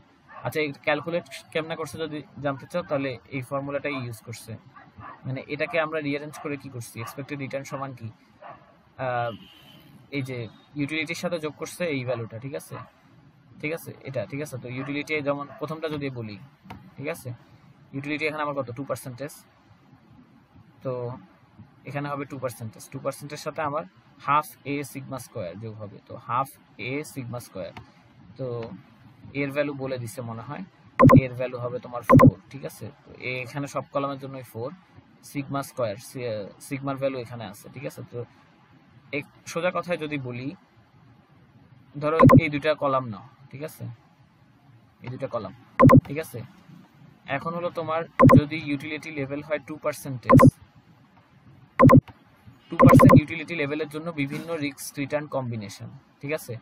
আচ্ছা এই ক্যালকুলেট কেমনে করছে যদি জানতে চাও তাহলে এই ফর্মুলাটাই ইউজ করছে, মানে এটাকে আমরা রিঅ্যারেঞ্জ করে কি করছি, এক্সপেক্টেড রিটার্ন সমান কি, এই যে ইউটিলিটির সাথে যোগ করছে এই ভ্যালুটা, ঠিক আছে, ঠিক আছে এটা, ঠিক আছে। তো ইউটিলিটি যেমন প্রথমটা যদি বলি, ঠিক আছে, ইউটিলিটি এখানে আমার কত 2%, তো এখানে হবে 2%, সাথে আমার হাফ এ সিগমা স্কোয়ার যোগ হবে, তো হাফ এ সিগমা স্কোয়ার। তো এর ভ্যালু বলে দিছে মনে হয়, এর ভ্যালু হবে তোমার 4, ঠিক আছে। তো এখানে সব কলামের জন্যই 4, সিগমা স্কোয়ার, সিগমার ভ্যালু এখানে আছে, ঠিক আছে। তো সোজা কথায় যদি বলি, ধরো এই দুইটা কলাম নাও, ঠিক আছে, এই দুইটা কলাম, ঠিক আছে। এখন হলো তোমার যদি ইউটিলিটি লেভেল হয় 2%, ইউটিলিটি লেভেলের জন্য বিভিন্ন রিস্ক রিটার্ন কম্বিনেশন, ঠিক আছে।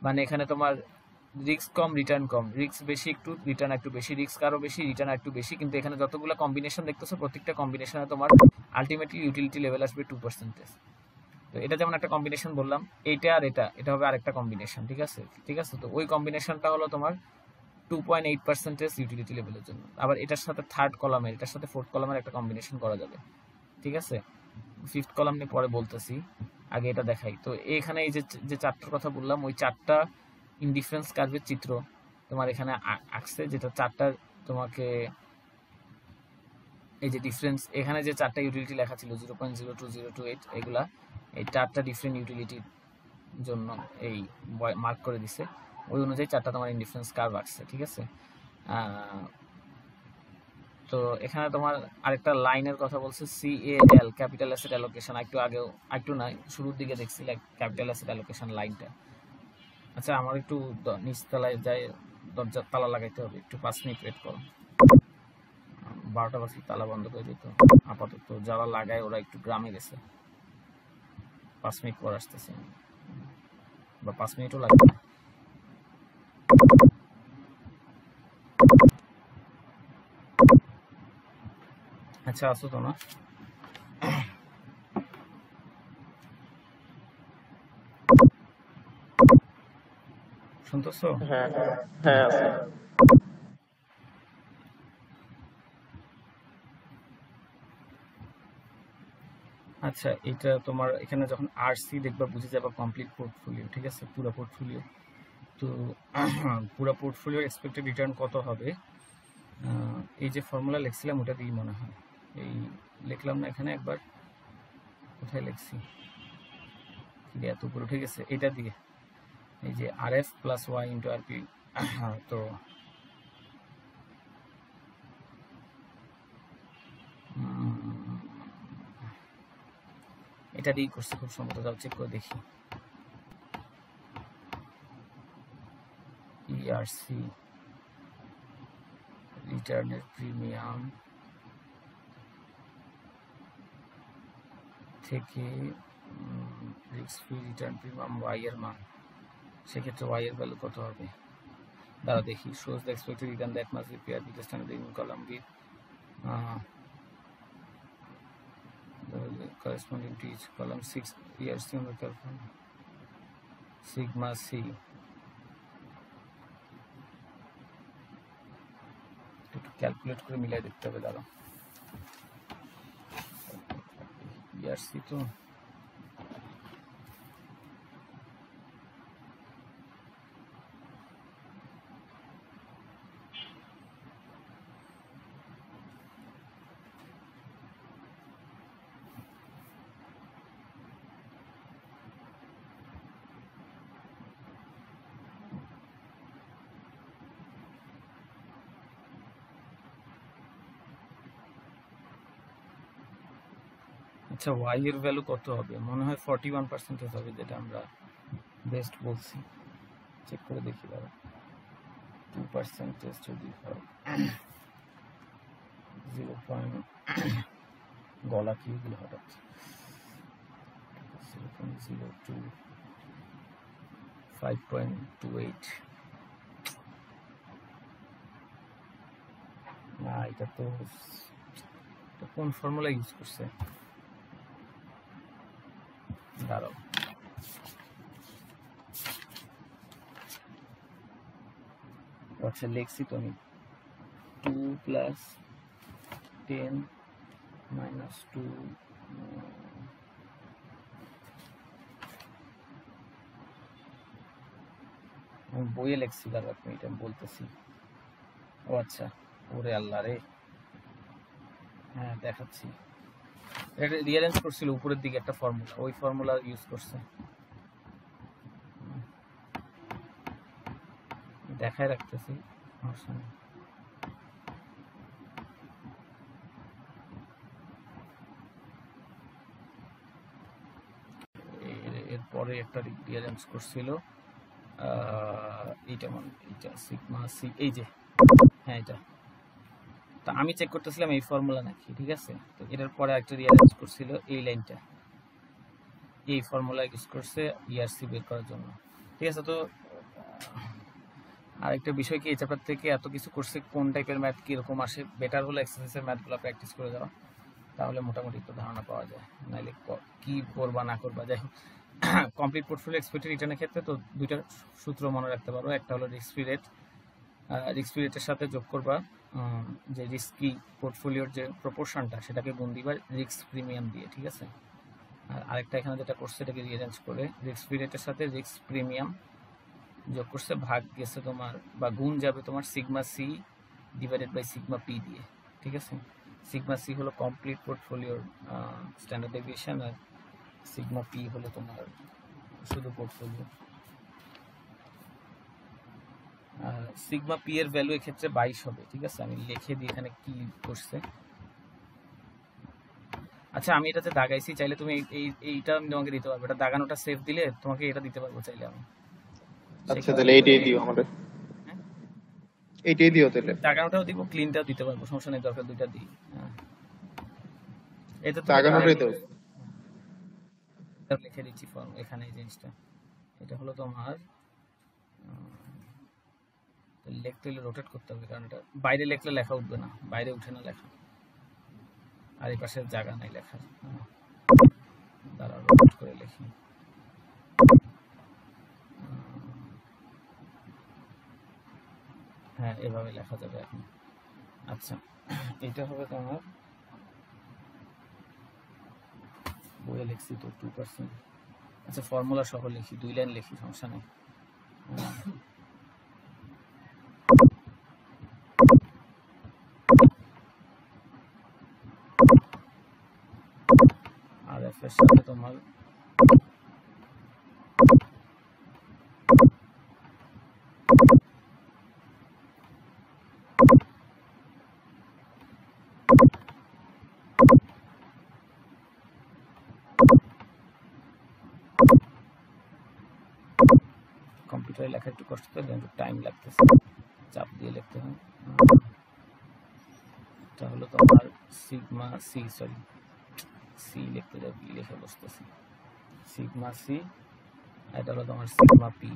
মানে এখানে তোমার রিস্ক কম রিটার্ন কম, রিস্ক বেশি একটু রিটার্ন একটু বেশি, রিস্ক আরো বেশি রিটার্ন একটু বেশি, কিন্তু এখানে যতগুলো কম্বিনেশন দেখতেছো প্রত্যেকটা কম্বিনেশনে তোমার আলটিমেটলি ইউটিলিটি লেভেল আসবে 2%। তো এটা যেমন একটা কম্বিনেশন বললাম, এইটা আর এটা হবে আরেকটা কম্বিনেশন, ঠিক আছে, ঠিক আছে। তো ওই কম্বিনেশনটা হলো তোমার 2.8% ইউটিলিটি লেভেলের জন্য। আবার এটার সাথে থার্ড কলামের, এটার সাথে ফোর্থ কলামের একটা কম্বিনেশন করা যাবে, ঠিক আছে। ফিফথ কলাম নিয়ে পরে বলতেছি, আগে এটা দেখাই। তো এখানে এই যে চারটার কথা বললাম, ওই চারটা ইনডিফারেন্স কার্ভের চিত্র তোমার এখানে আঁকছে, যেটা চারটার তোমাকে এই যে ডিফারেন্স, এখানে যে চারটা ইউটিলিটি লেখা ছিল 0.02028, এগুলা এই চারটা ডিফারেন্ট ইউটিলিটির জন্য এই মার্ক করে দিছে, ওই অনুযায়ী চারটা তোমার ইনডিফারেন্স কার্ভ আসছে, ঠিক আছে। তো এখানে তোমার আরেকটা লাইনের কথা বলছে, CAL ক্যাপিটাল অ্যাসেট অ্যালোকেশন, একটু আগেও একটু না শুরুর দিকে দেখছি ক্যাপিটাল অ্যাসেট অ্যালোকেশন লাইনটা। আচ্ছা আমার একটু নিচতলায় যাই, দরজা তালা লাগাইতে হবে, একটু 5 মিনিট ওয়েট করো, 12টা বাজে তালা বন্ধ করে দিত। আপাতত যারা লাগায় ওরা একটু গ্রামে গেছে, 5 মিনিট পর আসতেছে, বা 5 মিনিটও লাগবে না। আচ্ছা আসো তো না, শুনতেছো? হ্যাঁ হ্যাঁ আছে। আচ্ছা এটা তোমার এখানে যখন আরসি দেখবা বুঝে যাবা কমপ্লিট পোর্টফোলিও, ঠিক আছে, পুরো পোর্টফোলিও। তো পুরো পোর্টফোলিওর এক্সপেক্টেড রিটার্ন কত হবে, এই যে ফর্মুলা লিখছিলাম ওটা দিয়ে মনে হয়, এই লিখলাম না এখানে একবার, কোথায় লিখছি, এত উপরে, ঠিক আছে, এটা দিয়ে এই যে RF + Y * RP। তো এটারই করছে খুব সম্ভবত, যাও চেক করে দেখি। ইআরসি রিটার্নের প্রিমিয়াম থেকে risk free return premium y এর মান, সেক্ষেত্রে ওয়াই এর ভ্যালু কত হবে? দাঁড়া দেখি। shows the expected return that must be paired with the standard in column with the corresponding to each column 6 ERC on the calculation sigma c একটু ক্যালকুলেট করে মিলাই দেখতে হবে। দাঁড়া, ERC তো আচ্ছা, ওয়াই এর ভ্যালু কত হবে? মনে হয় 41% হবে, যেটা আমরা বেস্ট বলছি। চেক করে দেখি। দাঁড়া, 2% যদি হয় 0. গলা কি এগুলো হঠাৎ 0.02 5.28 না, এটা তো কোন ফর্মুলা ইউজ করছে? দাঁড়াও, আচ্ছা লিখছি তো আমি 2 + 10 - 2 আমি বইয়ে লিখছি। দাঁড়াও এক মিনিট, আমি বলতেছি। ও আচ্ছা, ওরে আল্লাহ রে, হ্যাঁ দেখাচ্ছি। এটা রিঅ্যারেঞ্জ করছিল উপরের দিকে একটা ফর্মুলা, ওই ফর্মুলা ইউজ করছে। দেখায় রাখতেছি, সমস্যা নেই। এরপরে একটা রিঅ্যারেঞ্জ করছিল এইটা, মানে এইটা সিগমা সি, এই যে, হ্যাঁ এটা। তা আমি চেক করতেছিলাম এই ফর্মুলা নাকি, ঠিক আছে। তো এটার পরে একটা রিঅ্যারেঞ্জ করছিল এই লাইনটা, এই ফর্মুলা ইউজ করছে ইআরসি বের করার জন্য, ঠিক আছে। তো আরেকটা বিষয় কি, এই চ্যাপ্টার থেকে এত কিছু করছে, কোন টাইপের ম্যাথ কীরকম আসে, বেটার হলো এক্সারসাইজের ম্যাথগুলো প্র্যাকটিস করে যাওয়া, তাহলে মোটামুটি একটু ধারণা পাওয়া যায়। নাইলে কি করবা না করবা, যাই হোক। কমপ্লিট পোর্টফোলিও এক্সপেক্টেড রিটার্নের ক্ষেত্রে তো দুইটা সূত্র মনে রাখতে পারো। একটা হলো risk free rate, risk free রেটের সাথে যোগ করবা যে রিস্কি পোর্টফোলিওর যে প্রপোর্শনটা, সেটাকে গুণ দিবা রিস্ক প্রিমিয়াম দিয়ে, ঠিক আছে। আর আরেকটা এখানে যেটা করছে, এটাকে রিঅ্যারেঞ্জ করে রিস্ক ফ্রি রেটের সাথে রিস্ক প্রিমিয়াম যোগ করছে, ভাগ গেছে তোমার বা গুণ যাবে তোমার sigma c divided by sigma p দিয়ে, ঠিক আছে। সিগমা সি হলো কমপ্লিট পোর্টফোলিওর স্ট্যান্ডার্ড ডেভিয়েশন, আর সিগমা পি হলো তোমার শুধু পোর্টফোলিও। সিগমা পি এর ভ্যালু এক্ষেত্রে 22 হবে, ঠিক আছে। আমি লিখে দিই এখানে কি করছে। আচ্ছা, আমি এটাতে দাগাইছি, চাইলে তুমি এইটা আমি তোমাকে দিতে পারবো। এটা দাগানোটা সেভ দিলে তোমাকে এটা দিতে পারবো চাইলে আমি। আচ্ছা, তাহলে এইটাই দিও আমাদের। হ্যাঁ, এইটাই দিও তাহলে। দাগানোটাও দিব, ক্লিনটাও দিতে পারবো, সমস্যা নেই, দরকার দুইটা দিই। হ্যাঁ, এটা তো দাগানোটাই দাও। লিখে দিচ্ছি ফর্ম এখানে, এই জিনিসটা এটা হলো তোমার লিখতে হলে রোটেট করতে হবে, কারণ এটা বাইরে লিখলে লেখা উঠবে না, বাইরে উঠে না লেখা, আর এই পাশে জায়গা নাই লেখার। দাঁড়া, রোটেট করে লিখি। হ্যাঁ, এভাবে লেখা যাবে এখন। আচ্ছা, এটা হবে তোমার বইয়ে লিখছি তো 2%। আচ্ছা, ফর্মুলা সহ লিখি, 2 লাইন লিখি, সমস্যা নেই। আর এফ এর সাথে তোমার কম্পিউটারে লেখা একটু কষ্ট করে, একটু টাইম লাগতেছে, চাপ দিয়ে লিখতে হয়। এটা হলো তোমার সিগমা সি, সরি সি লিখতে যাও, পি লিখে বসতেছে, সিগমা সি, এটা হলো তোমার সিগমা পি।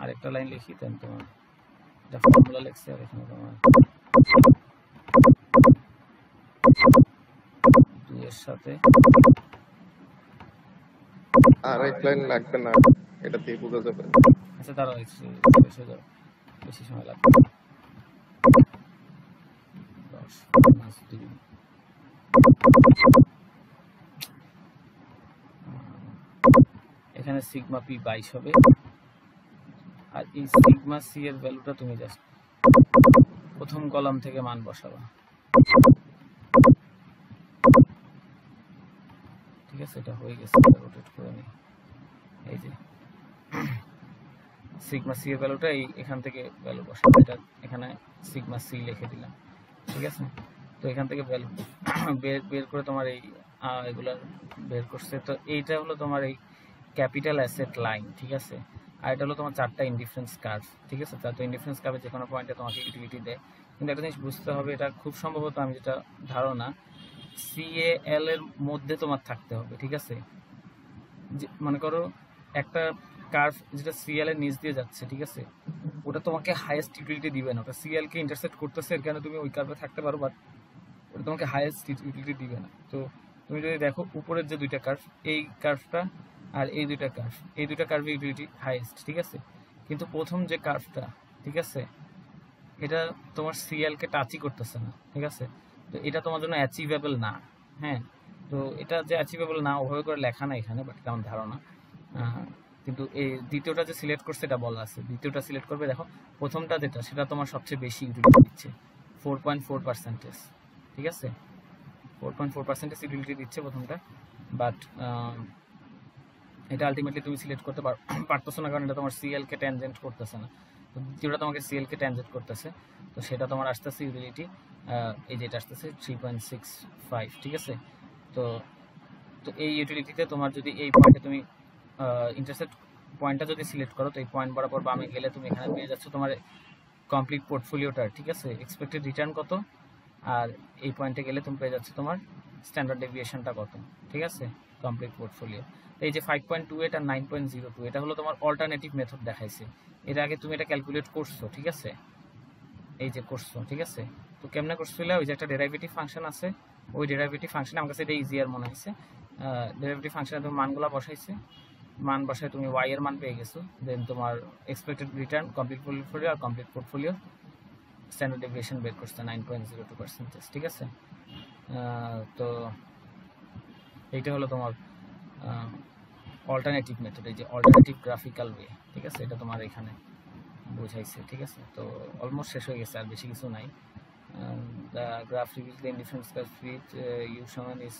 আরেকটা লাইন লিখি, দেন তোমার এটা ফর্মুলা লিখছে, আর এখানে তোমার 2 এর সাথে আরেক লাইন লাগবে না, এটা দিয়ে বোঝা যাবে। আচ্ছা দাঁড়াও, এসে যাও, বেশি সময় লাগবে। 10 মাস 2, এখানে সিগমা পি 22 হবে, আর এই সিগমা সি এর ভ্যালুটা তুমি জাস্ট প্রথম কলাম থেকে মান বসাবা, ঠিক আছে? এটা হয়ে গেছে, রোটেট করে নিই। এই যে সিগমা সি এর ভ্যালুটা এখান থেকে ভ্যালু বসাবো, এটা এখানে সিগমা সি লিখে দিলাম, ঠিক আছে? তো এখান থেকে ভ্যালু বের করে তোমার এগুলা বের করছে। তো এইটা হলো তোমার এই ক্যাপিটাল অ্যাসেট লাইন, ঠিক আছে? আর এটা হলো তোমার 4টা ইনডিফারেন্স কার্ভ, ঠিক আছে? 4টা ইনডিফারেন্স কার্ভে যে কোনো পয়েন্টে তোমাকে ইউটিলিটি দেয়, কিন্তু একটা জিনিস বুঝতে হবে, এটা খুব সম্ভবত আমি যেটা ধারণা সিএএল এর মধ্যে তোমার থাকতে হবে, ঠিক আছে? মনে করো একটা কার্ভ যেটা সিএল এর নিচ দিয়ে যাচ্ছে, ঠিক আছে? ওটা তোমাকে হাইয়েস্ট ইউটিলিটি দিবে না, ওটা সিএল কে ইন্টারসেক্ট করতেছে, এর কারণে তুমি ওই কার্ভে থাকতে পারো, বাট ওটা তোমাকে হাইয়েস্ট ইউটিলিটি দিবে না। তো তুমি যদি দেখো উপরের যে 2টা কার্ভ, এই কার্ভটা আর এই 2টা কার্ভ, এই 2টা কার্ভে ইউটিলিটি হাইয়েস্ট, ঠিক আছে? কিন্তু প্রথম যে কার্ভটা, ঠিক আছে, এটা তোমার সিএল কে টাচই করতেছে না, ঠিক আছে? তো এটা তোমার জন্য অ্যাচিভেবল না। হ্যাঁ, তো এটা যে অ্যাচিভেবল না ওভাবে করে লেখা না এখানে, বাট কেমন ধারণা। কিন্তু এই দ্বিতীয়টা যে সিলেক্ট করছে এটা বলা আছে, দ্বিতীয়টা সিলেক্ট করবে, দেখো প্রথমটা যেটা সেটা তোমার সবচেয়ে বেশি ইউটিলিটি দিচ্ছে, 4.4%, ঠিক আছে? 4.4% ইউটিলিটি দিচ্ছে প্রথমটা, বাট এটা আলটিমেটলি তুমি সিলেক্ট করতে পারতেছো না, কারণ এটা তোমার সিএল কে ট্যানজেন্ট করতেছে না। তো দ্বিতীয়টা তোমাকে সিএল কে ট্যানজেন্ট করতেছে, তো সেটা তোমার আসতেছে ইউটিলিটি, এই যেটা আসতেছে 3.65, ঠিক আছে? তো এই ইউটিলিটিতে তোমার যদি এই পয়েন্টে তুমি ইন্টারসেক্ট পয়েন্টটা যদি সিলেক্ট করো, তো এই পয়েন্ট বরাবর বামে গেলে তুমি এখানে পেয়ে যাচ্ছ তোমার কমপ্লিট পোর্টফোলিওটা, ঠিক আছে? এক্সপেক্টেড রিটার্ন কত, আর এই পয়েন্টে গেলে তুমি পেয়ে যাচ্ছ তোমার স্ট্যান্ডার্ড ডেভিয়েশনটা কত, ঠিক আছে? Complete portfolio. এই যে 5.28 আর 9.02, এটা হলো তোমার অল্টারনেটিভ মেথড দেখাইছে। এর আগে তুমি এটা ক্যালকুলেট করছো, ঠিক আছে? এই যে করছো, ঠিক আছে? তো কেমনে করছিলে, ওই যে একটা ডেরাইভেটিভ ফাংশন আছে, ওই ডেরাইভেটিভ ফাংশনে আমার কাছে এটা ইজিয়ার মনে হয়েছে। ডেরাইভেটিভ ফাংশনে তুমি মানগুলো বসাইছে, মান বসায় তুমি ওয়াই এর মান পেয়ে গেছো, দেন তোমার এক্সপেক্টেড রিটার্ন, কমপ্লিট পোর্টফোলিও আর কমপ্লিট পোর্টফোলিও স্ট্যান্ডার্ড ডেভিয়েশন বের করছে 9.02%, ঠিক আছে? তো এইটা হলো তোমার অল্টারনেটিভ মেথড, এই যে অল্টারনেটিভ গ্রাফিক্যাল ওয়ে, ঠিক আছে? এটা তোমার এখানে বোঝাইছে, ঠিক আছে? তো অলমোস্ট শেষ হয়ে গেছে, আর বেশি কিছু নাই। The graph reveals the indifference curve with u সমান ইজ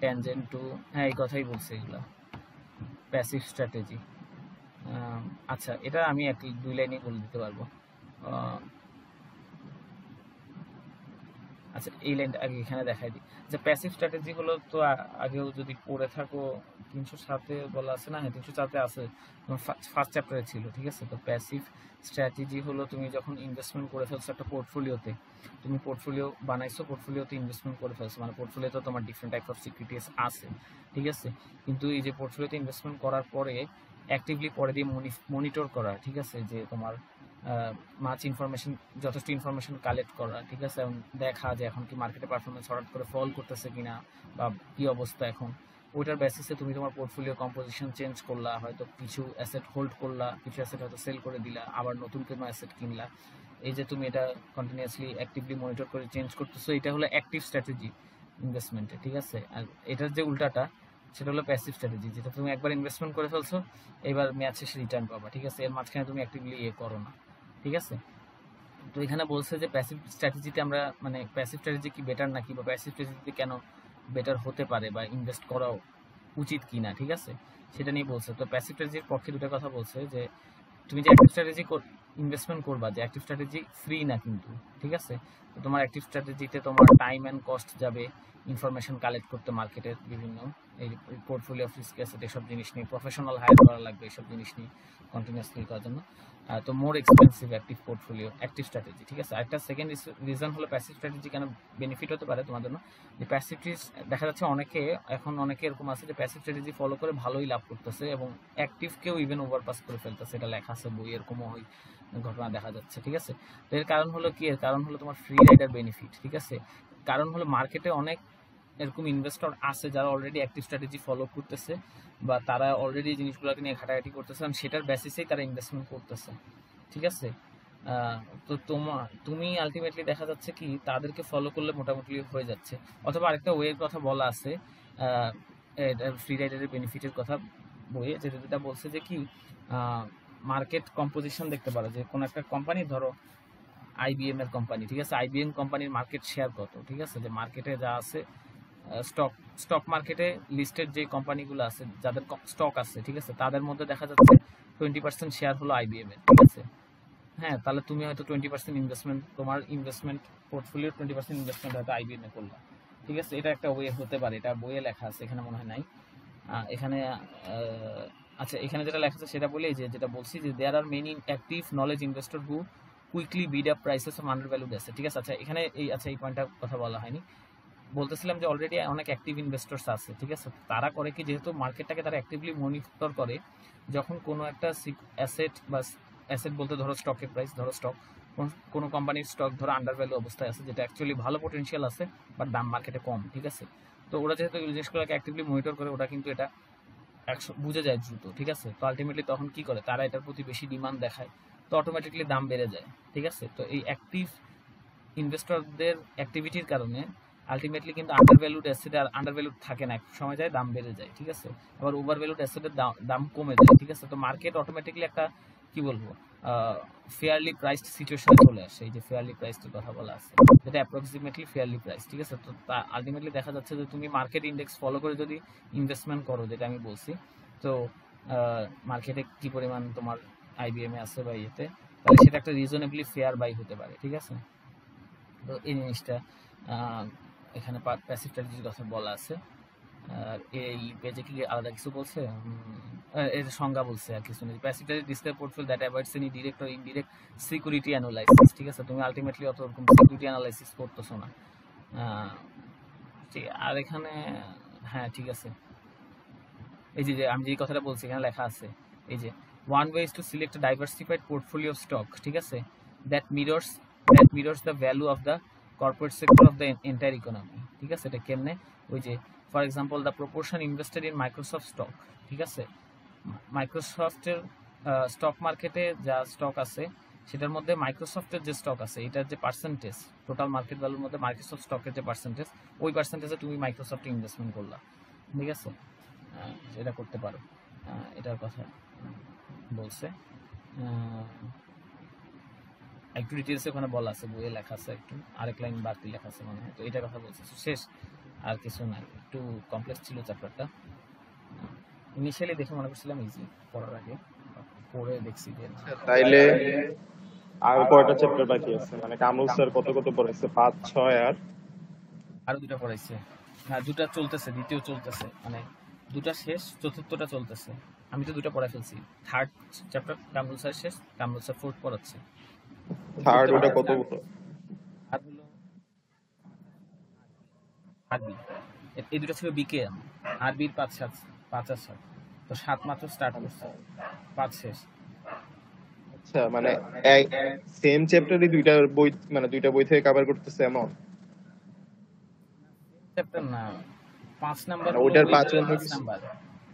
ট্যানজেন্ট টু, হ্যাঁ এই কথাই বলছে এগুলো, প্যাসিভ স্ট্র্যাটেজি। আচ্ছা, এটা আমি 1-2 লাইনেই বলে দিতে পারবো। আচ্ছা, এই লাইনটা আগে এখানে দেখাই দিই, যে প্যাসিভ স্ট্র্যাটেজি হলো, তো আগেও যদি পড়ে থাকো 307-এ বলা আছে না, হ্যাঁ 307-এ আছে, ফার্স্ট চ্যাপ্টারে ছিল, ঠিক আছে? তো প্যাসিভ স্ট্র্যাটেজি হলো তুমি যখন ইনভেস্টমেন্ট করে ফেলছো একটা পোর্টফোলিওতে, তুমি পোর্টফোলিও বানাইছো, পোর্টফোলিওতে ইনভেস্টমেন্ট করে ফেলছো, মানে পোর্টফোলিওতে তোমার ডিফারেন্ট টাইপ অফ সিকিউরিটিস আছে, ঠিক আছে? কিন্তু এই যে পোর্টফোলিওতে ইনভেস্টমেন্ট করার পরে অ্যাক্টিভলি পরে দিয়ে মনিটর করা, ঠিক আছে? যে তোমার যথেষ্ট ইনফরমেশন কালেক্ট করা, ঠিক আছে? এবং দেখা যে এখন কি মার্কেটে পারফরমেন্স হঠাৎ করে ফল করতেছে কিনা, বা কি অবস্থা এখন, ওইটার বেসিসে তুমি তোমার পোর্টফোলিও কম্পোজিশন চেঞ্জ করলা, হয়তো কিছু অ্যাসেট হোল্ড করলা, কিছু অ্যাসেট হয়তো সেল করে দিলা, আবার নতুন কোনো অ্যাসেট কিনলা। এই যে তুমি এটা কন্টিনিউয়াসলি অ্যাক্টিভলি মনিটর করে চেঞ্জ করতেছো, এটা হলো অ্যাক্টিভ স্ট্র্যাটেজি ইনভেস্টমেন্টে, ঠিক আছে? আর এটার যে উল্টাটা সেটা হলো প্যাসিভ স্ট্র্যাটেজি, যেটা তুমি একবার ইনভেস্টমেন্ট করে ফেলছো, এবার ম্যাচ শেষে রিটার্ন পাবা, ঠিক আছে? এর মাঝখানে তুমি অ্যাক্টিভলি করো না, ঠিক আছে? তো এখানে বলছে যে প্যাসিভ স্ট্র্যাটেজিতে আমরা, মানে প্যাসিভ স্ট্র্যাটেজি কি বেটার নাকি, বা প্যাসিভ স্ট্র্যাটেজিতে কেন বেটার হতে পারে, বা ইনভেস্ট করা উচিত কি না, ঠিক আছে? সেটা নিয়ে বলছে। তো প্যাসিভ স্ট্র্যাটেজির পক্ষে দুটো কথা বলছে, যে তুমি যে অ্যাক্টিভ স্ট্র্যাটেজি ইনভেস্টমেন্ট করবা, যে অ্যাক্টিভ স্ট্র্যাটেজি ফ্রি না কিন্তু, ঠিক আছে? তো তোমার অ্যাক্টিভ স্ট্র্যাটেজিতে তোমার টাইম অ্যান্ড কস্ট যাবে, ইনফরমেশন কালেক্ট করতে মার্কেটের বিভিন্ন এই পোর্টফোলিও অফ রিস্ক অ্যাসেট এসব জিনিস নিয়ে প্রফেশনাল হায়ার করা লাগবে এইসব জিনিস নিয়ে কন্টিনিউয়াসলি করার জন্য। তো more expensive active portfolio active strategy, ঠিক আছে। একটা সেকেন্ড রিজন হলো প্যাসিভ স্ট্র্যাটেজি কেন বেনিফিট হতে পারে তোমার জন্য, যে প্যাসিভ দেখা যাচ্ছে অনেকে এরকম আছে যে প্যাসিভ স্ট্র্যাটেজি ফলো করে ভালোই লাভ করতেছে এবং অ্যাক্টিভকেও ইভেন ওভারপাস করে ফেলতেছে, এটা লেখা আছে বই, এরকমও ঘটনা দেখা যাচ্ছে, ঠিক আছে। তো এর কারণ হলো কি, এর কারণ হলো তোমার ফ্রি রাইডার বেনিফিট, ঠিক আছে। কারণ হলো মার্কেটে অনেক এরকম ইনভেস্টর আছে যারা অলরেডি অ্যাক্টিভ স্ট্র্যাটেজি ফলো করতেছে বা তারা অলরেডি জিনিসগুলোকে নিয়ে ঘাটাঘাটি করতেছে এবং সেটার বেসিসেই তারা ইনভেস্টমেন্ট করতেছে, ঠিক আছে। তো তুমি আলটিমেটলি দেখা যাচ্ছে কি তাদেরকে ফলো করলে মোটামুটি হয়ে যাচ্ছে। অথবা আরেকটা ওয়ের কথা বলা আছে ফ্রি রাইডারের বেনিফিটের কথা বইয়ে, যেটা বলছে যে কি মার্কেট কম্পোজিশন দেখতে পারো, যে কোনো একটা কোম্পানি, ধরো আইবিএম এর কোম্পানি, ঠিক আছে, আইবিএম কোম্পানির মার্কেট শেয়ার কত, ঠিক আছে, যে মার্কেটে যা আছে স্টক মার্কেটে লিস্টেড যে কোম্পানিগুলো আছে যাদের স্টক আছে, ঠিক আছে, তাদের মধ্যে দেখা যাচ্ছে 20% শেয়ার হলো আইবিএম এর, ঠিক আছে। হ্যাঁ, তাহলে তুমি হয়তো 20% ইনভেস্টমেন্ট, তোমার ইনভেস্টমেন্ট পোর্টফোলিওর 20% ইনভেস্টমেন্ট হয়তো আইবিএম এ করলা, ঠিক আছে। এটা একটা ওয়ে হতে পারে, এটা বইয়ে লেখা আছে, এখানে মনে হয় নাই। এখানে আচ্ছা, এখানে যেটা লেখা আছে সেটা বলি, যেটা বলছি যে there are many active knowledge investor who quickly bid up prices of undervalued asset, ঠিক আছে। আচ্ছা, এখানে এই পয়েন্টটার কথা বলা হয়নি, বলতেছিলাম যে অলরেডি অনেক অ্যাক্টিভ ইনভেস্টরস আছে, ঠিক আছে। তারা করে কি, যেহেতু মার্কেটটাকে তারা অ্যাক্টিভলি মনিটর করে, যখন কোনো একটা অ্যাসেট বা অ্যাসেট বলতে ধরো স্টকের প্রাইস, ধরো স্টক, কোনো কোম্পানির স্টক ধরো আন্ডার ভ্যালু অবস্থায় আছে, যেটা অ্যাকচুয়ালি ভালো পটেনশিয়াল আছে বাট দাম মার্কেটে কম, ঠিক আছে। তো ওরা যেহেতু এই জিনিসগুলোকে অ্যাক্টিভলি মনিটর করে, ওটা কিন্তু এটা বুঝে যায় দ্রুত, ঠিক আছে। তো আলটিমেটলি তখন কি করে, তারা এটার প্রতি বেশি ডিমান্ড দেখায়, তো অটোমেটিকলি দাম বেড়ে যায়, ঠিক আছে। তো এই অ্যাক্টিভ ইনভেস্টরদের অ্যাক্টিভিটির কারণে আলটিমেটলি কিন্তু আন্ডার ভ্যালুড অ্যাসেট আর আন্ডার ভ্যালুড থাকে না, এক সময় যায় দাম বেড়ে যায়, ঠিক আছে। আবার ওভার ভ্যালুড অ্যাসেটের দাম কমে যায়, ঠিক আছে। তো মার্কেট অটোমেটিকলি একটা কি বলবো ফেয়ারলি প্রাইসড সিচুয়েশনে চলে আসে, এই যে ফেয়ারলি প্রাইসড কথা বলা আছে, যেটা অ্যাপ্রক্সিমেটলি ফেয়ারলি প্রাইস, ঠিক আছে। তো আলটিমেটলি দেখা যাচ্ছে যে তুমি মার্কেট ইন্ডেক্স ফলো করে যদি ইনভেস্টমেন্ট করো, যেটা আমি বলছি, তো মার্কেটে কি পরিমাণ তোমার আইবিএম এ আছে বা ইয়েতে, তাহলে সেটা একটা রিজনেবলি ফেয়ার বাই হতে পারে, ঠিক আছে। তো এই জিনিসটা এখানে প্যাসিভ স্ট্র্যাটেজির কথা বলা আছে। আর এই পেজে কি আলাদা কিছু বলছে, এর সংজ্ঞা বলছে আর কিছু নেই। Passive strategy describe portfolio that avoids any direct or indirect security analysis, ঠিক আছে। তুমি আলটিমেটলি অত রকম সিকিউরিটি অ্যানালাইসিস করতেছো না, ঠিক। আর এখানে হ্যাঁ, ঠিক আছে, এই যে আমি যে কথাটা বলছি এখানে লেখা আছে, এই যে one way is to select a diversified portfolio of stock, ঠিক আছে, that mirrors the value of the corporate sector of the entire economy, ঠিক আছে। এটা কেমনে, ওই যে for example the proportion invested in Microsoft stock, ঠিক আছে। মাইক্রোসফটের স্টক মার্কেটে যা স্টক আছে সেটার মধ্যে মাইক্রোসফটের যে স্টক আছে এটার যে পার্সেন্টেজ, টোটাল মার্কেট ভ্যালুর মধ্যে মাইক্রোসফট স্টকের যে পার্সেন্টেজ, ওই পার্সেন্টেজে তুমি মাইক্রোসফটে ইনভেস্টমেন্ট করলা, ঠিক আছে। এটা করতে পারো, এটার কথা বলছে, একটু ডিটেলসে ওখানে বলা আছে, বইয়ে লেখা আছে, একটু আরেক লাইন বাড়তি লেখা আছে মনে হয়, তো এটার কথা বলছে। শেষ, আর কিছু নাই, একটু কমপ্লেক্স ছিল চ্যাপ্টারটা। ইনিশিয়ালি দেখে মনে করছিলাম ইজি, পড়ার আগে পড়ে দেখছি যে তাইলে আর কয়টা চ্যাপ্টার বাকি আছে, মানে কামরুল স্যার কত পড়াইছে, 5, 6 আর আরো দুটা পড়াইছে, না দুটা চলতেছে, দ্বিতীয় চলতেছে, মানে দুটা শেষ, চতুর্থটা চলতেছে। আমি তো দুটা পড়া ফেলছি, থার্ড চ্যাপ্টার কামরুল স্যার শেষ, কামরুল স্যার ফোর্থ পড়াচ্ছে। থার্ড ওটা কত বড়? আর হলো আরবি, এই দুটো ছিল বিকেএম, আরবির 5 আর 7, তো 7 মাত্র স্টার্ট করছে, 5 শেষ। আচ্ছা, মানে সেম চ্যাপ্টারই দুইটা বই, মানে দুইটা বই থেকে কভার করতেছে এমন চ্যাপ্টার না, 5 নাম্বার ওটার 5 নাম্বার।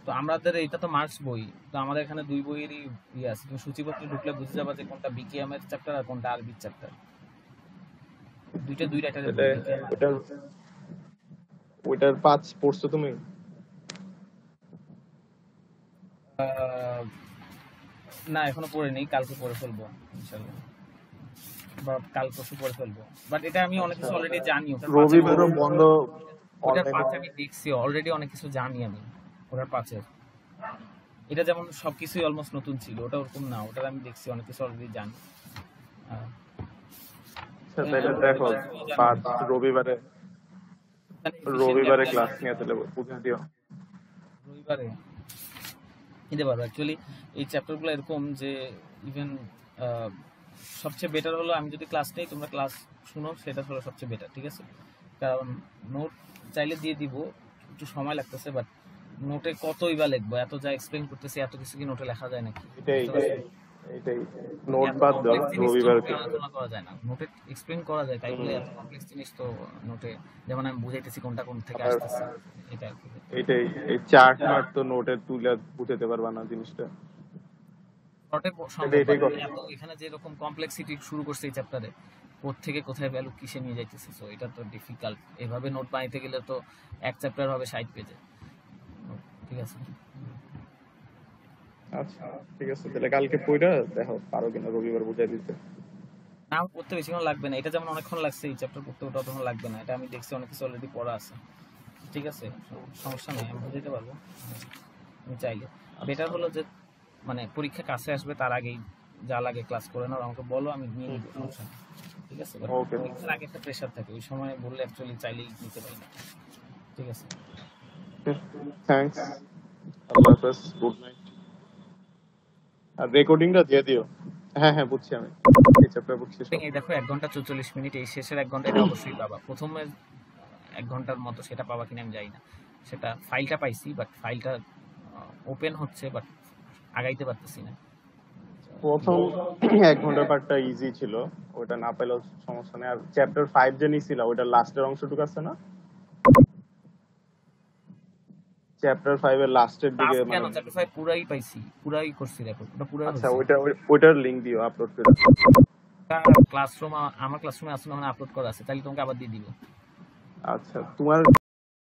তো আমাদের এটা তো মার্কস বই, তো আমাদের এখানে দুই বইয়েরই ইয়ে আছে, তুমি সূচিপত্রে ঢুকলে বুঝে যাবে যে কোনটা বিকেএম এর চ্যাপ্টার আর কোনটা আরবির চ্যাপ্টার, দুইটা দুই রাইটারের বই। ওটার 5 পড়ছো তুমি? না এখনো পড়িনি, কালকে পড়ে ফেলবো ইনশাআল্লাহ, বা কাল পরশু পড়ে ফেলবো। বাট এটা আমি অনেক কিছু অলরেডি জানি, রবিবারও বন্ধ, ওটার পাঁচে আমি দেখছি অলরেডি, অনেক কিছু জানি আমি ওটার পাঁচের। এটা যেমন সবকিছুই অলমোস্ট নতুন ছিল, ওটা ওরকম না, ওটার আমি দেখছি অনেক কিছু অলরেডি জানি। দেখো 5 রবিবারে রবিবারে ক্লাস নিয়ে তাহলে বুঝে দিও। রবিবারে নিতে পারবো। অ্যাকচুয়ালি এই চ্যাপ্টারগুলো এরকম যে ইভেন সবচেয়ে বেটার হলো আমি যদি ক্লাস নেই তোমরা ক্লাস শুনো, সেটা হলো সবচেয়ে বেটার, ঠিক আছে? কারণ নোট চাইলে দিয়ে দিব, একটু সময় লাগতেছে, বাট নোটে কতই বা লিখবো, এত যা এক্সপ্লেন করতেছি এত কিছু কি নোটে লেখা যায় নাকি? এইটাই নোট বাদ দাও, রবিবারে আলোচনা করা যায় না, নোটে এক্সপ্লেন করা যায়, তাই বলে এত কমপ্লেক্স জিনিস তো নোটে, যেমন আমি বুঝাইতেছি কোনটা কোন থেকে আসতেছে, এটা আর কি। এইটাই, এই চার্ট মার্ট তো নোটে তুলে বুঝাতে পারবা না জিনিসটা। এখানে যেরকম কমপ্লেক্সিটি শুরু করছে এই চ্যাপ্টারে, থেকে কোথায় ভ্যালু কিসে নিয়ে যাইতেছে, সো এটা তো ডিফিকাল্ট। এভাবে নোট বানাইতে গেলে তো এক চ্যাপ্টার হবে 60 পেজে, ঠিক আছে? আচ্ছা ঠিক আছে, তাহলে কালকে পড়া দেখো পারো কিনা রবিবার বুঝাই দিতে। না পড়তে বেশিক্ষণ লাগবে না, এটা যেমন অনেকক্ষণ লাগছে এই চ্যাপ্টার পড়তে, ওটা তখন লাগবে না, এটা আমি দেখছি অনেক কিছু অলরেডি পড়া আছে, ঠিক আছে? সমস্যা নেই, আমি বুঝাইতে পারবো আমি চাইলে। বেটার হলো যে মানে পরীক্ষা কাছে আসবে তার আগেই যা লাগে ক্লাস করে নাও, আমাকে বলো, আমি নিয়ে নিবো, সমস্যা নেই, ঠিক আছে? পরীক্ষার আগে একটা প্রেশার থাকে, ওই সময় বললে অ্যাকচুয়ালি চাইলেই নিতে পারি না, ঠিক আছে? থ্যাঙ্কস, আল্লাহ হাফেজ, গুড নাইট। আর রেকর্ডিংটা দিয়ে দিও। হ্যাঁ হ্যাঁ বুঝছি, আমি এই চ্যাপ্টার বুঝছি। এই দেখো 1 ঘন্টা 44 মিনিট, এই শেষের 1 ঘন্টা এটা অবশ্যই পাবা, প্রথমের 1 ঘন্টার মতো সেটা পাবা কিনা আমি জানি না, সেটা ফাইলটা পাইছি, বাট ফাইলটা ওপেন হচ্ছে, বাট আগাইতে পারতেছি না। প্রথম 1 ঘন্টার পার্টটা ইজি ছিল, ওটা না পেলেও সমস্যা নেই। আর চ্যাপ্টার 5 যে নিছিল ওটা লাস্টের অংশটুকু আছে না, চ্যাপ্টার 5 এর লাস্টের দিকে, কেন চ্যাপ্টার 5 পুরাই পাইছি, পুরাই করছি রেকর্ড, ওটা পুরাই। আচ্ছা ওইটার লিংক দিও, আপলোড করে ক্লাসরুম, আমার ক্লাসরুমে আসলে মানে আপলোড করা আছে, তাহলে তোমাকে আবার দিয়ে দিব। আচ্ছা তোমার